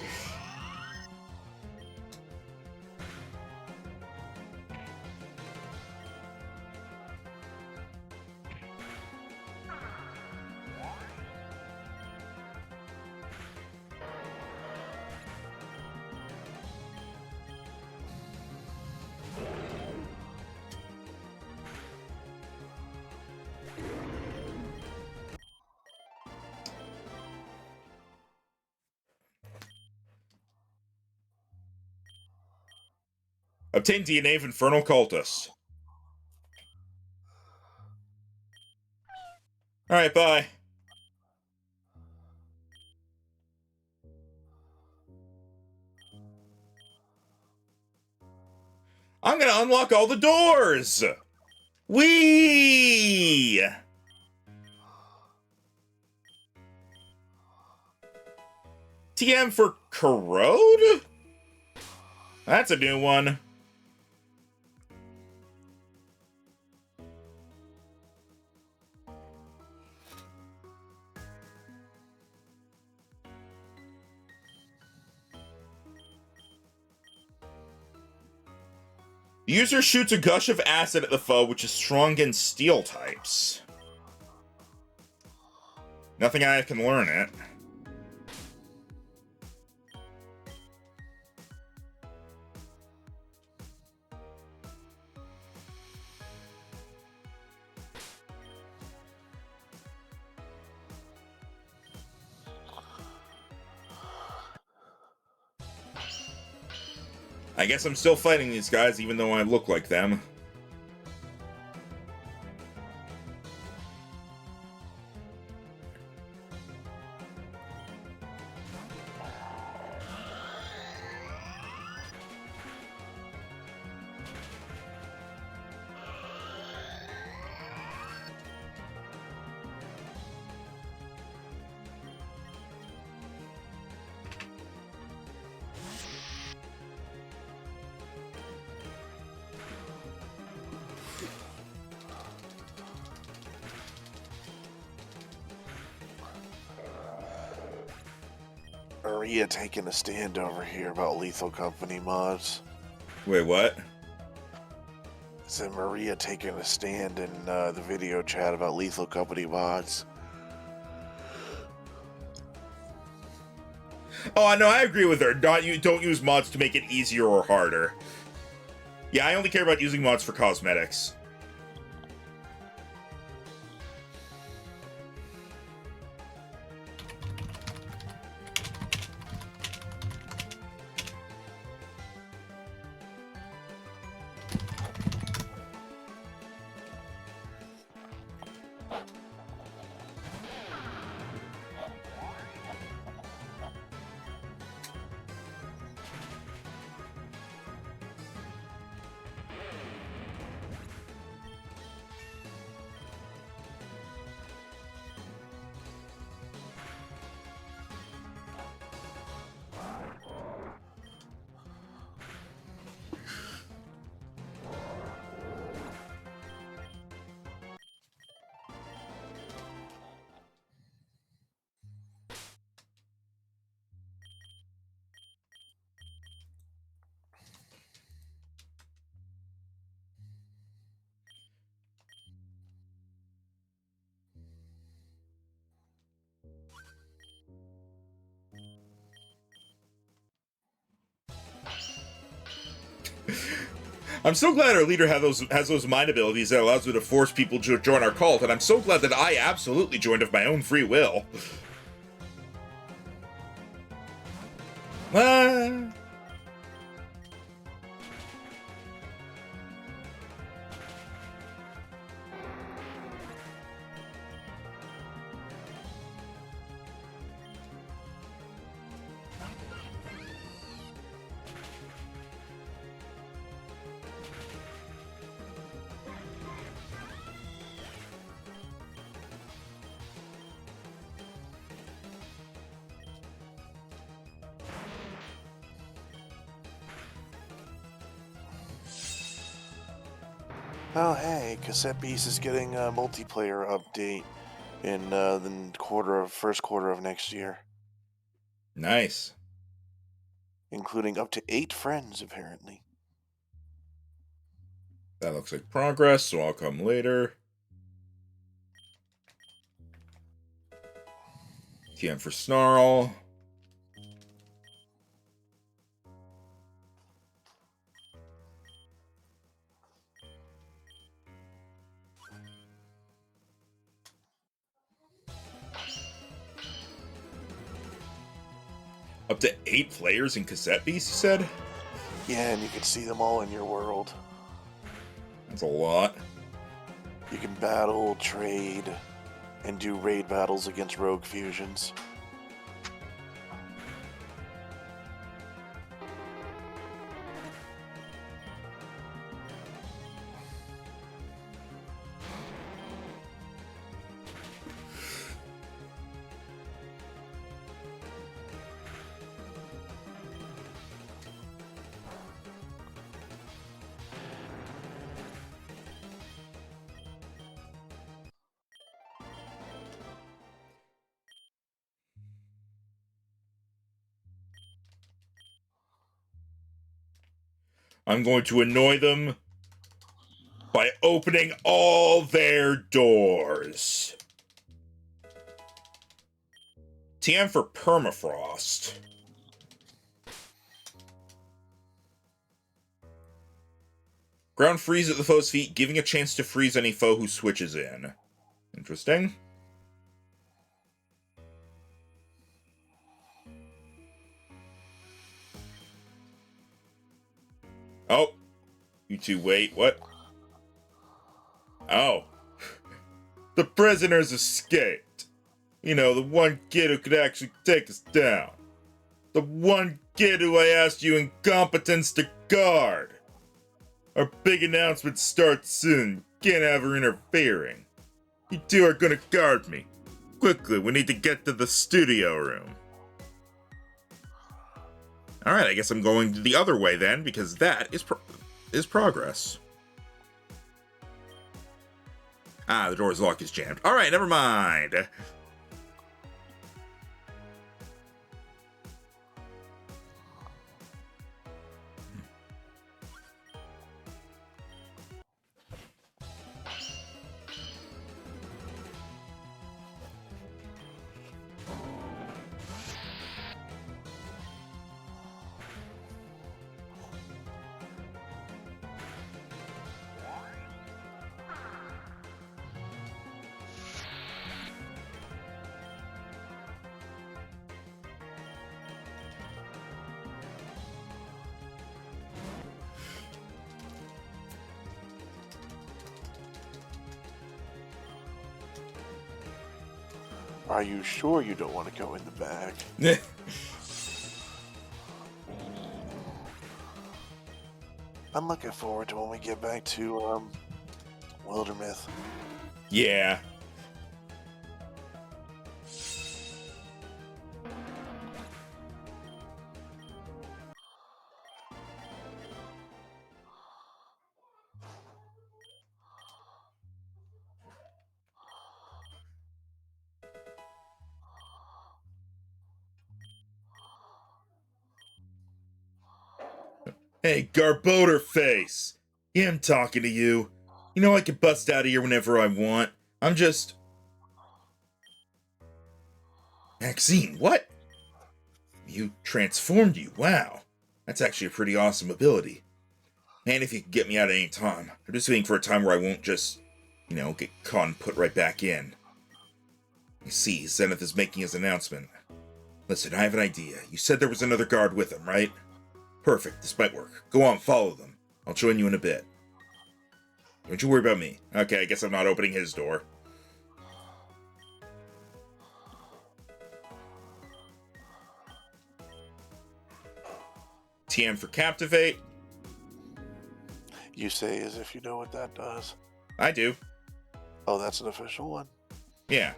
Obtain DNA of Infernal Cultist. Alright, bye. I'm gonna unlock all the doors! Whee! TM for Corrode? That's a new one. The user shoots a gush of acid at the foe, which is strong against steel types. Nothing I can learn it. I guess I'm still fighting these guys, even though I look like them. Maria taking a stand over here about Lethal Company mods. Wait, what? Said Maria taking a stand in the video chat about Lethal Company mods. Oh, I know, I agree with her. Don't use mods to make it easier or harder. Yeah, I only care about using mods for cosmetics. I'm so glad our leader has those mind abilities that allows me to force people to join our cult, and I'm so glad that I absolutely joined of my own free will. Ah. Oh, hey, Cassette Beast is getting a multiplayer update in the first quarter of next year, Nice. including up to 8 friends, apparently. That looks like progress, so I'll come later. TM for Snarl. Up to 8 players in Cassette Beast, you said? Yeah, and you can see them all in your world. That's a lot. You can battle, trade, and do raid battles against rogue fusions. I'm going to annoy them by opening all their doors. TM for Permafrost. Ground freeze at the foe's feet, giving a chance to freeze any foe who switches in. Interesting. Oh. You two wait, what? Oh. The prisoners escaped. You know, the one kid who could actually take us down. The one kid who I asked you incompetence to guard. Our big announcement starts soon. Can't have her interfering. You two are gonna guard me. Quickly, we need to get to the studio room. Alright, I guess I'm going the other way then, because that is progress. Ah, the door's lock is jammed. Alright, never mind. Are you sure you don't want to go in the back? I'm looking forward to when we get back to Wildermyth. Yeah. Hey, Garboter face! Yeah, I'm talking to you. You know I can bust out of here whenever I want. I'm just... Maxine, what? You transformed you, wow. That's actually a pretty awesome ability. And if you can get me out at any time. I'm just waiting for a time where I won't just, get caught and put right back in. I see, Zenith is making his announcement. Listen, I have an idea. You said there was another guard with him, right? Perfect, this might work. Go on, follow them. I'll join you in a bit. Don't you worry about me. Okay, I guess I'm not opening his door. TM for Captivate. You say as if you know what that does. I do. Oh, that's an official one? Yeah.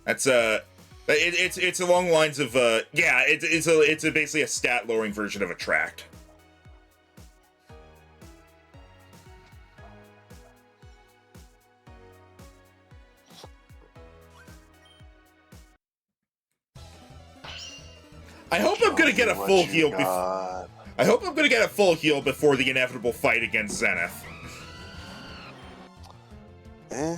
That's, it's along the lines of, yeah, it's basically a stat-lowering version of Attract. I hope I'm gonna get a full heal before. I hope I'm gonna get a full heal before the inevitable fight against Zenith. Eh?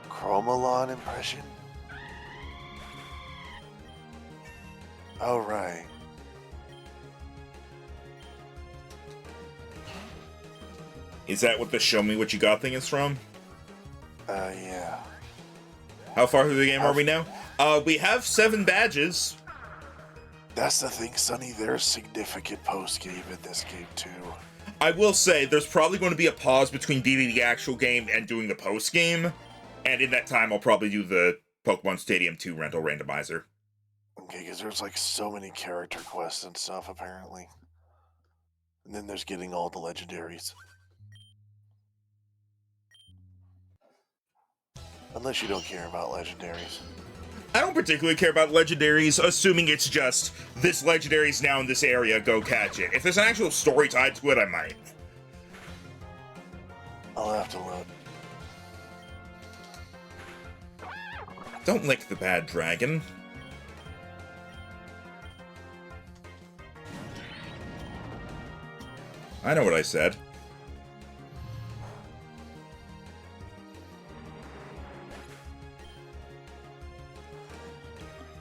Chromalon impression? Oh, right. Is that what the show me what you got thing is from? Yeah. How far through the game are we now? We have 7 badges. That's the thing, Sonny. There's significant post-game in this game, too. I will say, there's probably going to be a pause between beating the actual game and doing the post-game. And in that time, I'll probably do the Pokemon Stadium 2 rental randomizer. Okay, because there's like so many character quests and stuff, apparently. And then there's getting all the legendaries. Unless you don't care about legendaries. I don't particularly care about legendaries, assuming it's just, this legendary's now in this area, go catch it. If there's an actual story tied to it, I might. I'll have to look. Don't lick the bad dragon. I know what I said.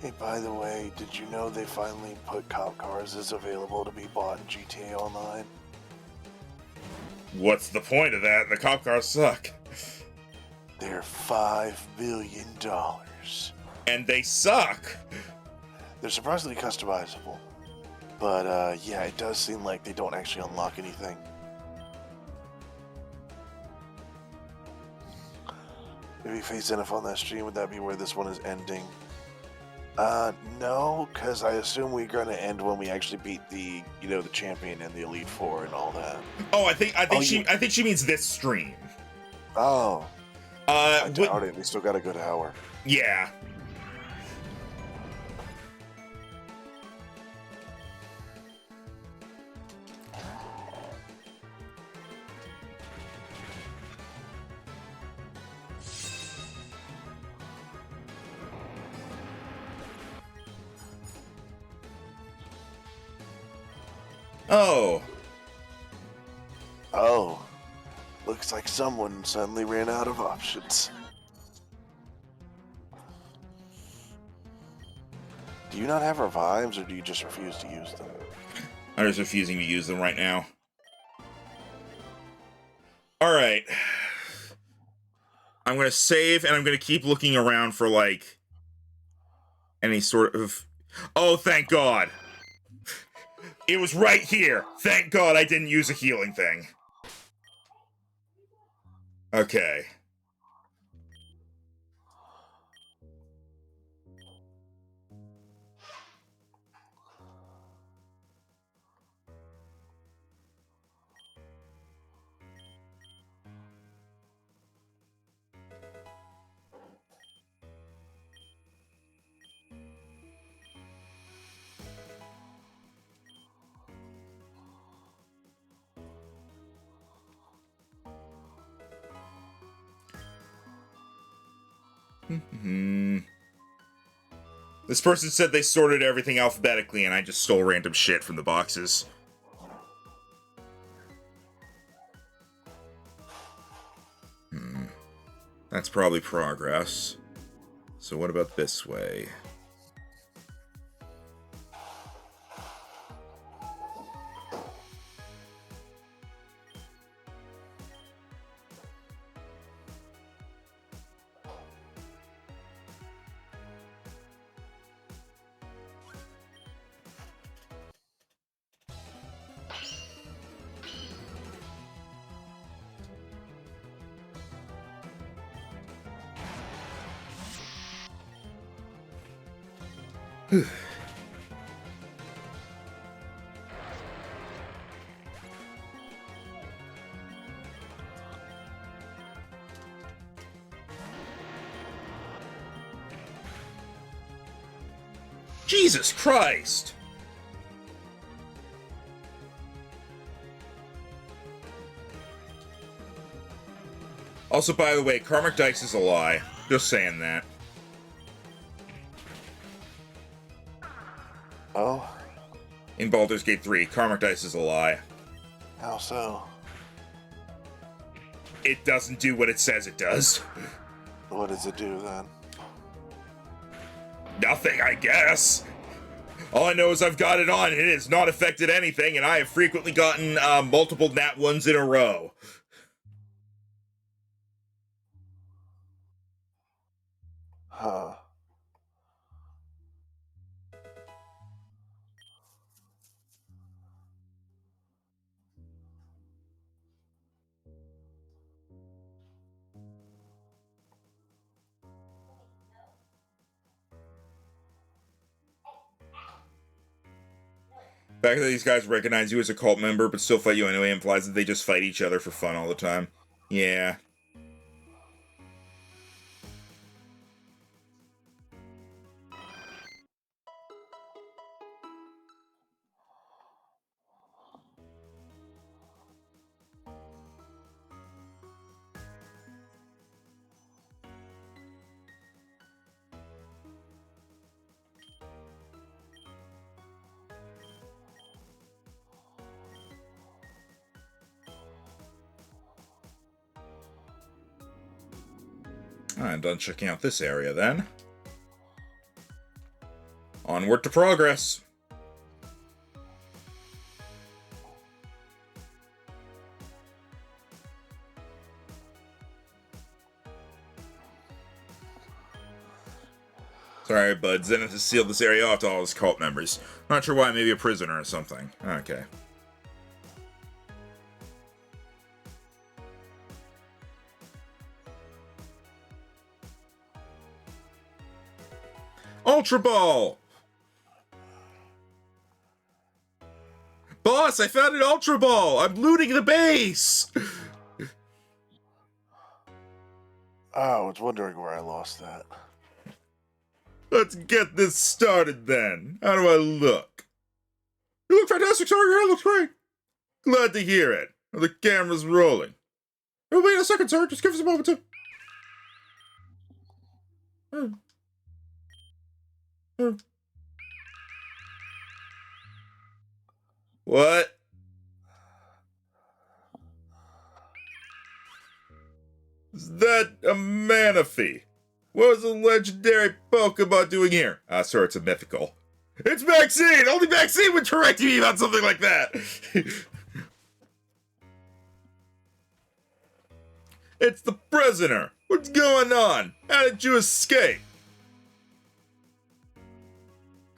Hey, by the way, did you know they finally put cop cars as available to be bought in GTA Online? What's the point of that? The cop cars suck. They're $5 billion. And they suck. They're surprisingly customizable. But, yeah, it does seem like they don't actually unlock anything. Maybe face Zenith on that stream, would that be where this one is ending? No, because I assume we're going to end when we actually beat the, the champion and the Elite Four and all that. Oh, I think she means this stream. Oh. I doubt it. We still got a good hour. Yeah. Oh. Oh. Looks like someone suddenly ran out of options. Do you not have revives, or do you just refuse to use them? I'm just refusing to use them right now. Alright. I'm gonna save, and I'm gonna keep looking around for, like, any sort of... Oh, thank God! It was right here! Thank God I didn't use a healing thing. Okay. This person said they sorted everything alphabetically, and I just stole random shit from the boxes. That's probably progress. So what about this way? Jesus Christ! Also, by the way, Karmic Dice is a lie. Just saying that. Oh? In Baldur's Gate 3, Karmic Dice is a lie. How so? It doesn't do what it says it does. What does it do then? Nothing, I guess. All I know is I've got it on and it has not affected anything, and I have frequently gotten multiple nat ones in a row. Huh. The fact that these guys recognize you as a cult member but still fight you anyway implies that they just fight each other for fun all the time. Yeah. I'm done checking out this area then. Onward to progress. Sorry, bud. Zenith has sealed this area off to all his cult members. Not sure why, maybe a prisoner or something. Okay. Ultra Ball! Boss, I found an Ultra Ball! I'm looting the base! I was wondering where I lost that. Let's get this started then. How do I look? You look fantastic, sir. Your hair looks great. Glad to hear it. The camera's rolling. Oh, wait a second, sir. Just give us a moment to... What? Is that a Manaphy? What was the legendary Pokemon doing here? Sir, it's a mythical. It's Maxine! Only Maxine would correct me about something like that! It's the prisoner! What's going on? How did you escape?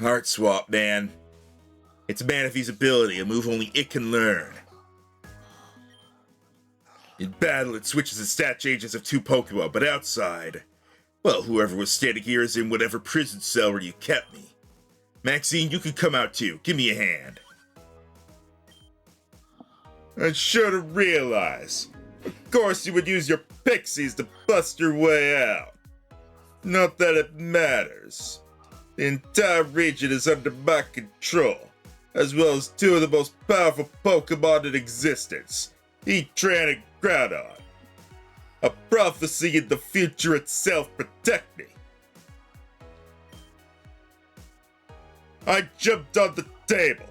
Heart swap, man. It's Manaphy's ability, a move only it can learn. In battle, it switches its stat changes of 2 Pokemon, but outside... Well, whoever was standing here is in whatever prison cell where you kept me. Maxine, you can come out too. Give me a hand. I'm sure to realize. Of course you would use your pixies to bust your way out. Not that it matters. The entire region is under my control, as well as 2 of the most powerful Pokemon in existence, Heatran and Groudon. A prophecy in the future itself protect me. I jumped on the table.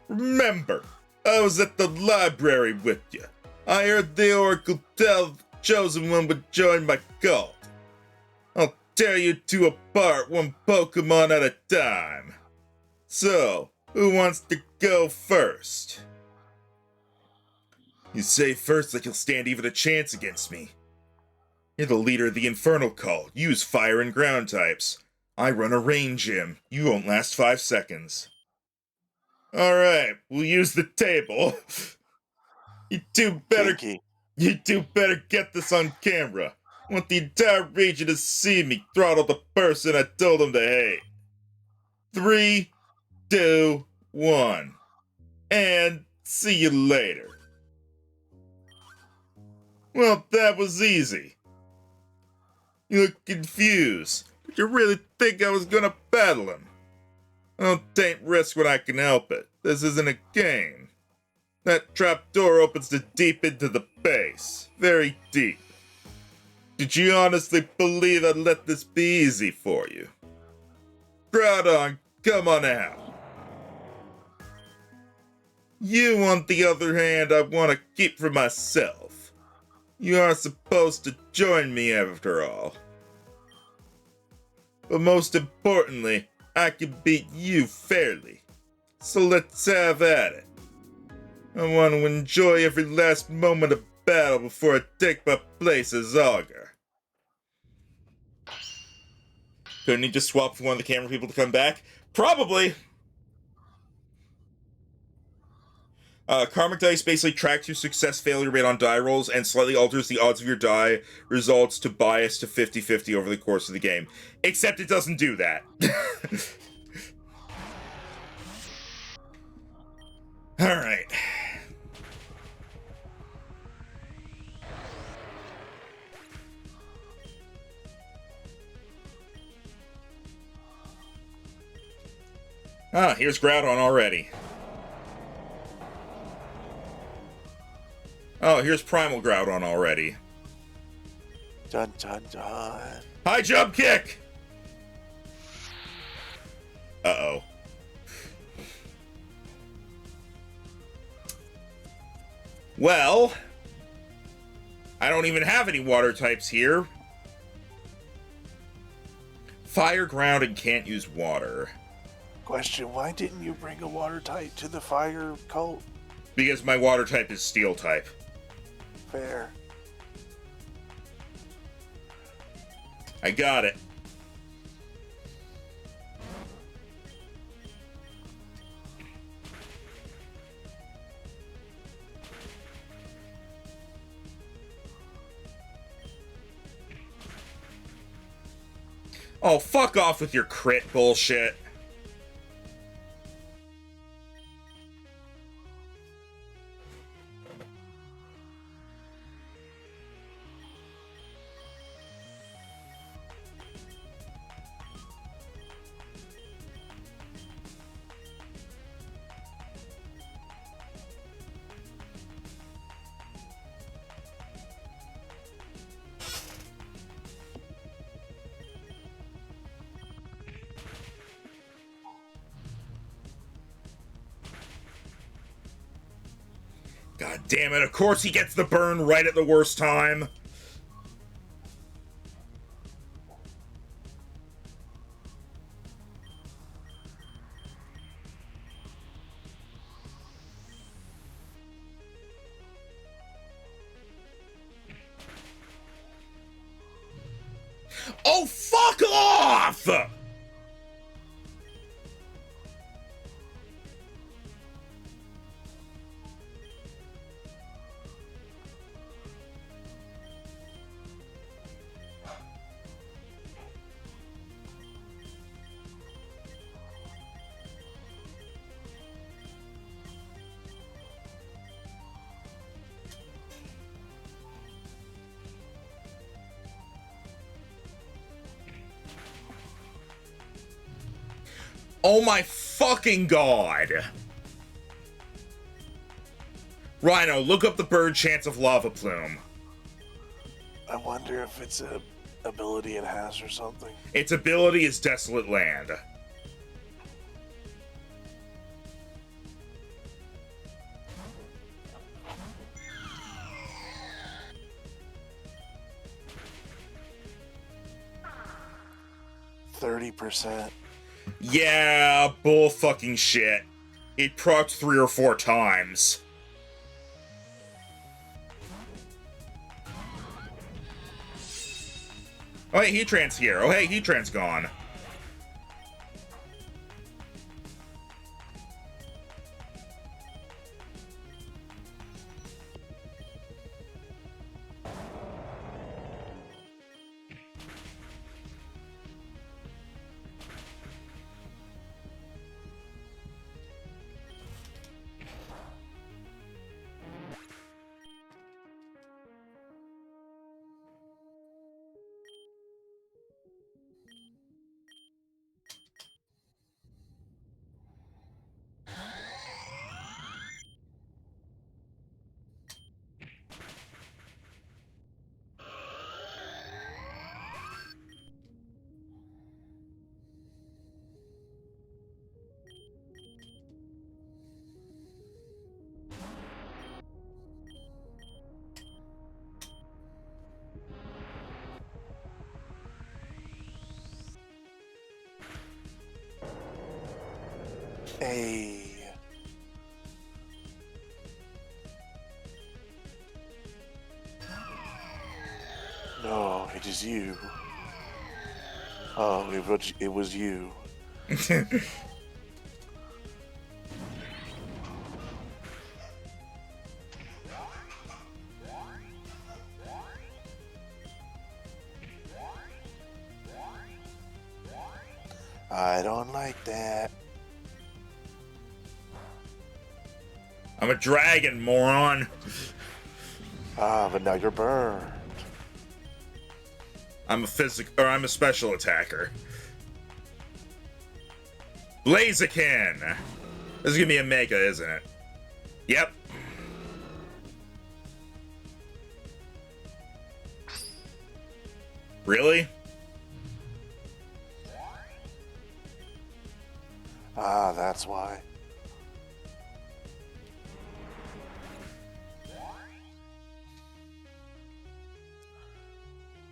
Remember, I was at the library with you. I heard the Oracle tell the Chosen One would join my cult. I'll tear you 2 apart, 1 Pokemon at a time. So, who wants to go first? You say first like you'll stand even a chance against me. You're the leader of the Infernal Cult. Use fire and ground types. I run a rain gym. You won't last 5 seconds. Alright, we'll use the table. You two better get this on camera. I want the entire region to see me throttle the person I told them to hate. 3, 2, 1. And see you later. Well, that was easy. You look confused. Did you really think I was gonna battle him? I don't take risk when I can help it. This isn't a game. That trapdoor opens to deep into the base. Very deep. Did you honestly believe I'd let this be easy for you? Groudon, come on out. You, on the other hand, I want to keep for myself. You are supposed to join me after all. But most importantly, I can beat you fairly. So let's have at it. I want to enjoy every last moment of battle before I take my place as Augur. Couldn't he just swap for one of the camera people to come back? Probably! Karmic Dice basically tracks your success failure rate on die rolls and slightly alters the odds of your die results to bias to 50-50 over the course of the game. Except it doesn't do that. Alright. Here's Groudon already. Oh, here's Primal Groudon already. Dun dun dun. High jump kick! Uh-oh. Well, I don't even have any water types here. Fire, ground, and can't use water. Question, why didn't you bring a water type to the fire cult? Because my water type is steel type. Fair. I got it. Oh, fuck off with your crit bullshit. God damn it, of course he gets the burn right at the worst time. Oh, fuck off! Oh my fucking god! Rhino, look up the bird chance of Lava Plume. I wonder if it's a ability it has or something. Its ability is Desolate Land. %30. Yeah, bull fucking shit. It procced 3 or 4 times. Oh hey, Heatran's here. Oh hey, Heatran's gone. It is you. Oh, it was you. I don't like that. I'm a dragon, moron. But now you're burned. I'm a special attacker. Blaziken! This is gonna be a mega, isn't it? Yep. Really? That's why.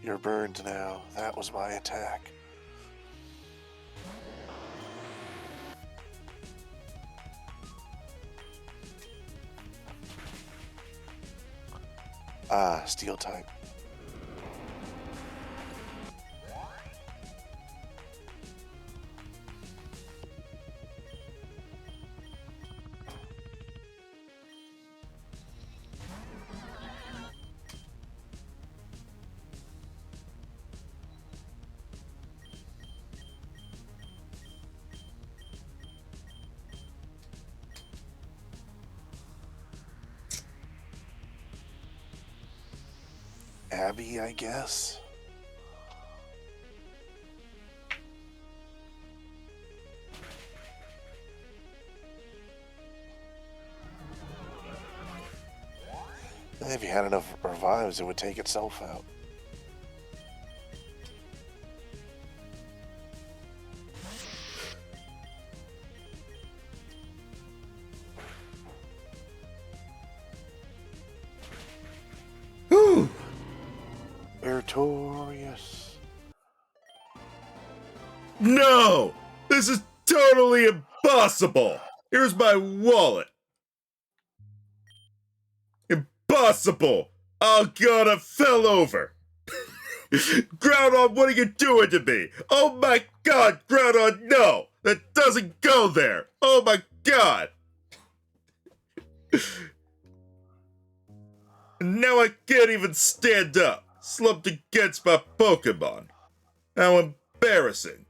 You're burned now. That was my attack. Steel type. Abby, I guess. If you had enough revives, it would take itself out. Whew. Meritorious. No! This is totally impossible! Here's my wallet. Impossible! Oh god, I fell over! Groundhog, what are you doing to me? Oh my god, Groundhog, no! That doesn't go there! Oh my god! And now I can't even stand up, slumped against my Pokémon. How embarrassing.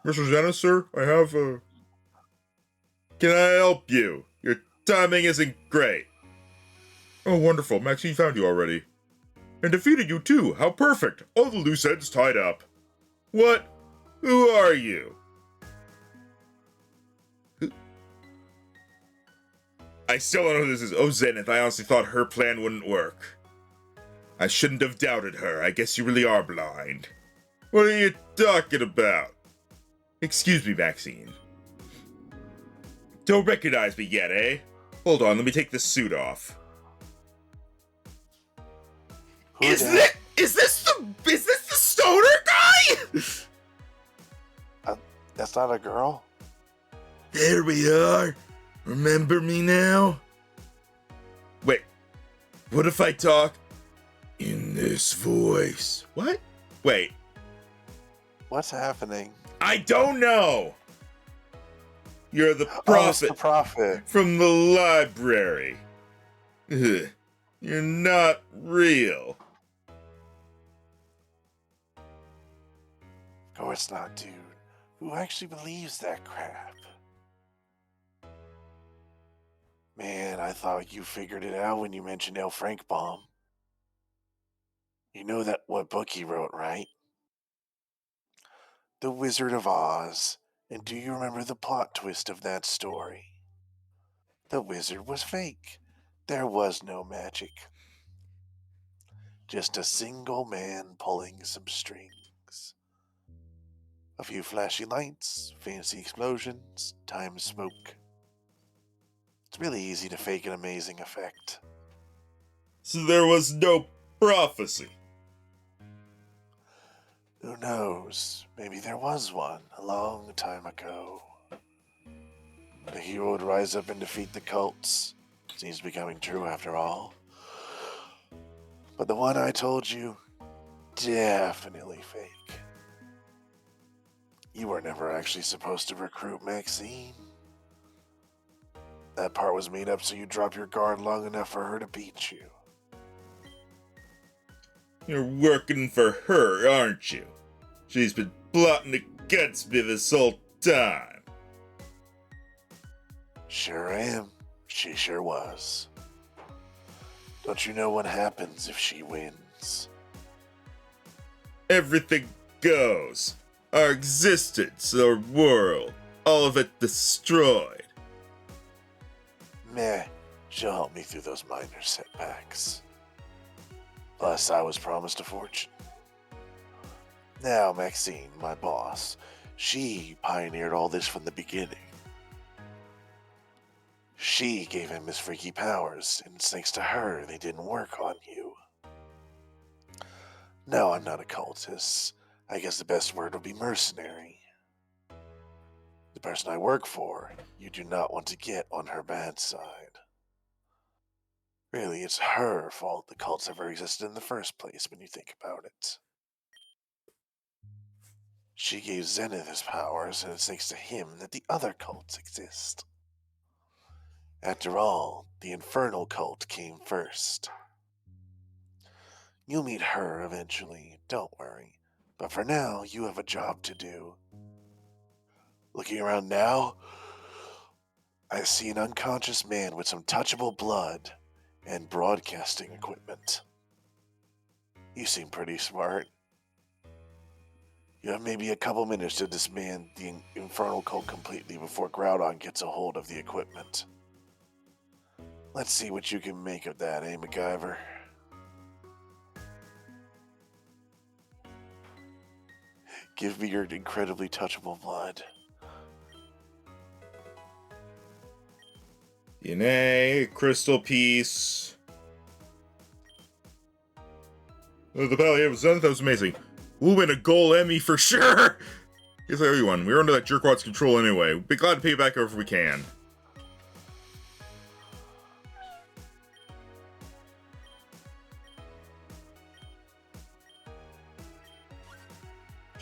Mr. Zenith, sir, I have Can I help you? Your timing isn't great. Oh, wonderful. Maxine found you already. And defeated you too. How perfect. All the loose ends tied up. What? Who are you? I still don't know who this is. Oh, Zenith, I honestly thought her plan wouldn't work. I shouldn't have doubted her. I guess you really are blind. What are you talking about? Excuse me, Maxine. Don't recognize me yet, eh? Hold on, let me take this suit off. Is this the stoner guy? That's not a girl? There we are. Remember me now? Wait, what if I talk In this voice. What? Wait, What's happening? I don't know. You're the Oh, it's prophet the prophet. from the library. Ugh, you're not real. Of course not, dude. Who actually believes that crap? Man, I thought you figured it out when you mentioned L. Frank Baum. You know that what book he wrote, right? The Wizard of Oz. And do you remember the plot twist of that story? The wizard was fake. There was no magic. Just a single man pulling some strings. A few flashy lights, fancy explosions, time smoke. It's really easy to fake an amazing effect. So there was no prophecy. Who knows? Maybe there was one a long time ago. The hero would rise up and defeat the cults. Seems becoming true after all. But the one I told you, definitely fake. You were never actually supposed to recruit Maxine. That part was made up so you drop your guard long enough for her to beat you. You're working for her, aren't you? She's been plotting against me this whole time. Sure am. She sure was. Don't you know what happens if she wins? Everything goes. Our existence, our world, all of it destroyed. Meh, she'll help me through those minor setbacks. Plus, I was promised a fortune. Now, Maxine, my boss, she pioneered all this from the beginning. She gave him his freaky powers, and it's thanks to her they didn't work on you. No, I'm not a cultist. I guess the best word would be mercenary. The person I work for, you do not want to get on her bad side. Really, it's her fault the cults ever existed in the first place when you think about it. She gave Zenith his powers, and it's thanks to him that the other cults exist. After all, the Infernal cult came first. You'll meet her eventually, don't worry. But for now, you have a job to do. Looking around now, I see an unconscious man with some touchable blood and broadcasting equipment. You seem pretty smart. You have maybe a couple minutes to disband the Infernal cult completely before Groudon gets a hold of the equipment. Let's see what you can make of that, eh, MacGyver? Give me your incredibly touchable blood. DNA, crystal piece. Oh, the Pally of Zenith, that was amazing. We'll win a gold Emmy for sure! Guess I owe you one. We were under that jerkwat's control anyway. We'll be glad to pay you back if we can.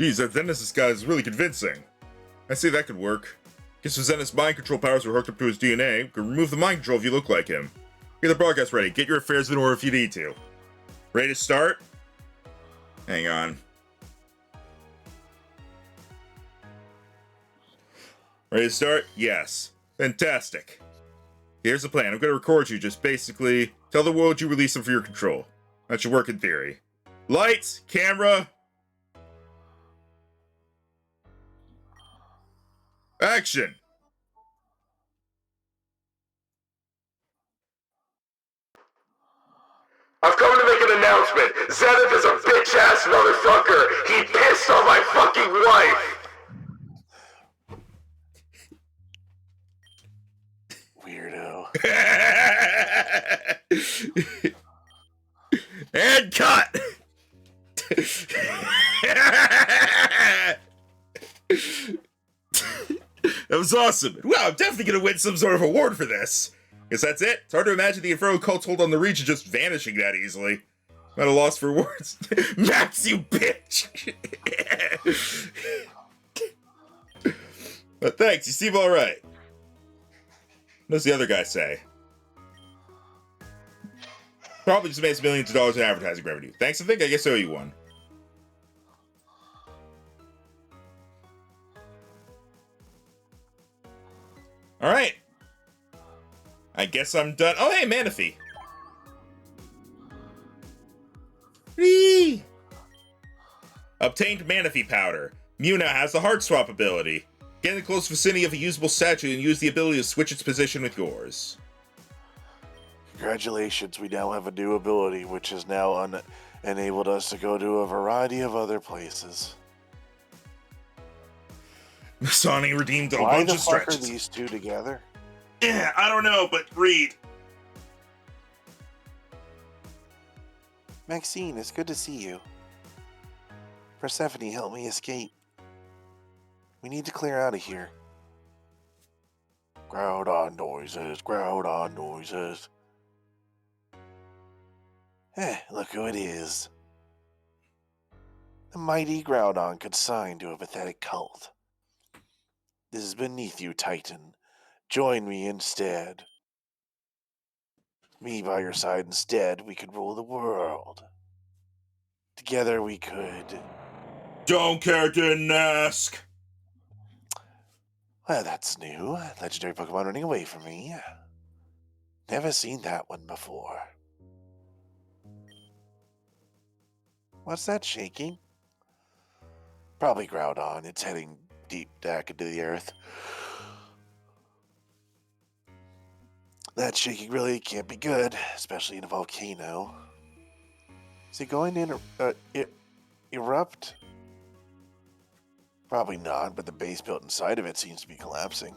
Geez, that Zenith's guy is really convincing. I say that could work. Guess if Zenith's mind control powers were hooked up to his DNA, we could remove the mind control if you look like him. Get the broadcast ready. Get your affairs in order if you need to. Ready to start? Hang on. Ready to start? Yes. Fantastic. Here's the plan. I'm going to record you. Just basically tell the world you release them for your control. That should work in theory. Lights, camera, action! I've come to make an announcement. Zenith is a bitch-ass motherfucker. He pissed on my fucking wife. Weirdo. And cut! That was awesome. Wow, I'm definitely gonna win some sort of award for this. Guess that's it. It's hard to imagine the Infernal cult's hold on the region just vanishing that easily. I'm at a loss for words. Max, you bitch! But thanks, you seem alright. What does the other guy say? Probably just makes millions of dollars in advertising revenue. Thanks, I think I guess I owe you one. Alright. I guess I'm done. Oh, hey, Manaphy. Whee! Obtained Manaphy powder. Mew now has the heart swap ability. Get in the close vicinity of a usable statue and use the ability to switch its position with yours. Congratulations, we now have a new ability, which has now enabled us to go to a variety of other places. Sonic redeemed a Why bunch the of fuck are stretches. these two together? Yeah, I don't know, but read. Maxine, it's good to see you. Persephone, help me escape. We need to clear out of here. Groudon noises, Groudon noises. Look who it is. The mighty Groudon consigned to a pathetic cult. This is beneath you, Titan. Join me instead. Me by your side instead, we could rule the world. Together we could. Don't care, didn't ask. Well, that's new. Legendary Pokemon running away from me. Never seen that one before. What's that shaking? Probably Groudon. It's heading deep back into the earth. That shaking really can't be good, especially in a volcano. Is it going to erupt? Probably not, but the base built inside of it seems to be collapsing.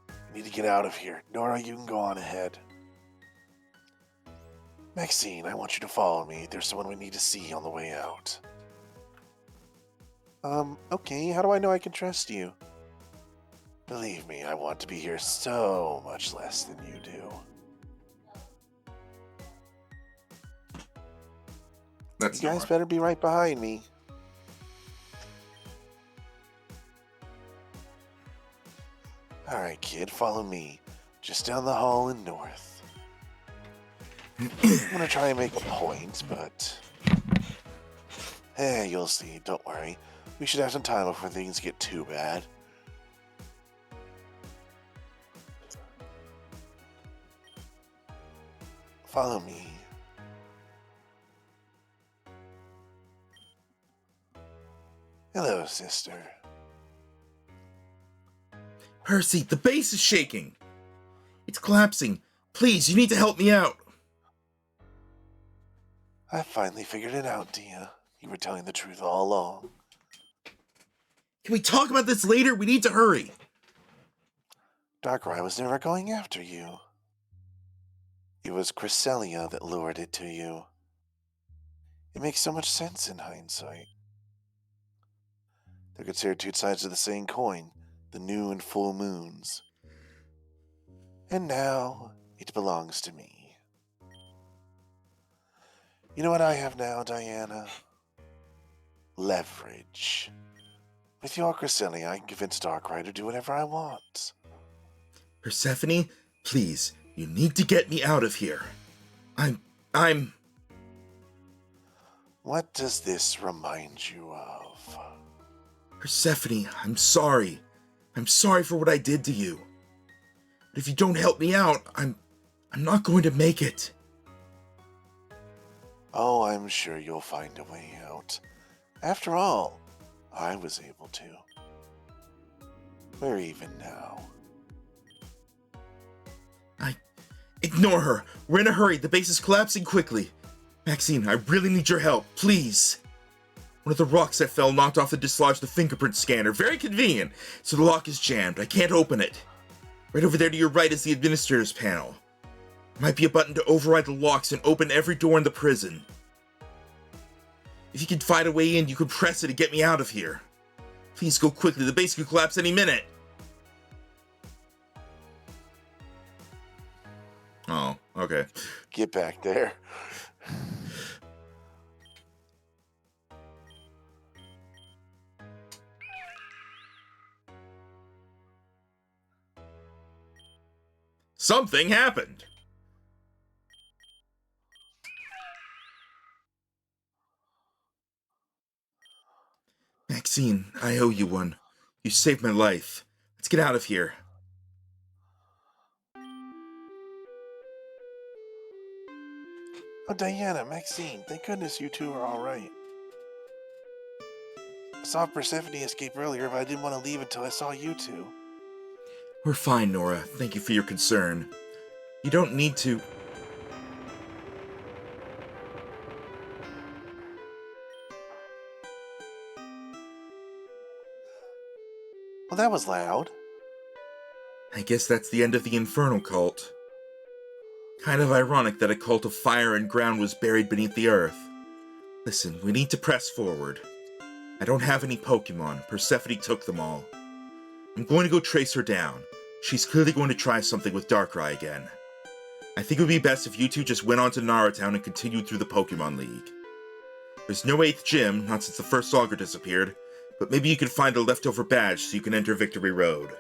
I need to get out of here. Nora, you can go on ahead. Maxine, I want you to follow me. There's someone we need to see on the way out. Okay, how do I know I can trust you? Believe me, I want to be here so much less than you do. That's You guys better be right behind me. Alright, kid, follow me. Just down the hall and north. I'm gonna try and make points, but... Hey, you'll see, don't worry. We should have some time before things get too bad. Follow me. Hello, sister. Percy, the base is shaking. It's collapsing. Please, you need to help me out. I finally figured it out, Dia. You were telling the truth all along. Can we talk about this later? We need to hurry. Darkrai was never going after you. It was Cresselia that lured it to you. It makes so much sense in hindsight. They're considered two sides of the same coin, the new and full moons. And now, it belongs to me. You know what I have now, Diana? Leverage. With your Cresselia, I can convince Darkrai to do whatever I want. Persephone, please, you need to get me out of here. I'm... What does this remind you of? Persephone, I'm sorry. I'm sorry for what I did to you. But if you don't help me out, I'm not going to make it. Oh, I'm sure you'll find a way out. After all, I was able to. We're even now. Ignore her. We're in a hurry. The base is collapsing quickly. Maxine, I really need your help. Please. One of the rocks that fell knocked off to dislodge the fingerprint scanner. Very convenient. So the lock is jammed. I can't open it. Right over there to your right is the administrator's panel. There might be a button to override the locks and open every door in the prison. If you can find a way in, you can press it to get me out of here. Please go quickly. The base could collapse any minute. Oh, okay. Get back there. Something happened. Maxine, I owe you one. You saved my life. Let's get out of here. Oh, Diana, Maxine, thank goodness you two are alright. I saw Persephone escape earlier, but I didn't want to leave until I saw you two. We're fine, Nora. Thank you for your concern. You don't need to... Well, that was loud. I guess that's the end of the Infernal Cult. Kind of ironic that a cult of fire and ground was buried beneath the earth. Listen, we need to press forward. I don't have any Pokémon. Persephone took them all. I'm going to go trace her down. She's clearly going to try something with Darkrai again. I think it would be best if you two just went on to Naratown and continued through the Pokemon League. There's no 8th gym, not since the first Augur disappeared, but maybe you could find a leftover badge so you can enter Victory Road.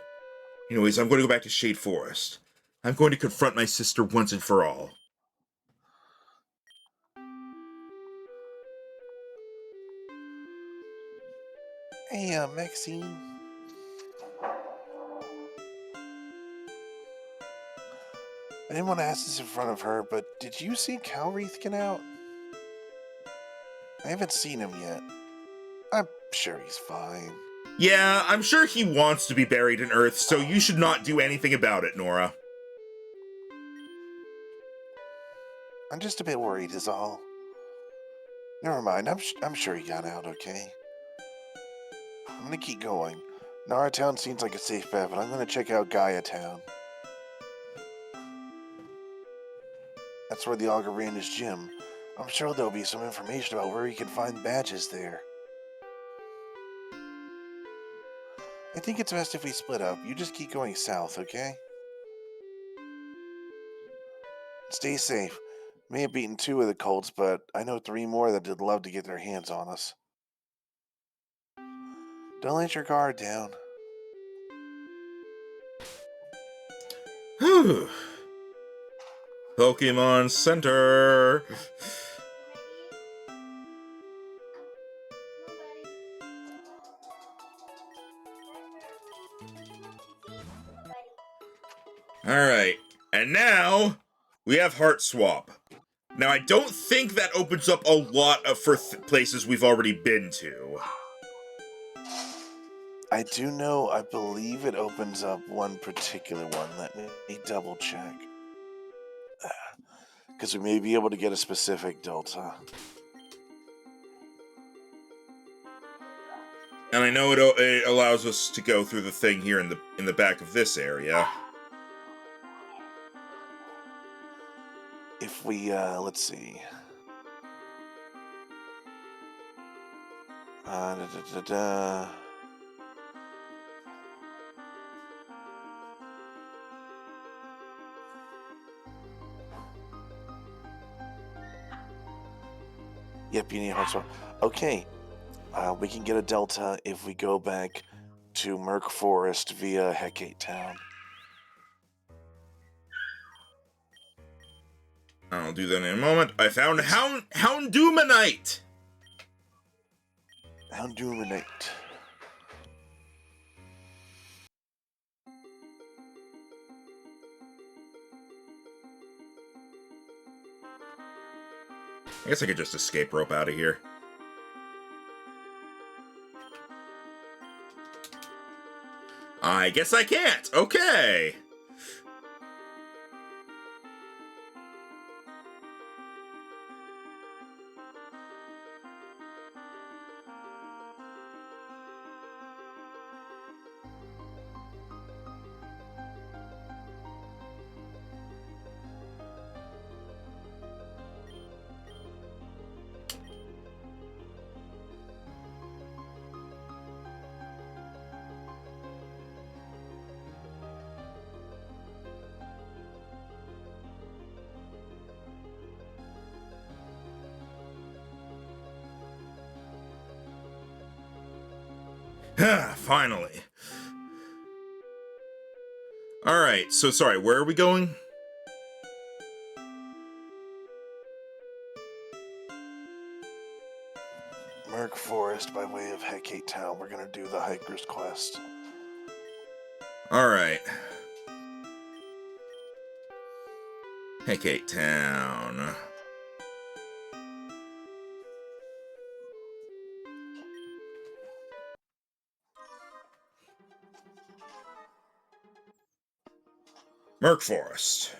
Anyways, I'm going to go back to Shade Forest. I'm going to confront my sister once and for all. Hey, Maxine. I didn't want to ask this in front of her, but did you see Calreath get out? I haven't seen him yet. I'm sure he's fine. Yeah, I'm sure he wants to be buried in Earth, so you should not do anything about it, Nora. I'm just a bit worried is all. Never mind, I'm sure he got out okay. I'm gonna keep going. Naratown seems like a safe bet, but I'm gonna check out Gaia Town. That's where the Augur ran his gym. I'm sure there'll be some information about where he can find badges there. I think it's best if we split up. You just keep going south, okay? Stay safe. May have beaten 2 of the cults, but I know 3 more that would love to get their hands on us. Don't let your guard down. Whew. Pokemon Center. Alright, and now we have Heart Swap. Now, I don't think that opens up a lot of places we've already been to. I do know, I believe it opens up one particular one. Let me double check. Because we may be able to get a specific delta. And I know it allows us to go through the thing here in the back of this area. If we, let's see. Da, da, da, da. Yep, you need a hot swap. Okay, we can get a delta if we go back to Merc Forest via Hecate Town. I'll do that in a moment. I found Houndumanite! Houndumanite. I guess I could just escape rope out of here. I guess I can't. Okay. Finally. Alright, so sorry, where are we going? Merc Forest by way of Hecate Town. We're gonna do the hiker's quest. Alright. Hecate Town. Merc Forest.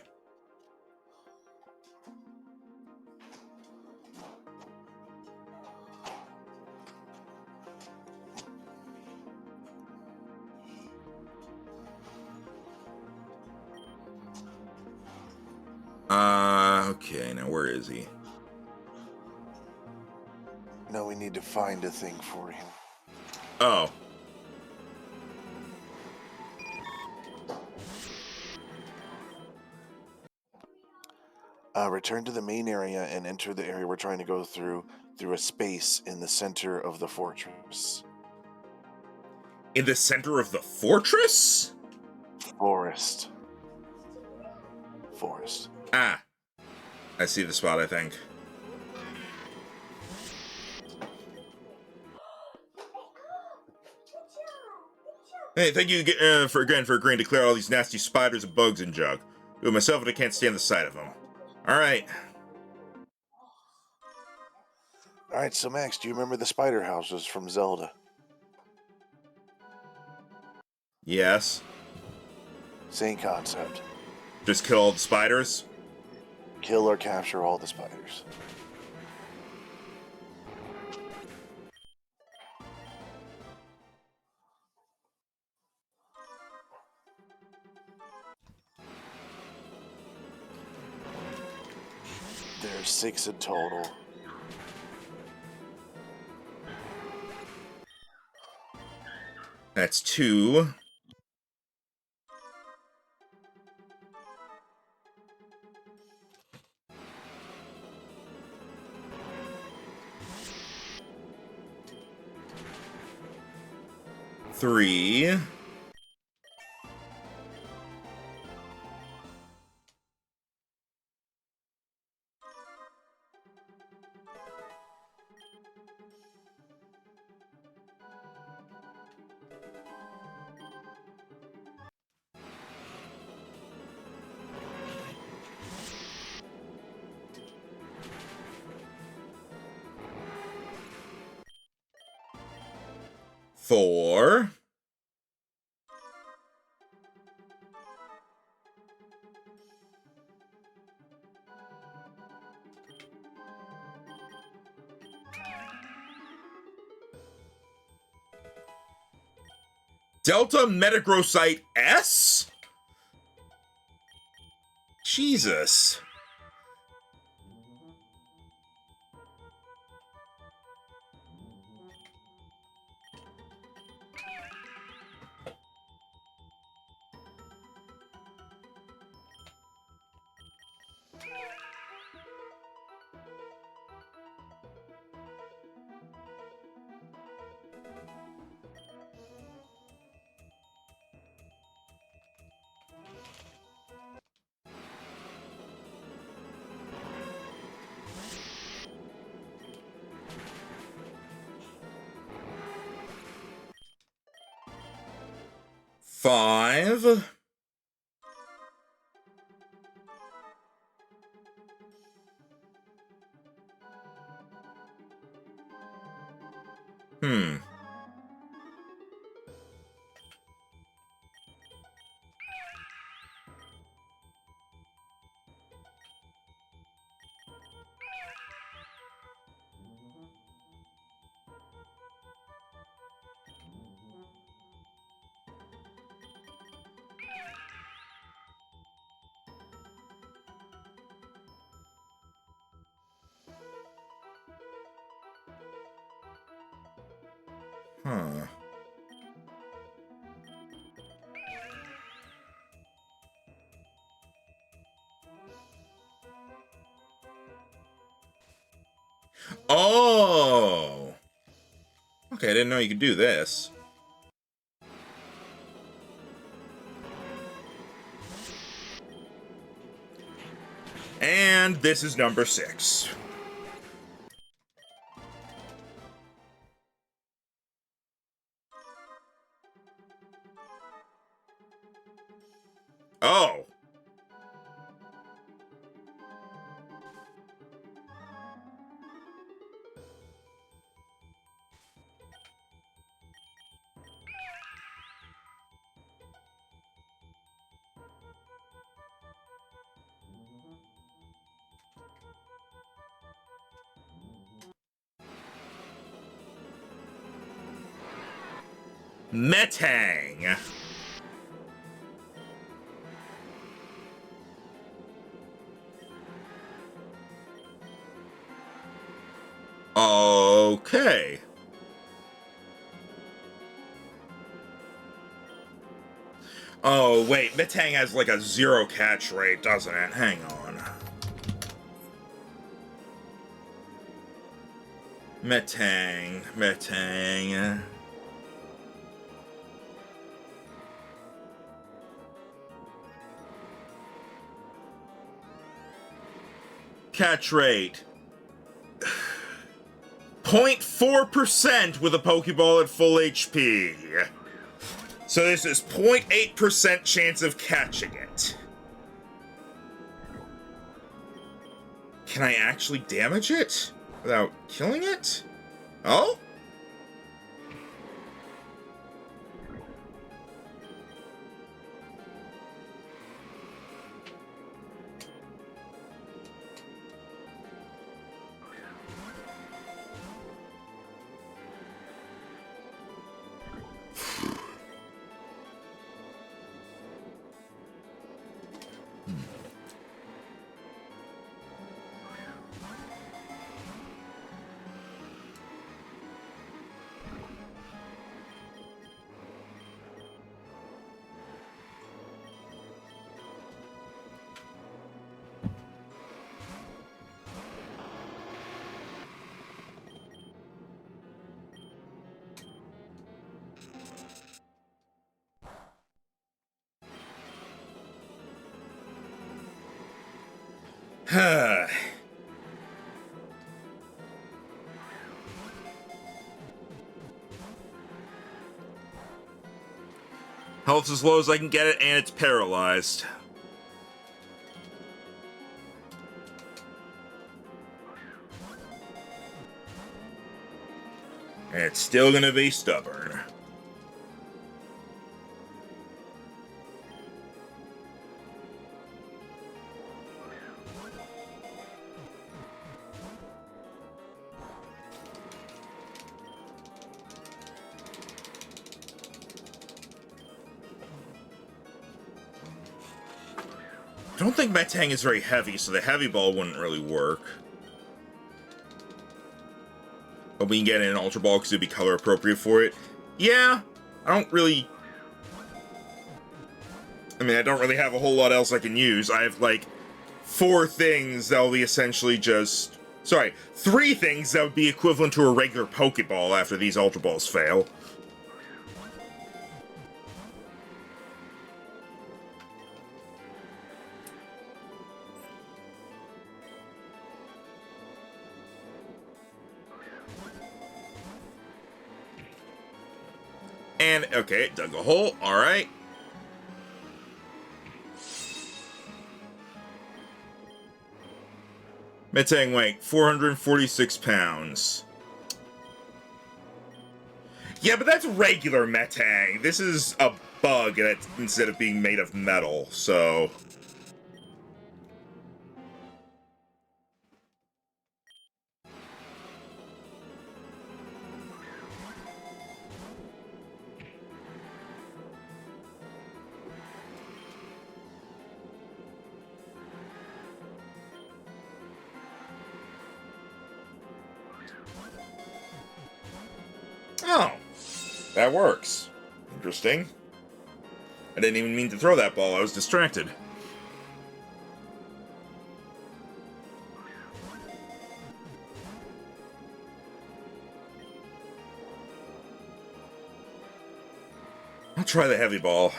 Okay, now where is he? Now we need to find a thing for him. Oh. Return to the main area and enter the area we're trying to go through a space in the center of the fortress. In the center of the fortress? Forest. Ah. I see the spot, I think. Hey, thank you for agreeing to clear all these nasty spiders and bugs and junk. Do it myself, and I can't stand the sight of them. Alright. Alright, so Max, do you remember the spider houses from Zelda? Yes. Same concept. Just kill all the spiders? Kill or capture all the spiders. There's 6 in total. That's 2. Three. Four. Delta Metagrocyte S? Jesus. Five. Huh. Oh! Okay, I didn't know you could do this. And this is number 6. Oh! Metang! Okay. Oh, wait, Metang has like a 0 catch rate, doesn't it? Hang on. Metang. Catch rate. 0.4% with a Pokeball at full HP. So this is 0.8% chance of catching it. Can I actually damage it without killing it? Oh? Health's as low as I can get it, and it's paralyzed. And it's still gonna be stubborn. I don't think Metang is very heavy, so the heavy ball wouldn't really work. But we can get an Ultra Ball because it'd be color appropriate for it. Yeah, I don't really have a whole lot else I can use. I have, like, 4 things that will be essentially just... Sorry, 3 things that would be equivalent to a regular Pokeball after these Ultra Balls fail. And, okay, it dug a hole, alright. Metang weight, 446 pounds. Yeah, but that's regular Metang. This is a bug instead of being made of metal, so... Oh, that works. Interesting. I didn't even mean to throw that ball, I was distracted. I'll try the heavy ball.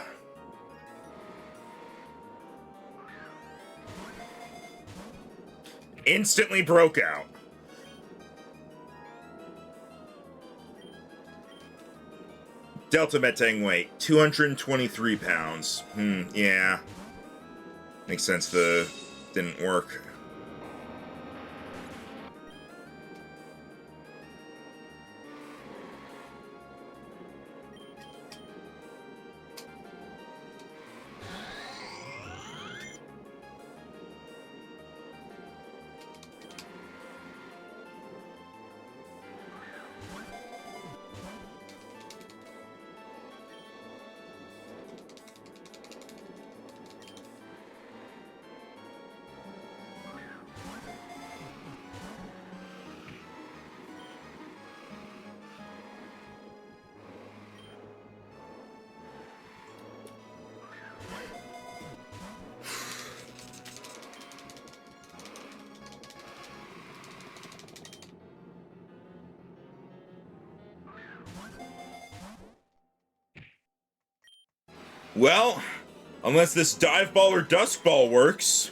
Instantly broke out. Delta Metang weight, 223 pounds. Yeah. Makes sense the didn't work. Well, unless this dive ball or dusk ball works.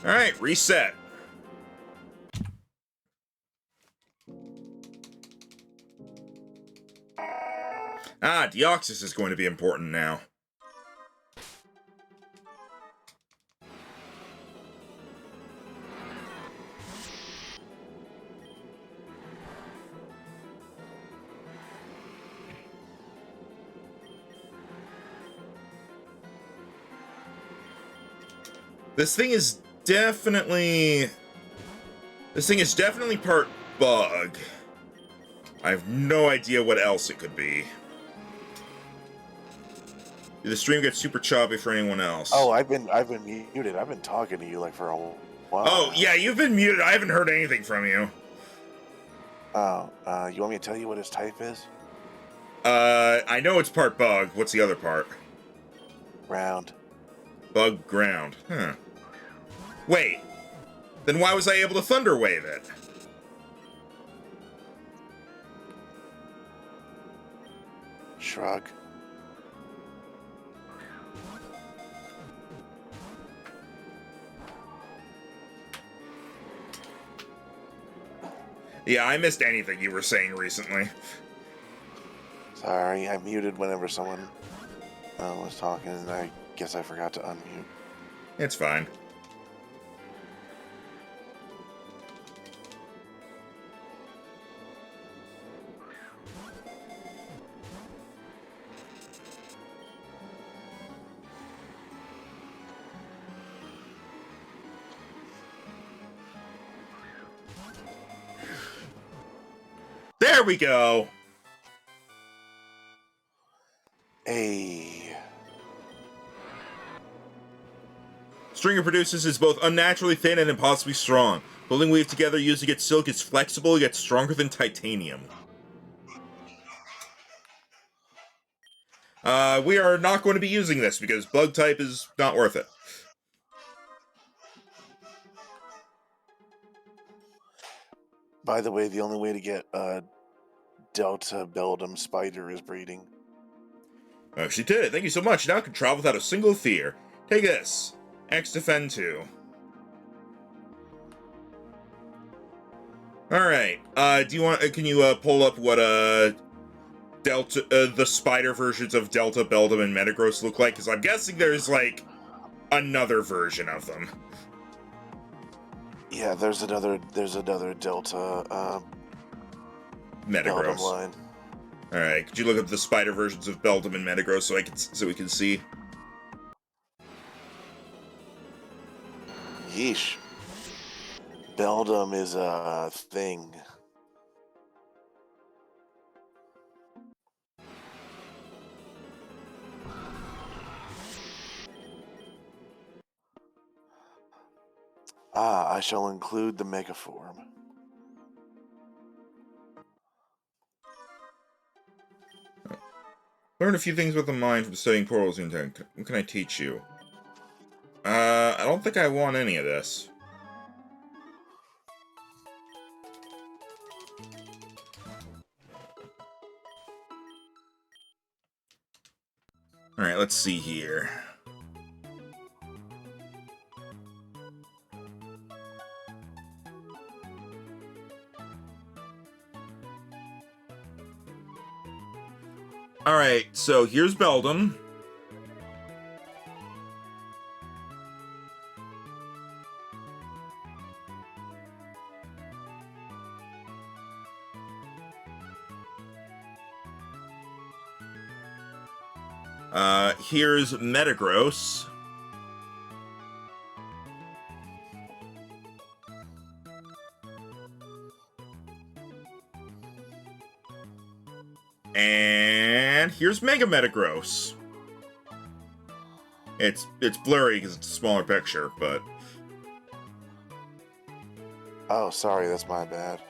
Alright, reset. Ah, Deoxys is going to be important now. This thing is definitely part bug. I have no idea what else it could be. Did the stream get super choppy for anyone else? Oh, I've been muted. I've been talking to you like for a while. Oh, yeah, you've been muted. I haven't heard anything from you. Oh, you want me to tell you what his type is? I know it's part bug. What's the other part? Ground. Bug ground. Huh. Wait. Then why was I able to Thunder Wave it? Shrug. Yeah, I missed anything you were saying recently. Sorry, I muted whenever someone was talking, and I guess I forgot to unmute. It's fine. There we go! Hey. Stringer produces is both unnaturally thin and impossibly strong. Pulling weave together using its silk is flexible yet stronger than titanium. We are not going to be using this because bug type is not worth it. By the way, the only way to get Delta Beldum Spider is breeding. Oh, she did it. Thank you so much. Now can travel without a single fear. Take this. X defend 2. Alright. Do you want... can you pull up what Delta... the spider versions of Delta, Beldum, and Metagross look like? Because I'm guessing there's, like, another version of them. Yeah, there's another Delta Metagross. Beldum line. Alright, could you look up the spider versions of Beldum and Metagross so we can see? Yeesh. Beldum is a thing. Ah, I shall include the Megaform. Learn a few things about the mind from studying portals. What can I teach you? I don't think I want any of this. Alright, let's see here. Alright, so here's Beldum. Here's Metagross. And here's Mega Metagross. It's blurry because it's a smaller picture, but... Oh, sorry, that's my bad.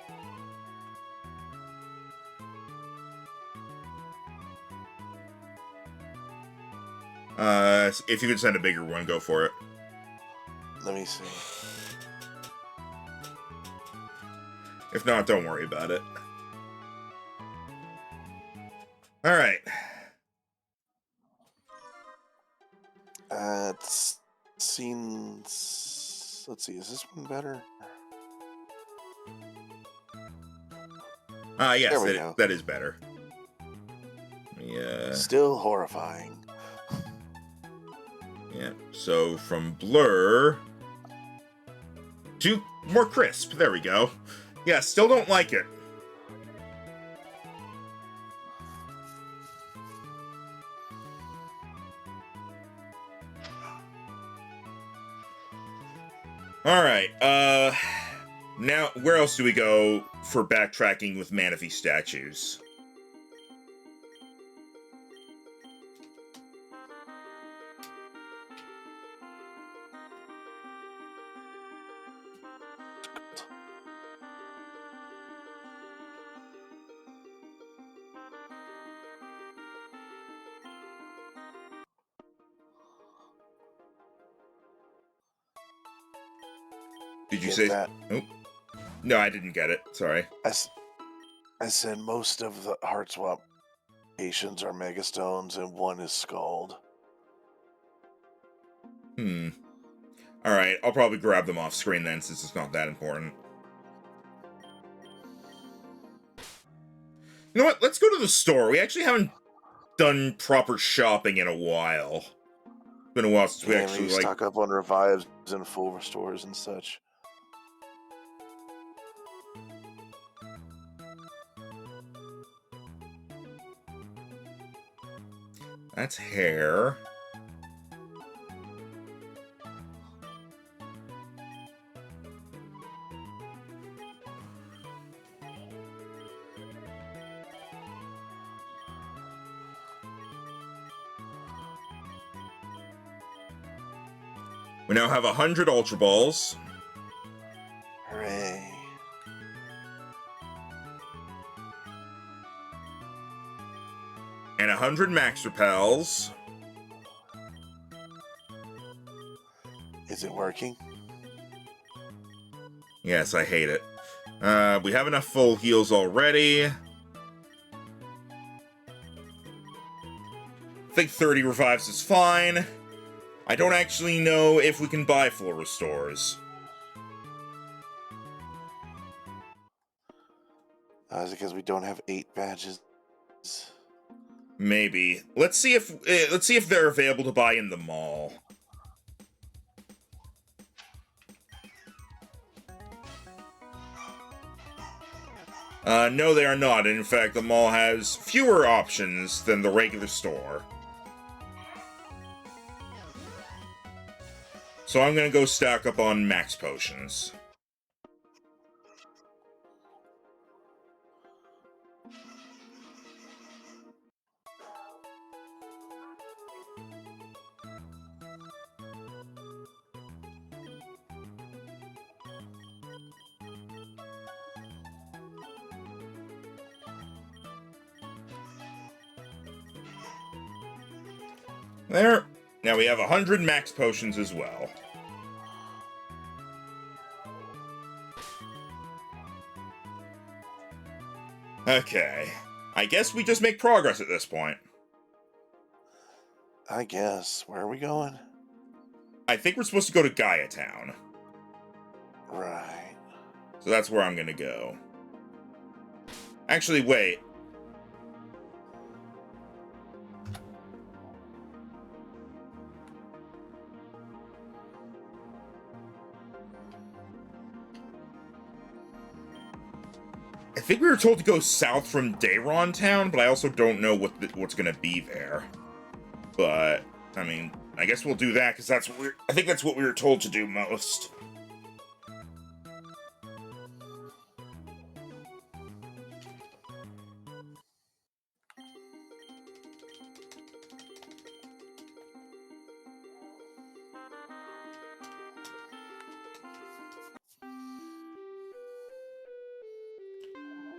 If you could send a bigger one, go for it. Let me see. If not, don't worry about it. Alright. It's scenes. Let's see, is this one better? Yes, There we go. that is better. Yeah. Still horrifying. Yeah. So from blur to more crisp. There we go. Yeah, still don't like it. Alright, now, where else do we go for backtracking with Manaphy statues? Did you Get say that? Oh. No, I didn't get it. Sorry. I said most of the heart swap patients are megastones and one is scald. Alright, I'll probably grab them off screen then, since it's not that important. You know what? Let's go to the store. We actually haven't done proper shopping in a while. It's been a while since we actually, maybe stock up on revives and full restores and such. That's hair. We now have 100 Ultra Balls. Hooray. And 100 Max Repels. Is it working? Yes, I hate it. We have enough full heals already. I think 30 revives is fine. I don't actually know if we can buy full restores. Is it because we don't have 8 badges? Maybe. Let's see if they're available to buy in the mall. No, they are not. In fact, the mall has fewer options than the regular store. So I'm gonna go stack up on max potions. There. Now we have 100 max potions as well. Okay. I guess we just make progress at this point. I guess. Where are we going? I think we're supposed to go to Gaia Town. Right. So that's where I'm gonna go. Actually, wait. I think we were told to go south from Dayron Town, but I also don't know what's gonna be there. But I mean, I guess we'll do that because I think that's what we were told to do most.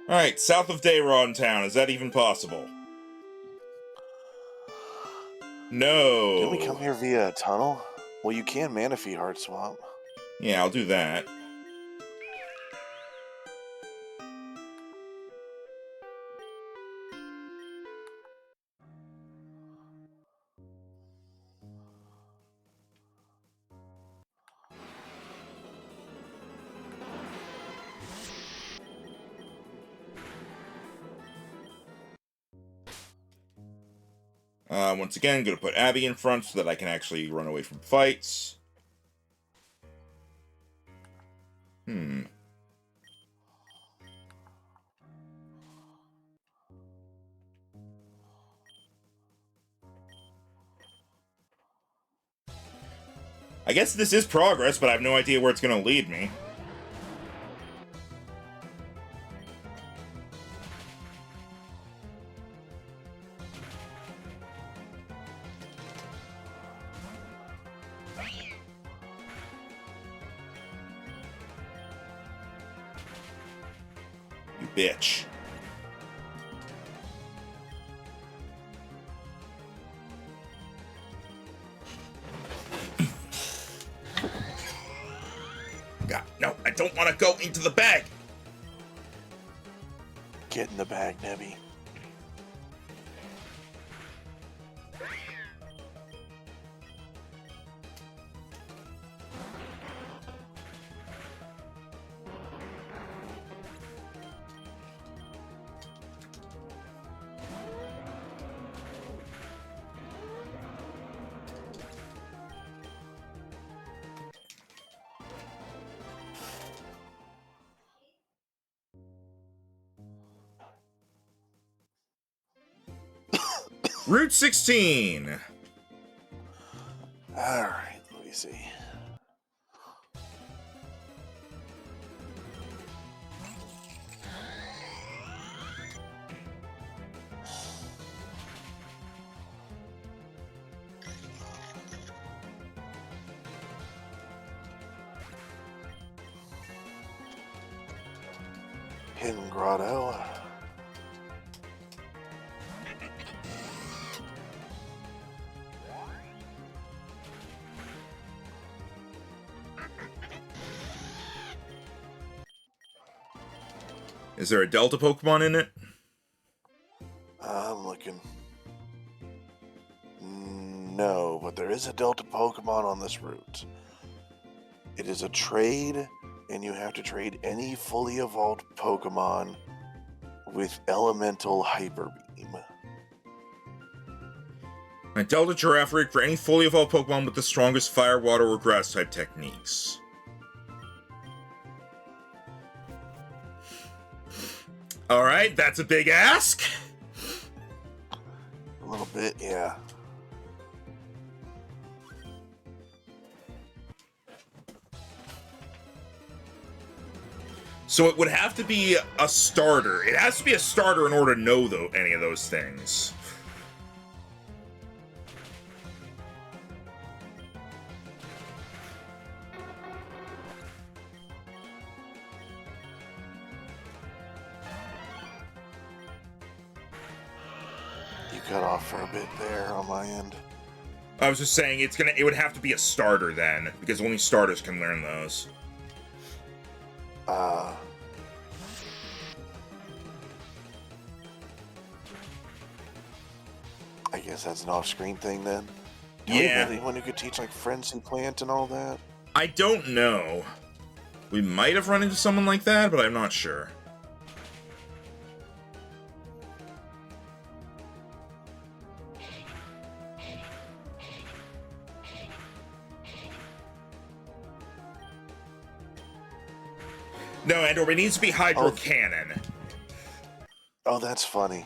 Alright, south of Dayron Town, is that even possible? No. Didn't we come here via a tunnel? Well, you can Manaphy Heart Swap. Yeah, I'll do that. Once again, going to put Abby in front so that I can actually run away from fights. I guess this is progress, but I have no idea where it's going to lead me. You bitch. God, no, I don't want to go into the bag. Get in the bag, Nebby. Route 16. Alright, let me see. Hidden Grotto. Is there a Delta Pokemon in it? I'm looking. No, but there is a Delta Pokemon on this route. It is a trade, and you have to trade any fully evolved Pokemon with Elemental Hyper Beam. A Delta Girafarig for any fully evolved Pokemon with the strongest Fire, Water, or Grass type techniques. Alright, that's a big ask. A little bit, yeah. So it would have to be a starter. It has to be a starter in order to know any of those things. You cut off for a bit there on my end. I was just saying it would have to be a starter then, because only starters can learn those. I guess that's an off-screen thing then. Yeah. Anyone who could teach like Frenzy Plant and all that? I don't know. We might have run into someone like that, but I'm not sure. No, Andor, it needs to be Hydro Cannon. Oh, that's funny.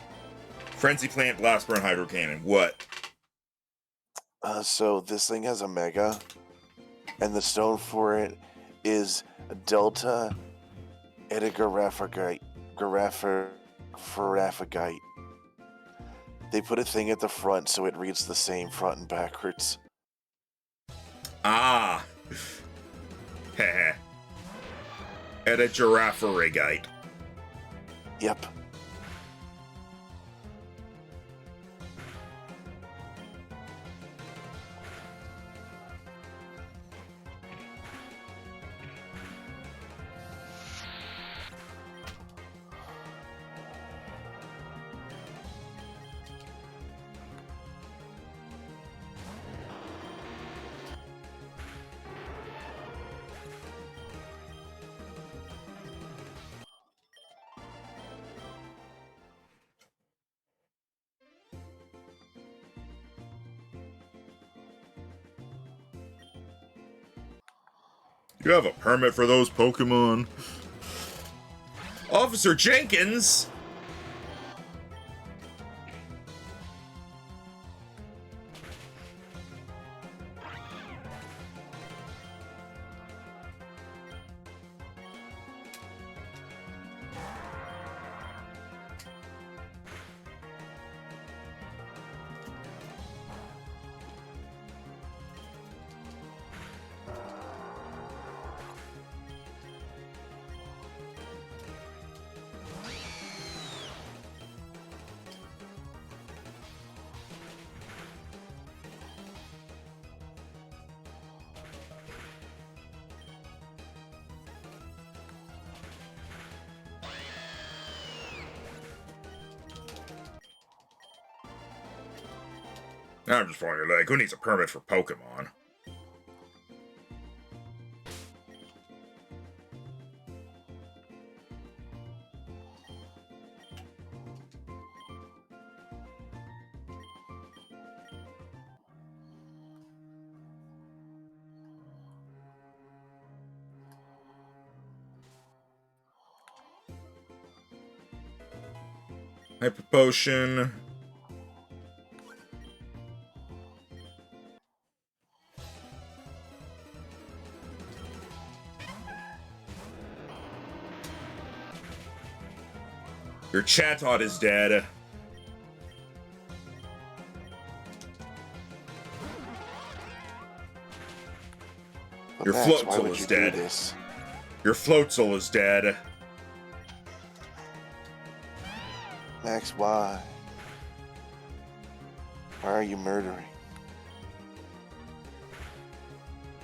Frenzy Plant, Blast Burn, Hydro Cannon. What? So this thing has a Mega, and the stone for it is a Delta Edgarafagite. Garafagite. They put a thing at the front so it reads the same front and backwards. Ah. Heh. At a Girafarigite. Yep. You have a permit for those Pokemon? Officer Jenkins! I'm just wondering, like, who needs a permit for Pokemon? Hyper Potion. Your Chatot is dead. But Your Max, why Floatzel would is you do dead. this? Your Floatzel is dead. Max, why? Why are you murdering?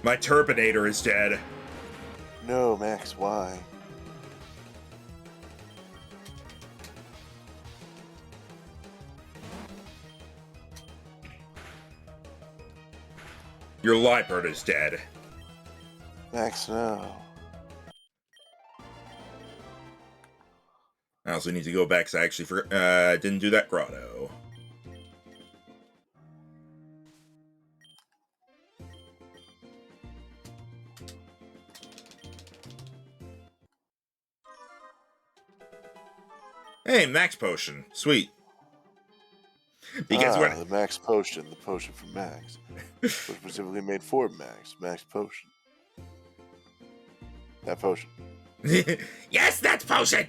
My Turbinator is dead. No, Max, why? Your Liepard is dead. Max, no. I also need to go back because I actually didn't do that grotto. Hey, Max Potion. Sweet. Because the Max Potion, the potion from Max. Was specifically made for Max. Max Potion. That potion. Yes, that potion!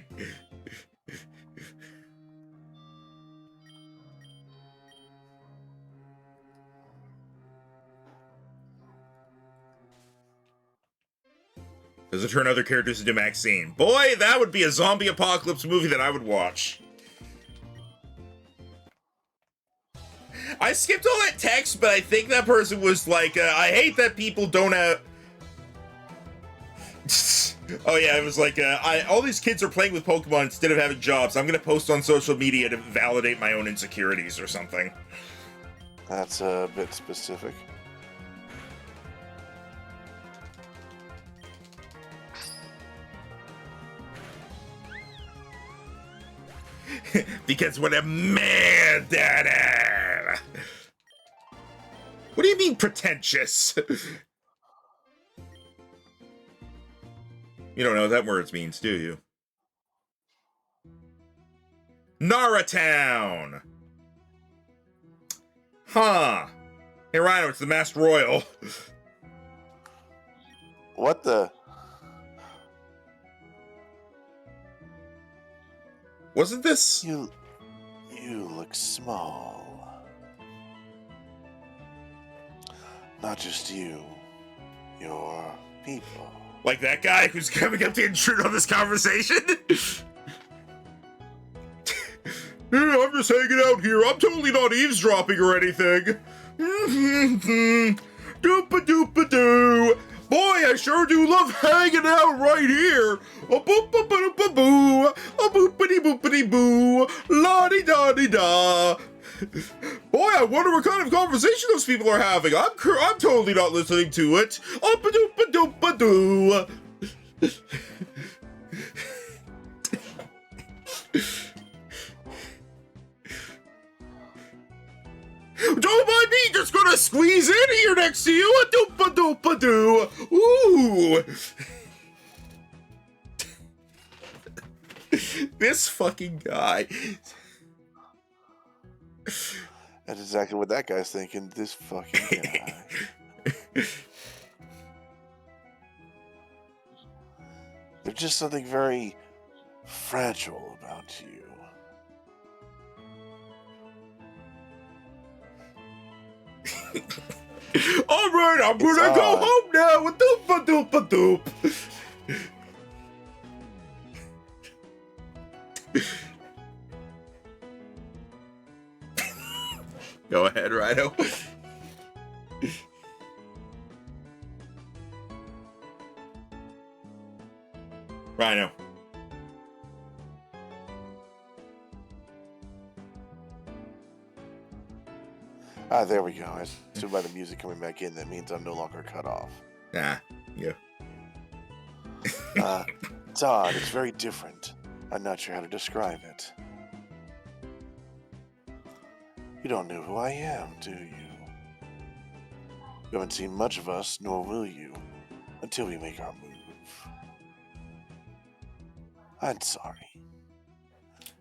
Does it turn other characters into Maxine? Boy, that would be a zombie apocalypse movie that I would watch. I skipped all that text, but I think that person was like, I hate that people don't have... Oh yeah, it was like, all these kids are playing with Pokemon instead of having jobs. I'm gonna post on social media to validate my own insecurities or something. That's a bit specific. Because when a man did it. What do you mean pretentious? You don't know what that word means, do you? Naratown! Huh. Hey Rhino, it's the Masked Royal. What the? Wasn't this? You look small. Not just you. Your people. Like that guy who's coming up to intrude on this conversation? I'm just hanging out here. I'm totally not eavesdropping or anything. Doopa-doopa-doo. Boy, I sure do love hanging out right here. A boop-a-boop-a-boo. A boopity-boopity-boo. La-di-da-di-da. Boy, I wonder what kind of conversation those people are having. I'm totally not listening to it. Up-a-doop-a-doop-a-doo. Don't mind me, just gonna squeeze in here next to you. A doop-a-doop-a-doo. Ooh. This fucking guy. That's exactly what that guy's thinking. This fucking guy. There's just something very fragile about you. All right, I'm gonna go home now. With doop-a-doop-a-doop. Go ahead, Rhino. Rhino. Ah, there we go. I assume by the music coming back in, that means I'm no longer cut off. Nah, yeah. It's odd. It's very different. I'm not sure how to describe it. You don't know who I am, do you? You haven't seen much of us, nor will you, until we make our move. I'm sorry.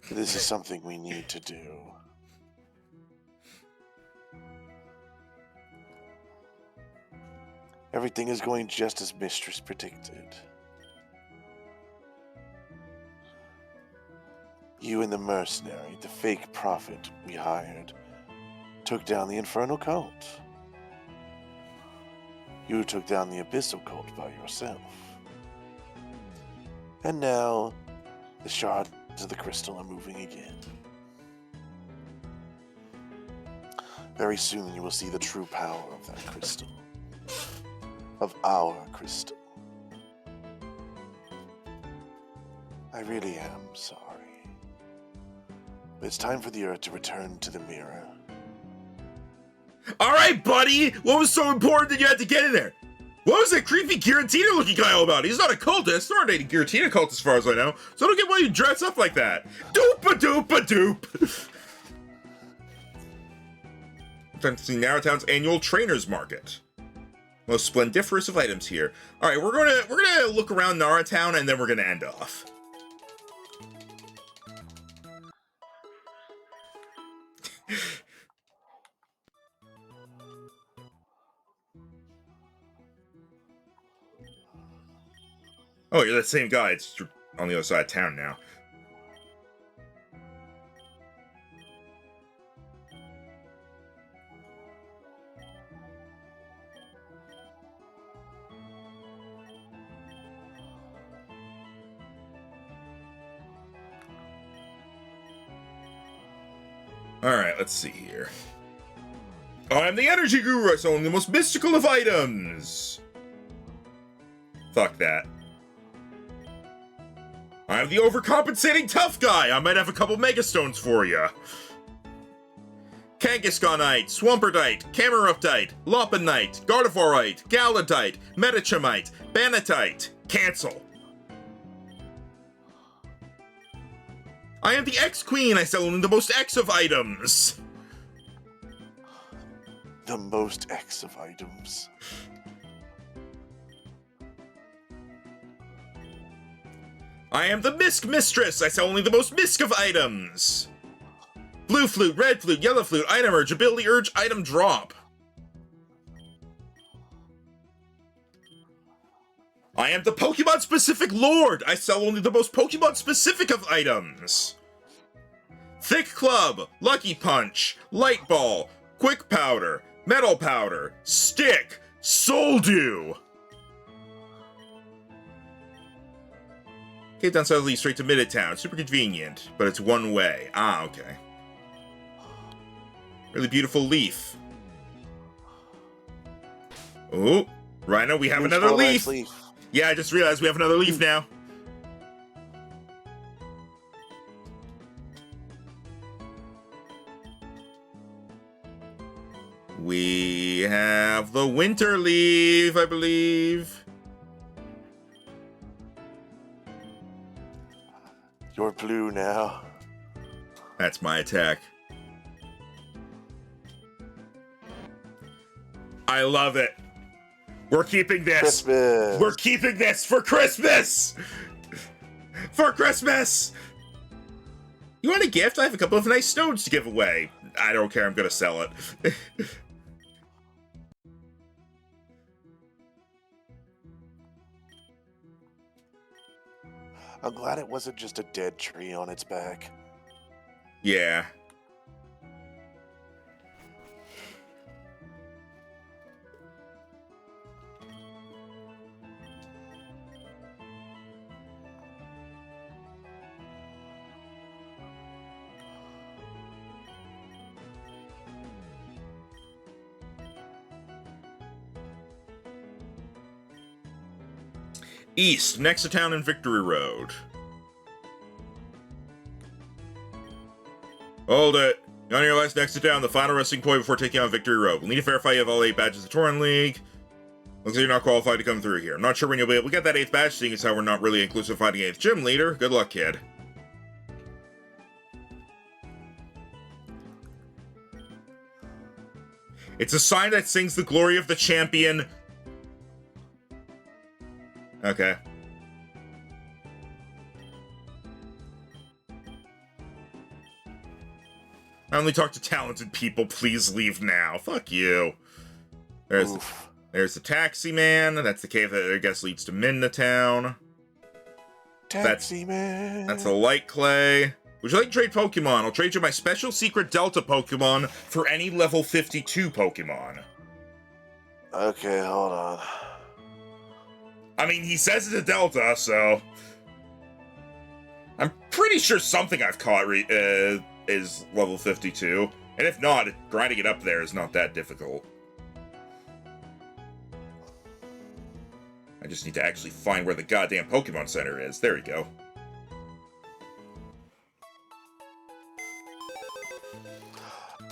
This is something we need to do. Everything is going just as Mistress predicted. You and the mercenary, the fake prophet we hired, took down the infernal cult. You took down the abyssal cult by yourself. And now, the shards of the crystal are moving again. Very soon you will see the true power of that crystal. Of our crystal. I really am sorry. But it's time for the Earth to return to the mirror. All right, buddy. What was so important that you had to get in there? What was that creepy Giratina-looking guy all about? He's not a cultist. There aren't any Giratina cultists as far as I know. So I don't get why you dress up like that. Doop-a-doop-a-doop. Time to see Narrowtown's annual Trainers Market. Most splendiferous of items here. All right, we're gonna look around Narrowtown and then we're gonna end off. Oh, you're that same guy. It's on the other side of town now. Alright, let's see here. I'm the energy guru, so I'm the most mystical of items! Fuck that. I'm the overcompensating tough guy! I might have a couple megastones for ya. Kangaskhanite, Swamperdite, Cameruptite, Lopunite, Gardevoirite, Galadite, Metachamite, Banatite. Cancel. I am the X-Queen! I sell only the most X of items! The most X of items. I am the Misk Mistress! I sell only the most Misk of items! Blue Flute, Red Flute, Yellow Flute, Item Urge, Ability Urge, Item Drop. I am the Pokemon-specific Lord! I sell only the most Pokemon-specific of items! Thick Club, Lucky Punch, Light Ball, Quick Powder, Metal Powder, Stick, Soul Dew! Cape Town Southerly straight to Midtown. Super convenient, but it's one way. Ah, okay. Really beautiful leaf. Oh, Rhino, we have another leaf! Yeah, I just realized we have another leaf now. We have the winter leaf, I believe. You're blue now. That's my attack. I love it. We're keeping this. Christmas. We're keeping this for Christmas. For Christmas. You want a gift? I have a couple of nice stones to give away. I don't care, I'm gonna sell it. I'm glad it wasn't just a dead tree on its back. Yeah. East, next to town in Victory Road. Hold it. You're on your last next to town, the final resting point before taking on Victory Road. We'll need to verify you have all 8 badges of Touring League. Looks like you're not qualified to come through here. I'm not sure when you'll be able to get that 8th badge, seeing as how we're not really inclusive fighting 8th gym leader. Good luck, kid. It's a sign that sings the glory of the champion. Okay. I only talk to talented people. Please leave now. Fuck you. There's the taxi man. That's the cave that I guess leads to Minna Town. Taxi man. That's a light clay. Would you like to trade Pokemon? I'll trade you my special secret Delta Pokemon for any level 52 Pokemon. Okay, hold on. I mean, he says it's a Delta, so... I'm pretty sure something I've caught is level 52. And if not, grinding it up there is not that difficult. I just need to actually find where the goddamn Pokemon Center is. There we go.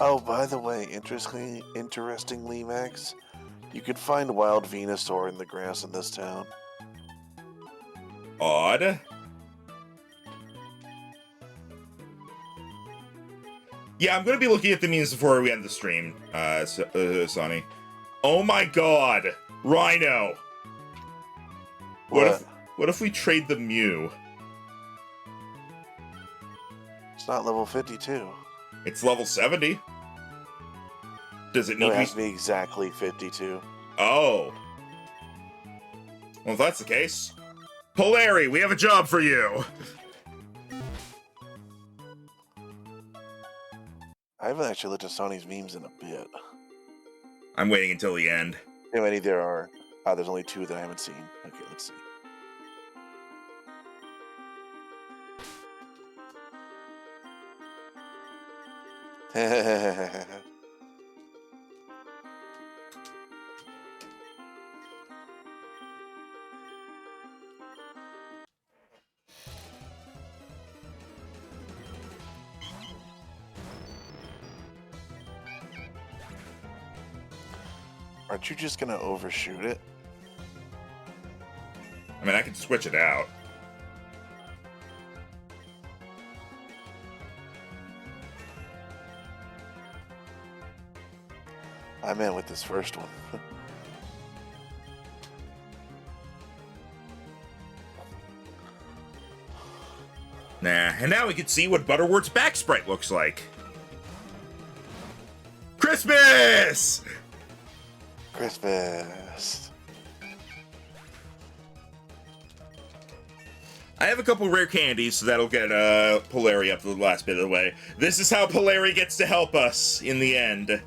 Oh, by the way, interestingly, Max, you can find wild Venusaur in the grass in this town. Odd. Yeah, I'm gonna be looking at the memes before we end the stream, Sonny. Oh my god! Rhino! What if we trade the Mew? It's not level 52. It's level 70. Does it need No, it to has to be exactly 52. Oh. Well, if that's the case, Polari, we have a job for you. I haven't actually looked at Sony's memes in a bit. I'm waiting until the end. How many there are? There's only 2 that I haven't seen. Okay, let's see. Aren't you just gonna overshoot it? I mean, I can switch it out. I meant with this first one. Nah, and now we can see what Butterwort's back sprite looks like. Christmas! Christmas. I have a couple rare candies, so that'll get Polari up the last bit of the way. This is how Polari gets to help us in the end.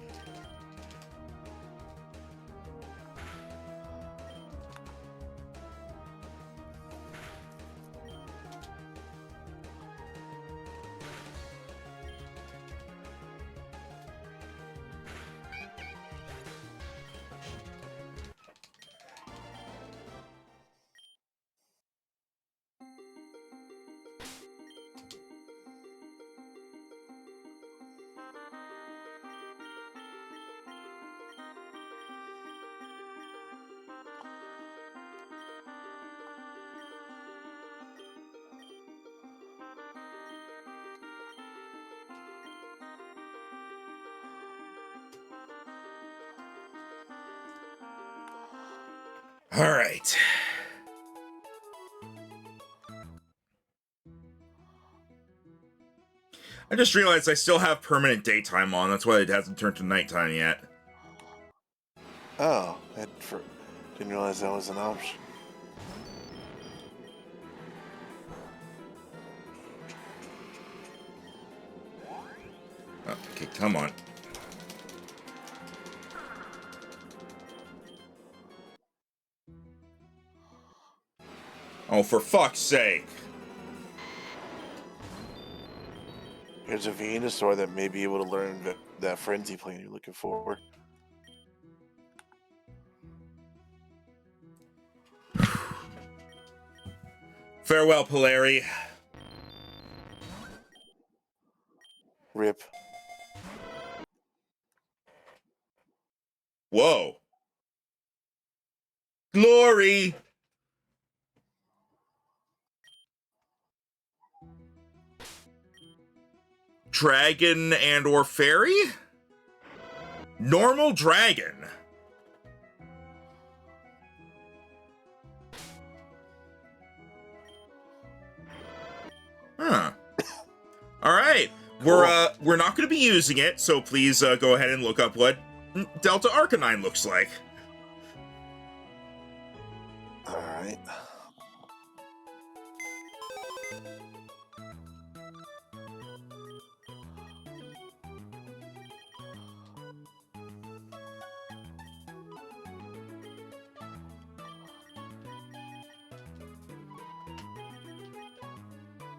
All right. I just realized I still have permanent daytime on. That's why it hasn't turned to nighttime yet. Oh, didn't realize that was an option. Okay, come on. Oh, for fuck's sake. Here's a Venusaur that may be able to learn that frenzy plan you're looking for. Farewell, Polari. Rip. Whoa. Glory! Dragon and or fairy? Normal dragon. Huh. All right. We're not going to be using it, so please go ahead and look up what Delta Arcanine looks like. All right.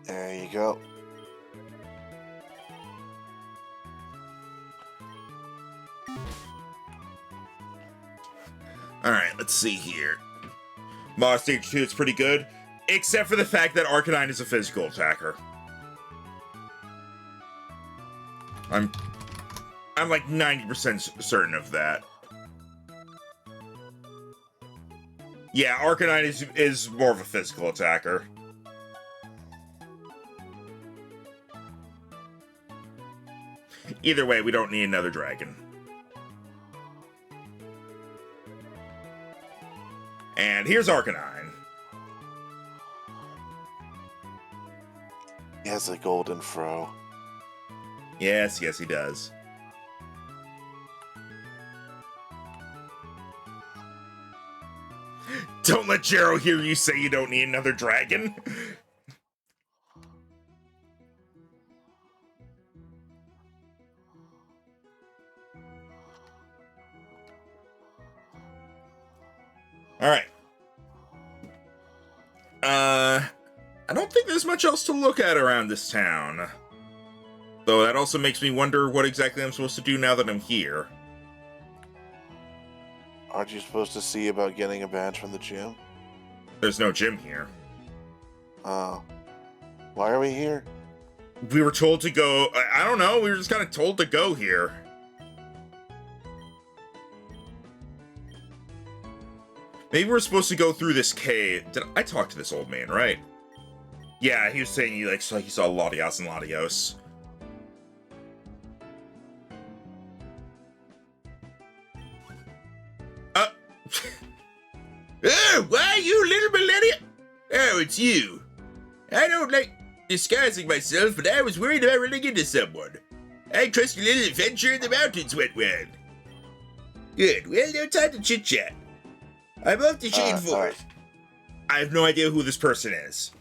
There you go. Alright, let's see here. Moss Stage 2 is pretty good, except for the fact that Arcanine is a physical attacker. I'm like 90% certain of that. Yeah, Arcanine is more of a physical attacker. Either way, we don't need another dragon. And here's Arcanine. He has a golden fro. Yes, he does. Don't let Jero hear you say you don't need another dragon. Alright. I don't think there's much else to look at around this town. Though that also makes me wonder what exactly I'm supposed to do now that I'm here. Aren't you supposed to see about getting a badge from the gym? There's no gym here. Oh. Why are we here? We were told to go... I don't know, we were just kind of told to go here. Maybe we're supposed to go through this cave. Did I talk to this old man, right? Yeah, he was saying he saw Latios and Latios. Oh, why, you little millennial? Oh, it's you. I don't like disguising myself, but I was worried about running into someone. I trust your little adventure in the mountains went well. Good, well, no time to chit-chat. I'm off to Shade Forest. I have no idea who this person is.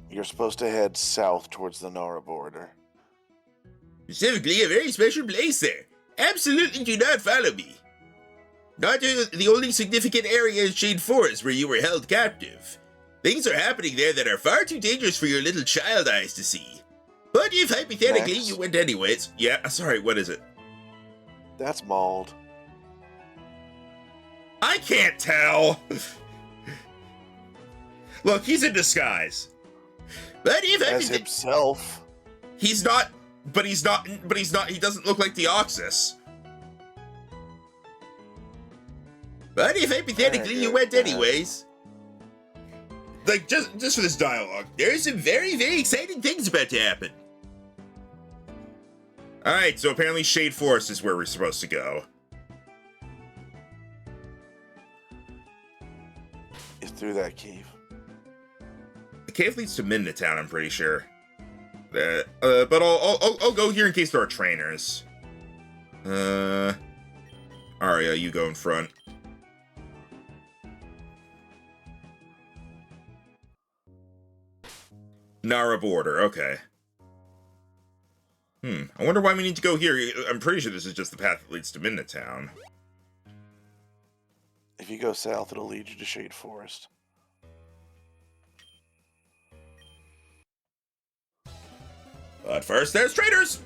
You're supposed to head south towards the Nara border. Specifically, a very special place there. Absolutely do not follow me. Not the only significant area is Shade Forest where you were held captive. Things are happening there that are far too dangerous for your little child eyes to see. But if hypothetically you went anyways... Yeah, sorry, what is it? That's Mauled. I can't tell. Look, he's in disguise. But if As himself. He's not, he doesn't look like the Oxus. But if hypothetically you went anyways, like, just for this dialogue, there's some very, very exciting things about to happen. Alright, so apparently Shade Forest is where we're supposed to go. It's through that cave. The cave leads to Midna Town, I'm pretty sure. But I'll go here in case there are trainers. Arya, you go in front. Nara border, okay. I wonder why we need to go here. I'm pretty sure this is just the path that leads to Midna Town. If you go south, it'll lead you to Shade Forest. But first, there's traders!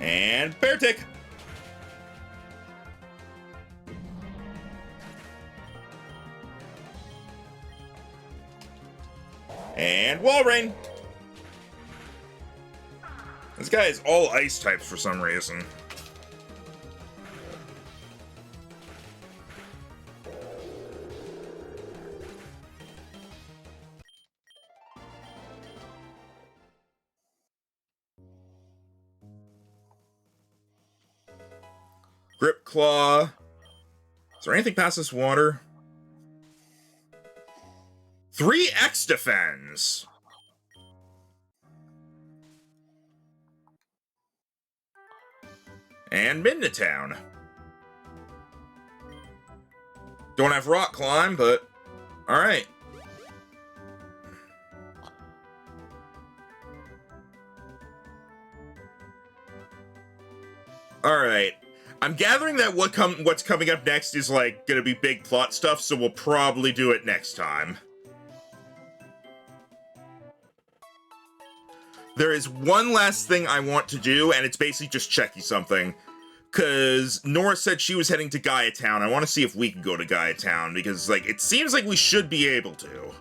And Bear Tick! And Wall Rain! This guy is all ice types for some reason. Grip Claw. Is there anything past this water? 3x defense! And Midna Town. Don't have Rock Climb, but alright. Alright. I'm gathering that what's coming up next is, like, gonna be big plot stuff, so we'll probably do it next time. There is one last thing I want to do, and it's basically just checky something. Because Nora said she was heading to Gaia Town. I want to see if we can go to Gaia Town, because, like, it seems like we should be able to.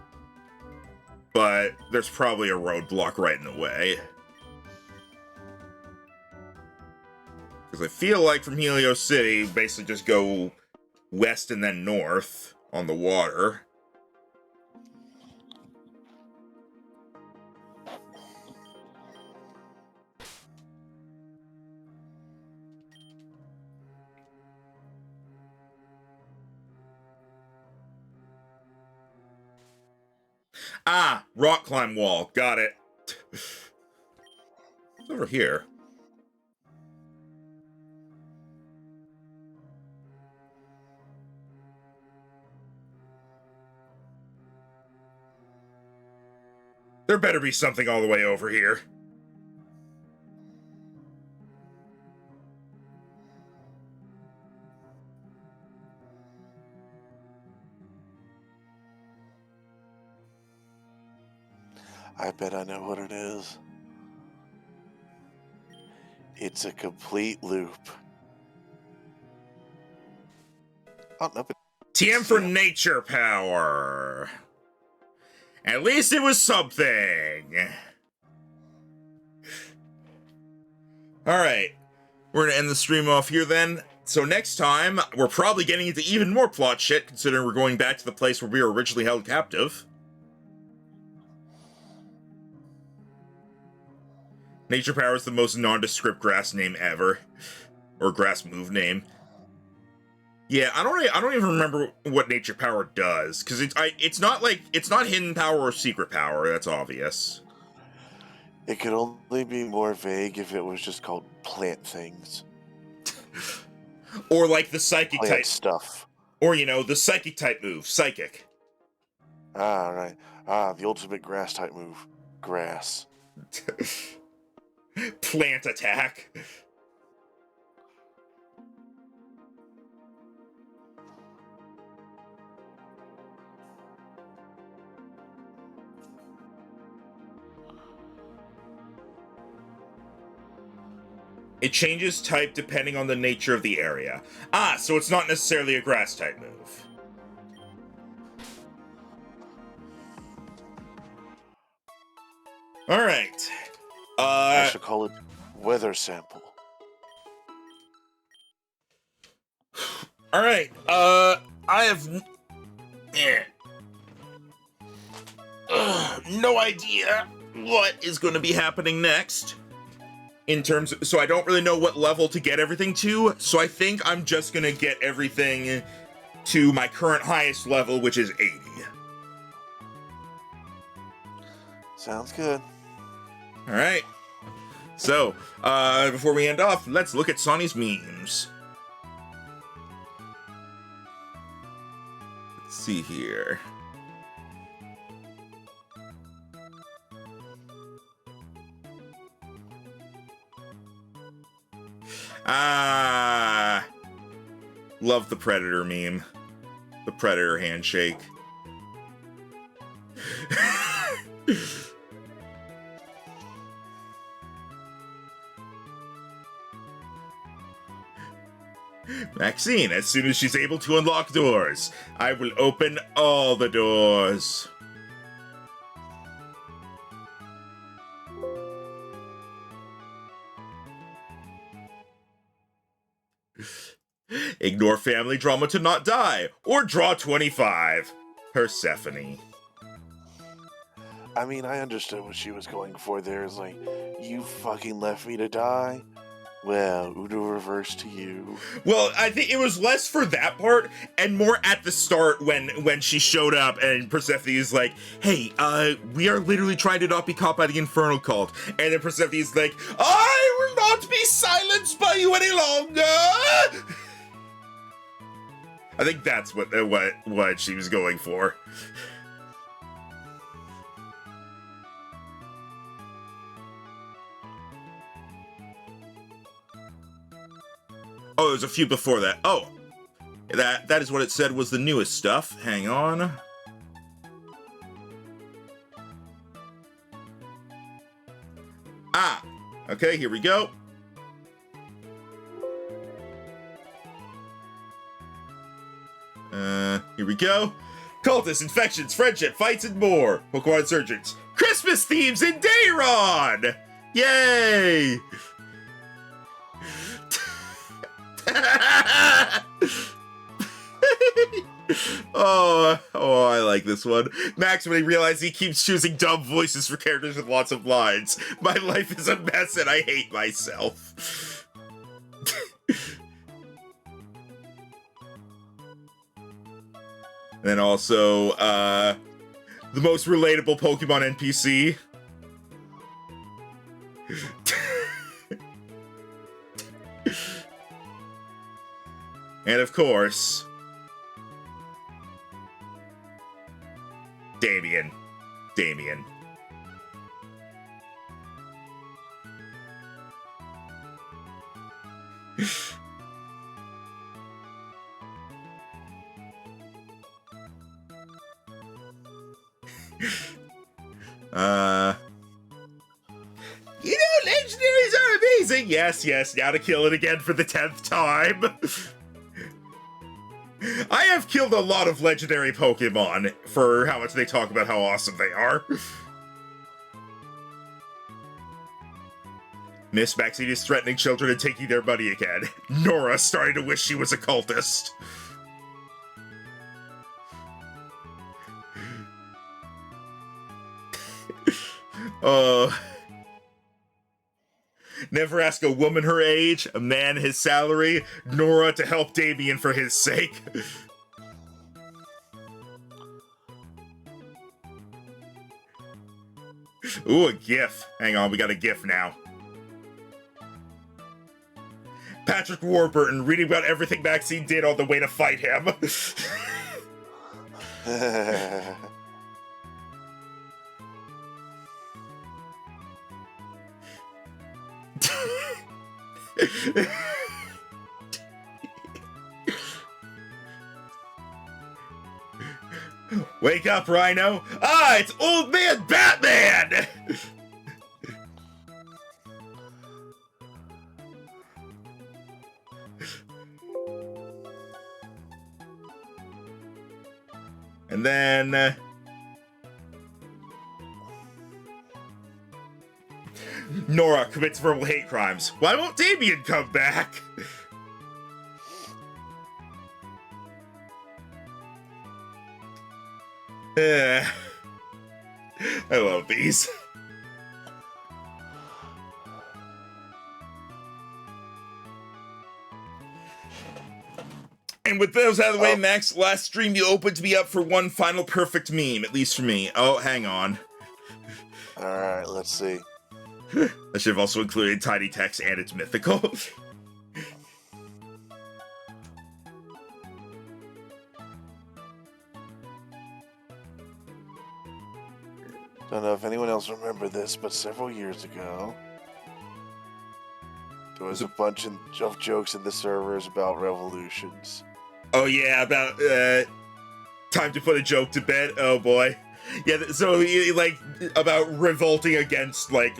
But there's probably a roadblock right in the way. Because I feel like from Helios City, basically just go west and then north on the water. Ah, rock climb wall. Got it. It's over here. There better be something all the way over here. I bet I know what it is. It's a complete loop. Oh, nope. TM for nature power. At least it was something. Alright. We're gonna end the stream off here then. So next time, we're probably getting into even more plot shit, considering we're going back to the place where we were originally held captive. Nature Power is the most nondescript grass name ever. Or grass move name. Yeah, I don't even remember what Nature Power does, because it's not hidden power or secret power, that's obvious. It could only be more vague if it was just called plant things. Or like the psychic plant type stuff. Or, you know, the psychic type move, psychic. Ah, right. Ah, the ultimate grass type move, grass. Plant attack. It changes type depending on the nature of the area. Ah, so it's not necessarily a grass type move. Alright. I should call it weather sample. Alright, I have... no idea what is going to be happening next. So I don't really know what level to get everything to, so I think I'm just going to get everything to my current highest level, which is 80. Sounds good. All right. So, before we end off, let's look at Sonny's memes. Let's see here. Love the Predator meme. The Predator handshake. Maxine, as soon as she's able to unlock doors, I will open all the doors. Ignore family drama to not die, or draw 25. Persephone. I mean, I understood what she was going for there. It's like, you fucking left me to die? Well, Uno reverse to you. Well, I think it was less for that part and more at the start when she showed up and Persephone is like, hey, we are literally trying to not be caught by the Infernal Cult. And then Persephone is like, I will not be silenced by you any longer. I think that's what she was going for. Oh, there's a few before that. Oh, that is what it said was the newest stuff. Hang on. Ah, okay, here we go. Here we go. Cultists, infections, friendship, fights, and more. Pokémon Insurgence. Christmas themes in Dayron! Yay! oh, I like this one. Max, when he realized he keeps choosing dumb voices for characters with lots of lines. My life is a mess and I hate myself. And then also, the most relatable Pokemon NPC. And of course, Damien. You know, legendaries are amazing! Yes, now to kill it again for the 10th time. I have killed a lot of legendary Pokemon for how much they talk about how awesome they are. Miss Maxine is threatening children and taking their money again. Nora starting to wish she was a cultist. Never ask a woman her age, a man his salary, Nora to help Damien for his sake. Ooh, a GIF. Hang on, we got a GIF now. Patrick Warburton reading about everything Maxine did on the way to fight him. Wake up, Rhino! Ah, it's Old Man Batman! And then... Nora commits verbal hate crimes. Why won't Damien come back? I love these. And with those out of the way, Max, last stream you opened me up for one final perfect meme, at least for me. Oh, hang on. Alright, let's see. I should have also included tiny text and it's mythical. Don't know if anyone else remember this, but several years ago, there was a bunch of jokes in the servers about revolutions. Oh yeah, about time to put a joke to bed. Oh boy, yeah. So like about revolting against like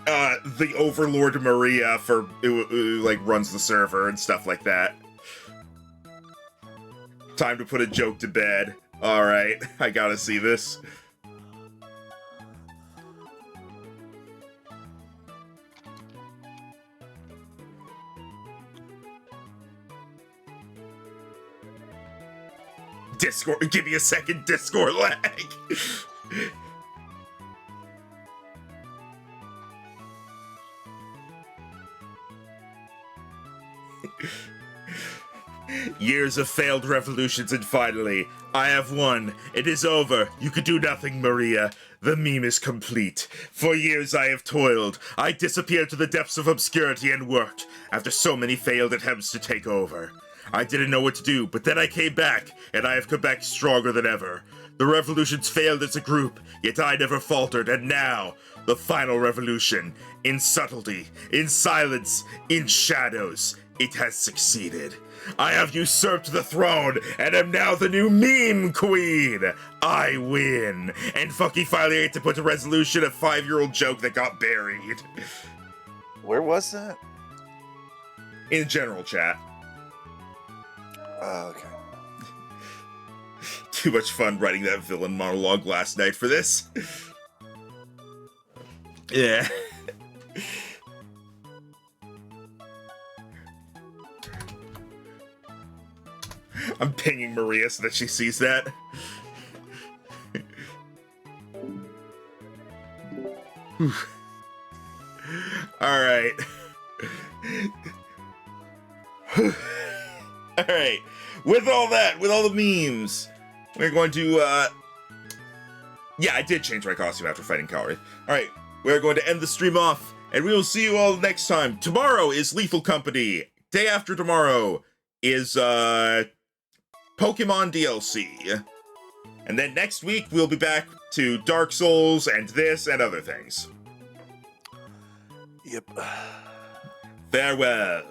the Overlord Maria for who like runs the server and stuff like that. Time to put a joke to bed. All right, I gotta see this. Discord, give me a second, Discord lag. Years of failed revolutions, and finally, I have won. It is over. You could do nothing, Maria. The meme is complete. For years I have toiled. I disappeared to the depths of obscurity and worked, after so many failed attempts to take over. I didn't know what to do, but then I came back, and I have come back stronger than ever. The revolutions failed as a group, yet I never faltered, and now, the final revolution, in subtlety, in silence, in shadows, it has succeeded. I have usurped the throne, and am now the new meme queen! I win! And Funky finally had to put to resolution a 5-year-old joke that got buried. Where was that? In general chat. Oh, okay. Too much fun writing that villain monologue last night for this. Yeah. I'm pinging Maria so that she sees that. Alright. Alright. With all that, with all the memes, we're going to, yeah, I did change my costume after fighting Calry. Alright, we're going to end the stream off, and we will see you all next time. Tomorrow is Lethal Company. Day after tomorrow is, Pokemon DLC. And then next week, we'll be back to Dark Souls and this and other things. Yep. Farewell.